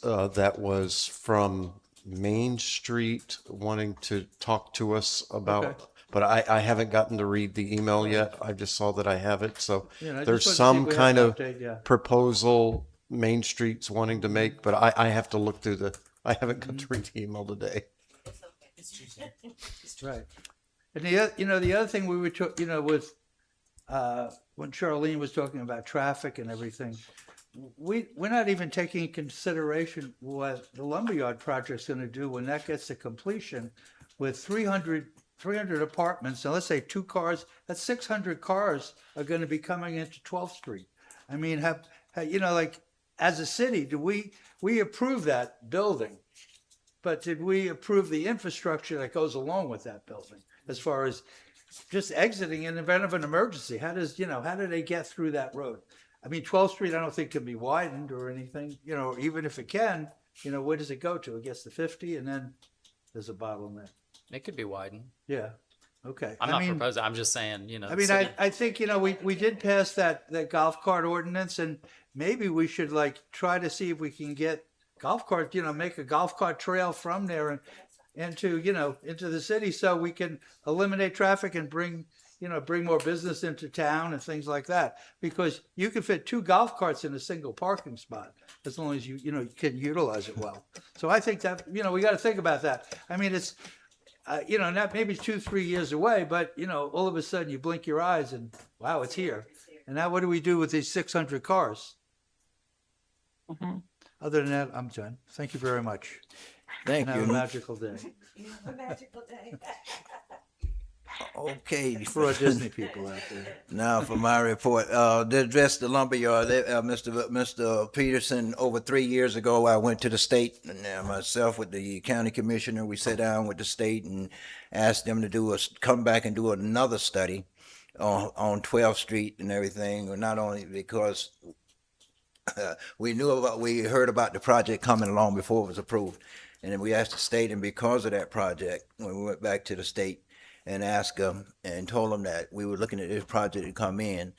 That was from Main Street wanting to talk to us about, Okay. but I haven't gotten to read the email yet. I just saw that I have it. So Yeah, I just there's wanted to see if some we have kind an of update, yeah. proposal Main Street's wanting to make, but I have to look through I haven't got to read the email today. Right. And the other thing we were, with, when Charlene was talking about traffic and everything, we're not even taking into consideration what the lumberyard project's gonna do when that gets to completion with 300 apartments, and let's say 2 cars, that's 600 cars are gonna be coming into 12th Street. I mean, like, as a city, do we approve that building? But did we approve the infrastructure that goes along with that building? As far as just exiting in the event of an emergency, how do they get through that road? I mean, 12th Street, I don't think can be widened or anything, even if it can, where does it go to? It gets to 50 and then there's a bottleneck. It could be widened. Yeah, okay. I'm not proposing, I'm just saying, I mean, I think, we did pass that golf cart ordinance, and maybe we should try to see if we can get golf carts, make a golf cart trail from there and into the city so we can eliminate traffic and bring more business into town and things like that. Because you can fit 2 golf carts in a single parking spot as long as you can utilize it well. So I think that, we got to think about that. I mean, it's, not maybe 2-3 years away, but all of a sudden you blink your eyes and wow, it's here. And now what do we do with these 600 cars? Mm-hmm. Other than that, I'm done. Thank you very much. Thank and you. Have a magical day. A magical day. Okay. For our Disney people out there. Now for my report, to address the lumberyard, Mr. Peterson, over 3 years ago, I went to the state, and myself with the county commissioner, we sat down with the state and asked them to come back and do another study on 12th Street and everything, not only because we heard about the project coming along before it was approved. And then we asked the state, and because of that project, when we went back to the state and asked them and told them that we were looking at this project to come in,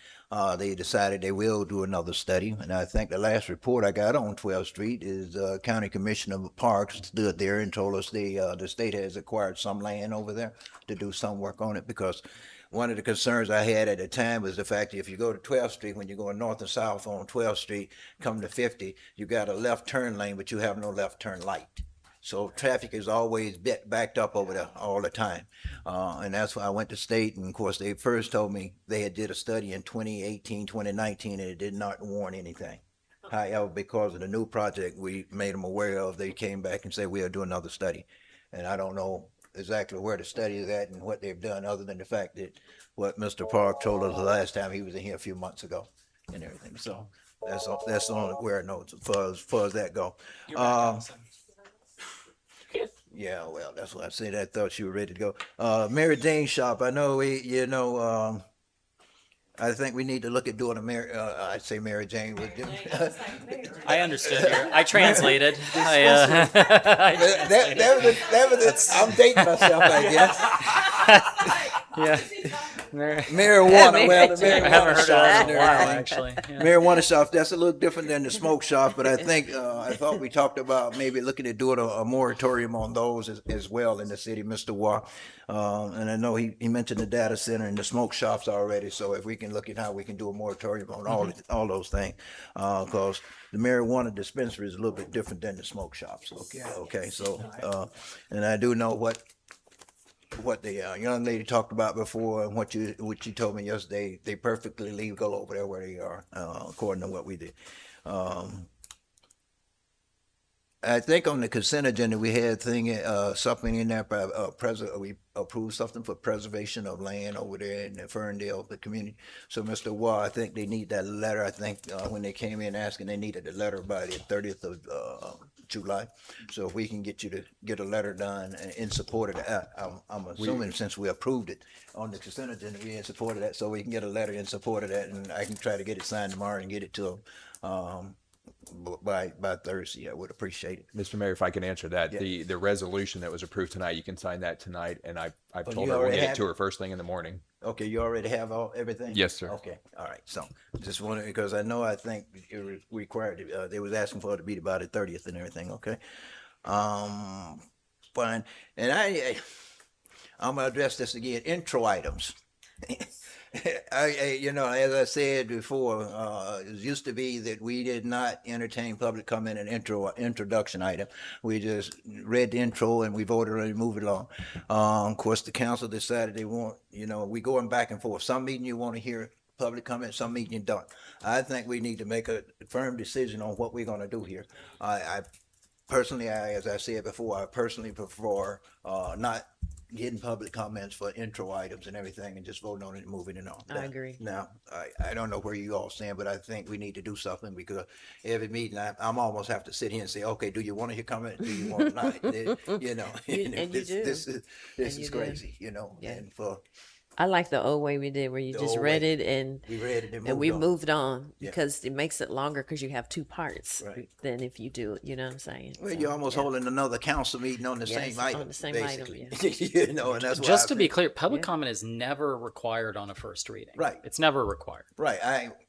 they decided they will do another study. And I think the last report I got on 12th Street is County Commissioner of Parks stood there and told us the state has acquired some land over there to do some work on it, because one of the concerns I had at the time was the fact that if you go to 12th Street, when you're going north and south on 12th Street, come to 50, you got a left turn lane, but you have no left turn light. So traffic is always backed up over there all the time. And that's why I went to state, and of course they first told me they had did a study in 2018, 2019, and it did not warn anything. However, because of the new project we made them aware of, they came back and said we'll do another study. And I don't know exactly where the study is at and what they've done, other than the fact that what Mr. Park told us the last time he was in here a few months ago and everything. So that's on where it knows as far as that go. Yeah, well, that's what I said. I thought you were ready to go. Mary Jane's shop. I know I think we need to look at doing a Mary, I'd say Mary Jane would do. I understood you. I translated. I'm dating myself, I guess. Yeah. Marijuana, well, the I haven't marijuana heard of shops that and in a while, everything. actually. Yeah. Marijuana shops, that's a little different than the smoke shops, but I think, I thought we talked about maybe looking at doing a moratorium on those as well in the city, Mr. Waugh. And I know he mentioned the data center and the smoke shops already, so if we can look at how we can do a moratorium on all those things. Cause the marijuana dispensary is a little bit different than the smoke shops, okay, so, and I do know what the young lady talked about before and what you told me yesterday, they perfectly legal over there where they are, according to what we did. I think on the consent agenda, we had something in there, we approved something for preservation of land over there in the Ferndale, the community. So Mr. Waugh, I think they need that letter. I think, when they came in asking, they needed a letter by the 30th of, July. So if we can get you to get a letter done in support of that, I'm assuming since we approved it on the consent agenda, we in support of that, so we can get a letter in support of that, and I can try to get it signed tomorrow and get it to them, by Thursday. I would appreciate it. Mr. Mayor, if I can answer that, Yeah. the resolution that was approved tonight, you can sign that tonight, and I've Oh, told you her we'll already get it have to it? her first thing in the morning. Okay, you already have everything? Yes, sir. Okay, all right, so, just wondering, because I think it was required, they was asking for it to be by the 30th and everything, okay? Fine, and I'm gonna address this again, intro items. As I said before, it used to be that we did not entertain public comment and introduction item. We just read the intro and we voted on it and moved it along. Of course, the council decided they want, we going back and forth. Some meeting you want to hear public comment, some meeting you don't. I think we need to make a firm decision on what we're gonna do here. I personally, as I said before, I personally prefer, not getting public comments for intro items and everything and just voting on it and moving it on. I agree. Now, I don't know where you all stand, but I think we need to do something because every meeting, I'm almost have to sit here and say, okay, do you want to hear comment? Do you want to not? And you do. This is And you do. crazy, Yeah. and for, I like the old way we did where you The just old read way. it and we read it and we on. moved on Yeah. because it makes it longer because you have two parts Right. than if you do it. You know what I'm saying? Well, So, you're almost yeah. holding another council meeting on the Yes, same on item, the same item, basically. And that's why Just I to be feel- clear, public Yeah. comment is never required on a first reading. Right. It's never required. Right,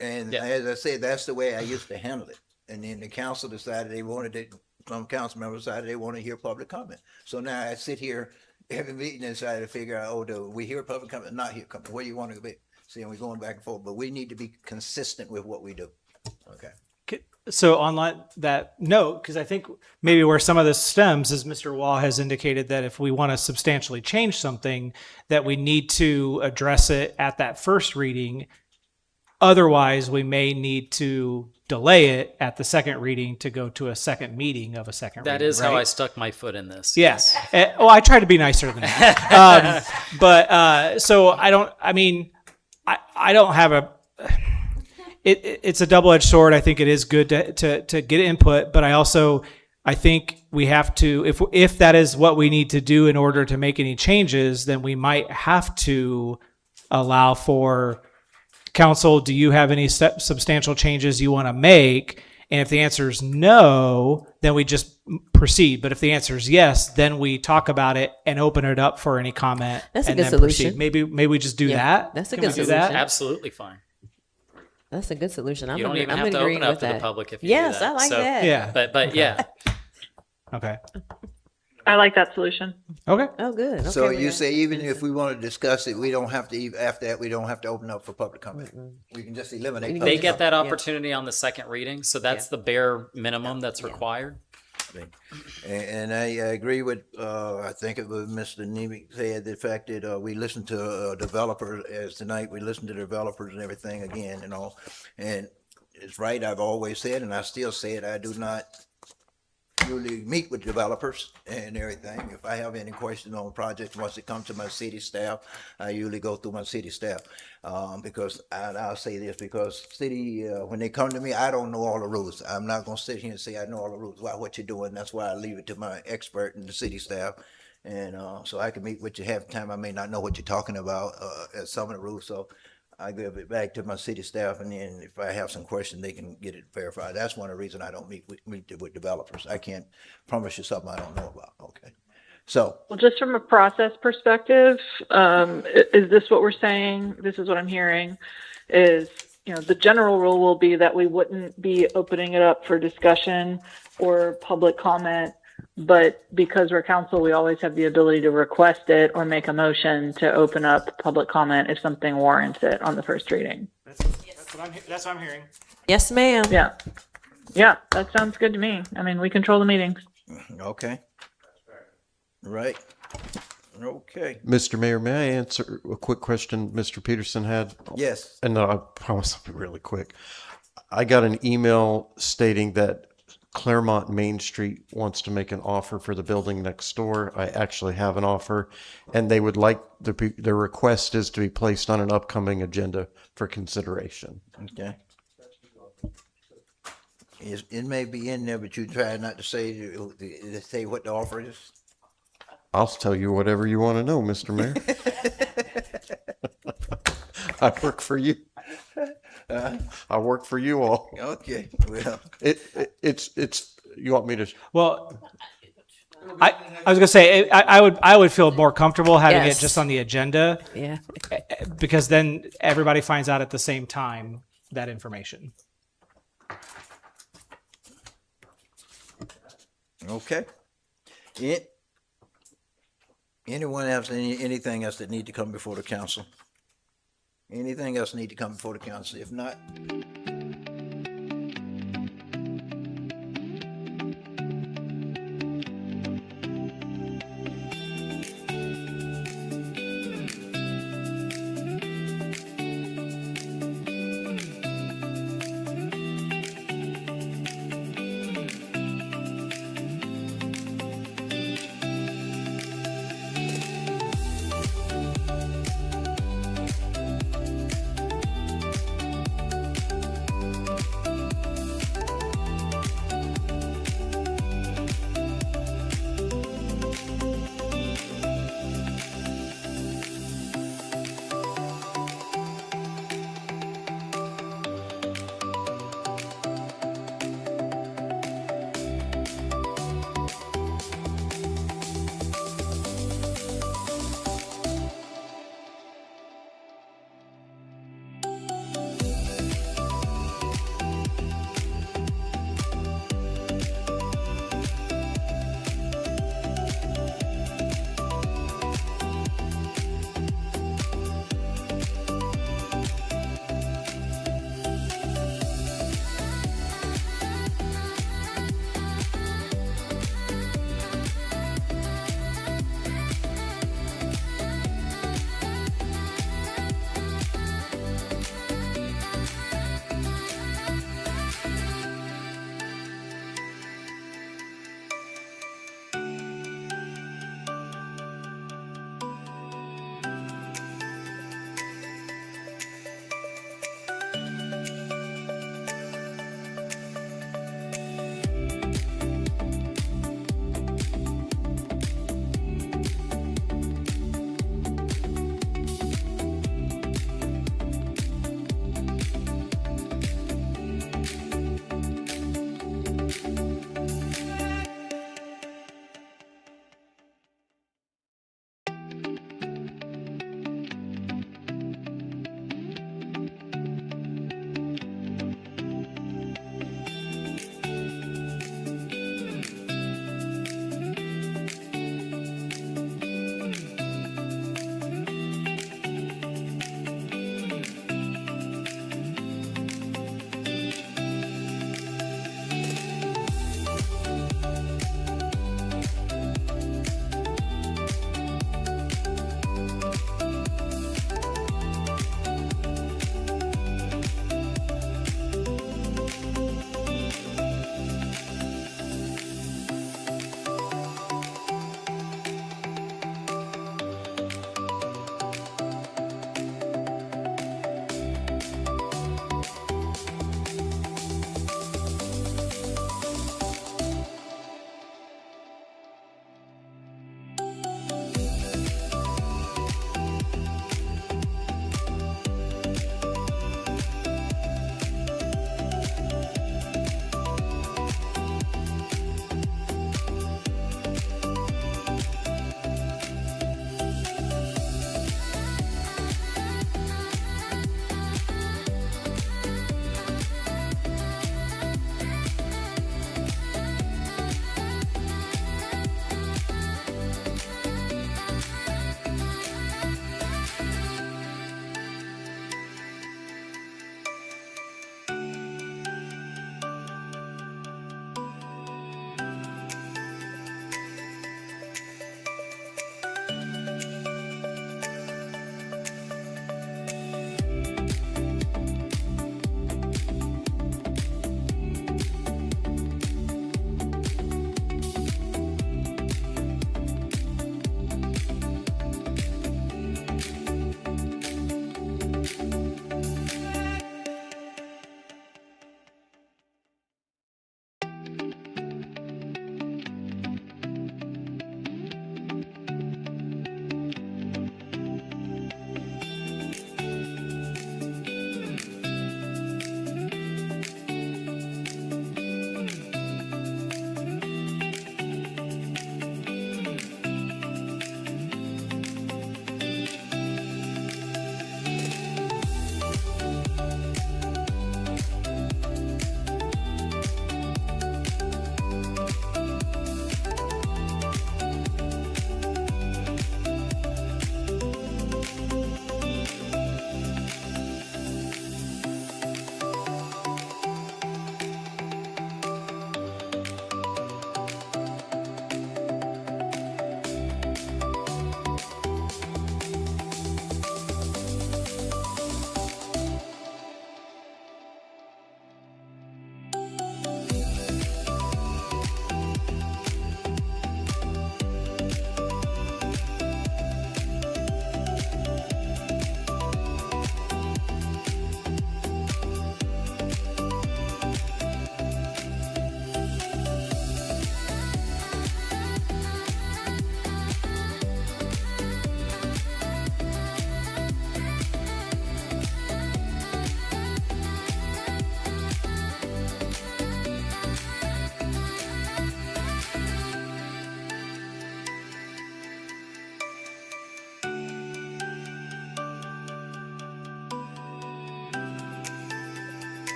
as I said, that's the way I used to handle it. And then the council decided they wanted it, some council members decided they want to hear public comment. So now I sit here every meeting and try to figure out, do we hear public comment, not hear comment, where you want to be? See, and we're going back and forth, but we need to be consistent with what we do. Okay. So on that note, because I think maybe where some of this stems is Mr. Waugh has indicated that if we want to substantially change something, that we need to address it at that first reading. Otherwise, we may need to delay it at the second reading to go to a second meeting of a second reading. That is how right? I stuck my foot in this. Yes. Well, I try to be nicer than that. So I don't have it's a double-edged sword. I think it is good to get input, but I think we have to, if that is what we need to do in order to make any changes, then we might have to allow for council, do you have any substantial changes you want to make? And if the answer is no, then we just proceed. But if the answer is yes, then we talk about it and open it up for any comment. That's a and good then solution. Maybe we just do that. That's a Can good we do solution. that? Absolutely fine. That's a good solution. You don't even have to open up to the public if you Yes, do that. I like So- that. Yeah. But yeah. Okay. I like that solution. Okay. Oh, good. Okay, So with you that. say even if we want to discuss it, we don't have to, after that, we don't have to open up for public comment. We can just eliminate. They public get that comment. opportunity on the second reading, so that's the bare minimum that's required. And I agree with, I think it was Mr. Nemec said the fact that we listened to developers, as tonight we listened to developers and everything again and all. And it's right, I've always said, and I still say it, I do not usually meet with developers and everything. If I have any questions on projects, once it comes to my city staff, I usually go through my city staff. Because I'll say this, because city, when they come to me, I don't know all the rules. I'm not gonna sit here and say I know all the rules. Why, what you're doing, that's why I leave it to my expert in the city staff. And so I can meet with you half the time. I may not know what you're talking about at some of the rules. So I give it back to my city staff, and then if I have some questions, they can get it verified. That's one of the reasons I don't meet with developers. I can't promise you something I don't know about, okay? So, Well, just from a process perspective, is this what we're saying? This is what I'm hearing is, the general rule will be that we wouldn't be opening it up for discussion or public comment. But because we're council, we always have the ability to request it or make a motion to open up public comment if something warrants it on the first reading. That's what I'm hearing. Yes, ma'am. Yeah. Yeah, that sounds good to me. I mean, we control the meetings. okay. Right. Okay. Mr. Mayor, may I answer a quick question Mr. Peterson had? Yes. And I promise I'll be really quick. I got an email stating that Clermont Main Street wants to make an offer for the building next door. I actually have an offer, and they would like, their request is to be placed on an upcoming agenda for consideration. Okay. It may be in there, but you try not to say what the offer is. I'll tell you whatever you want to know, Mr. Mayor. I work for you. I work for you all. Okay, well. It's, you want me to? Well, I was gonna say, I would feel more comfortable having Yes. it just on the agenda. Yeah. Because then everybody finds out at the same time that information. Okay. Anyone else, anything else that need to come before the council? Anything else need to come before the council? If not,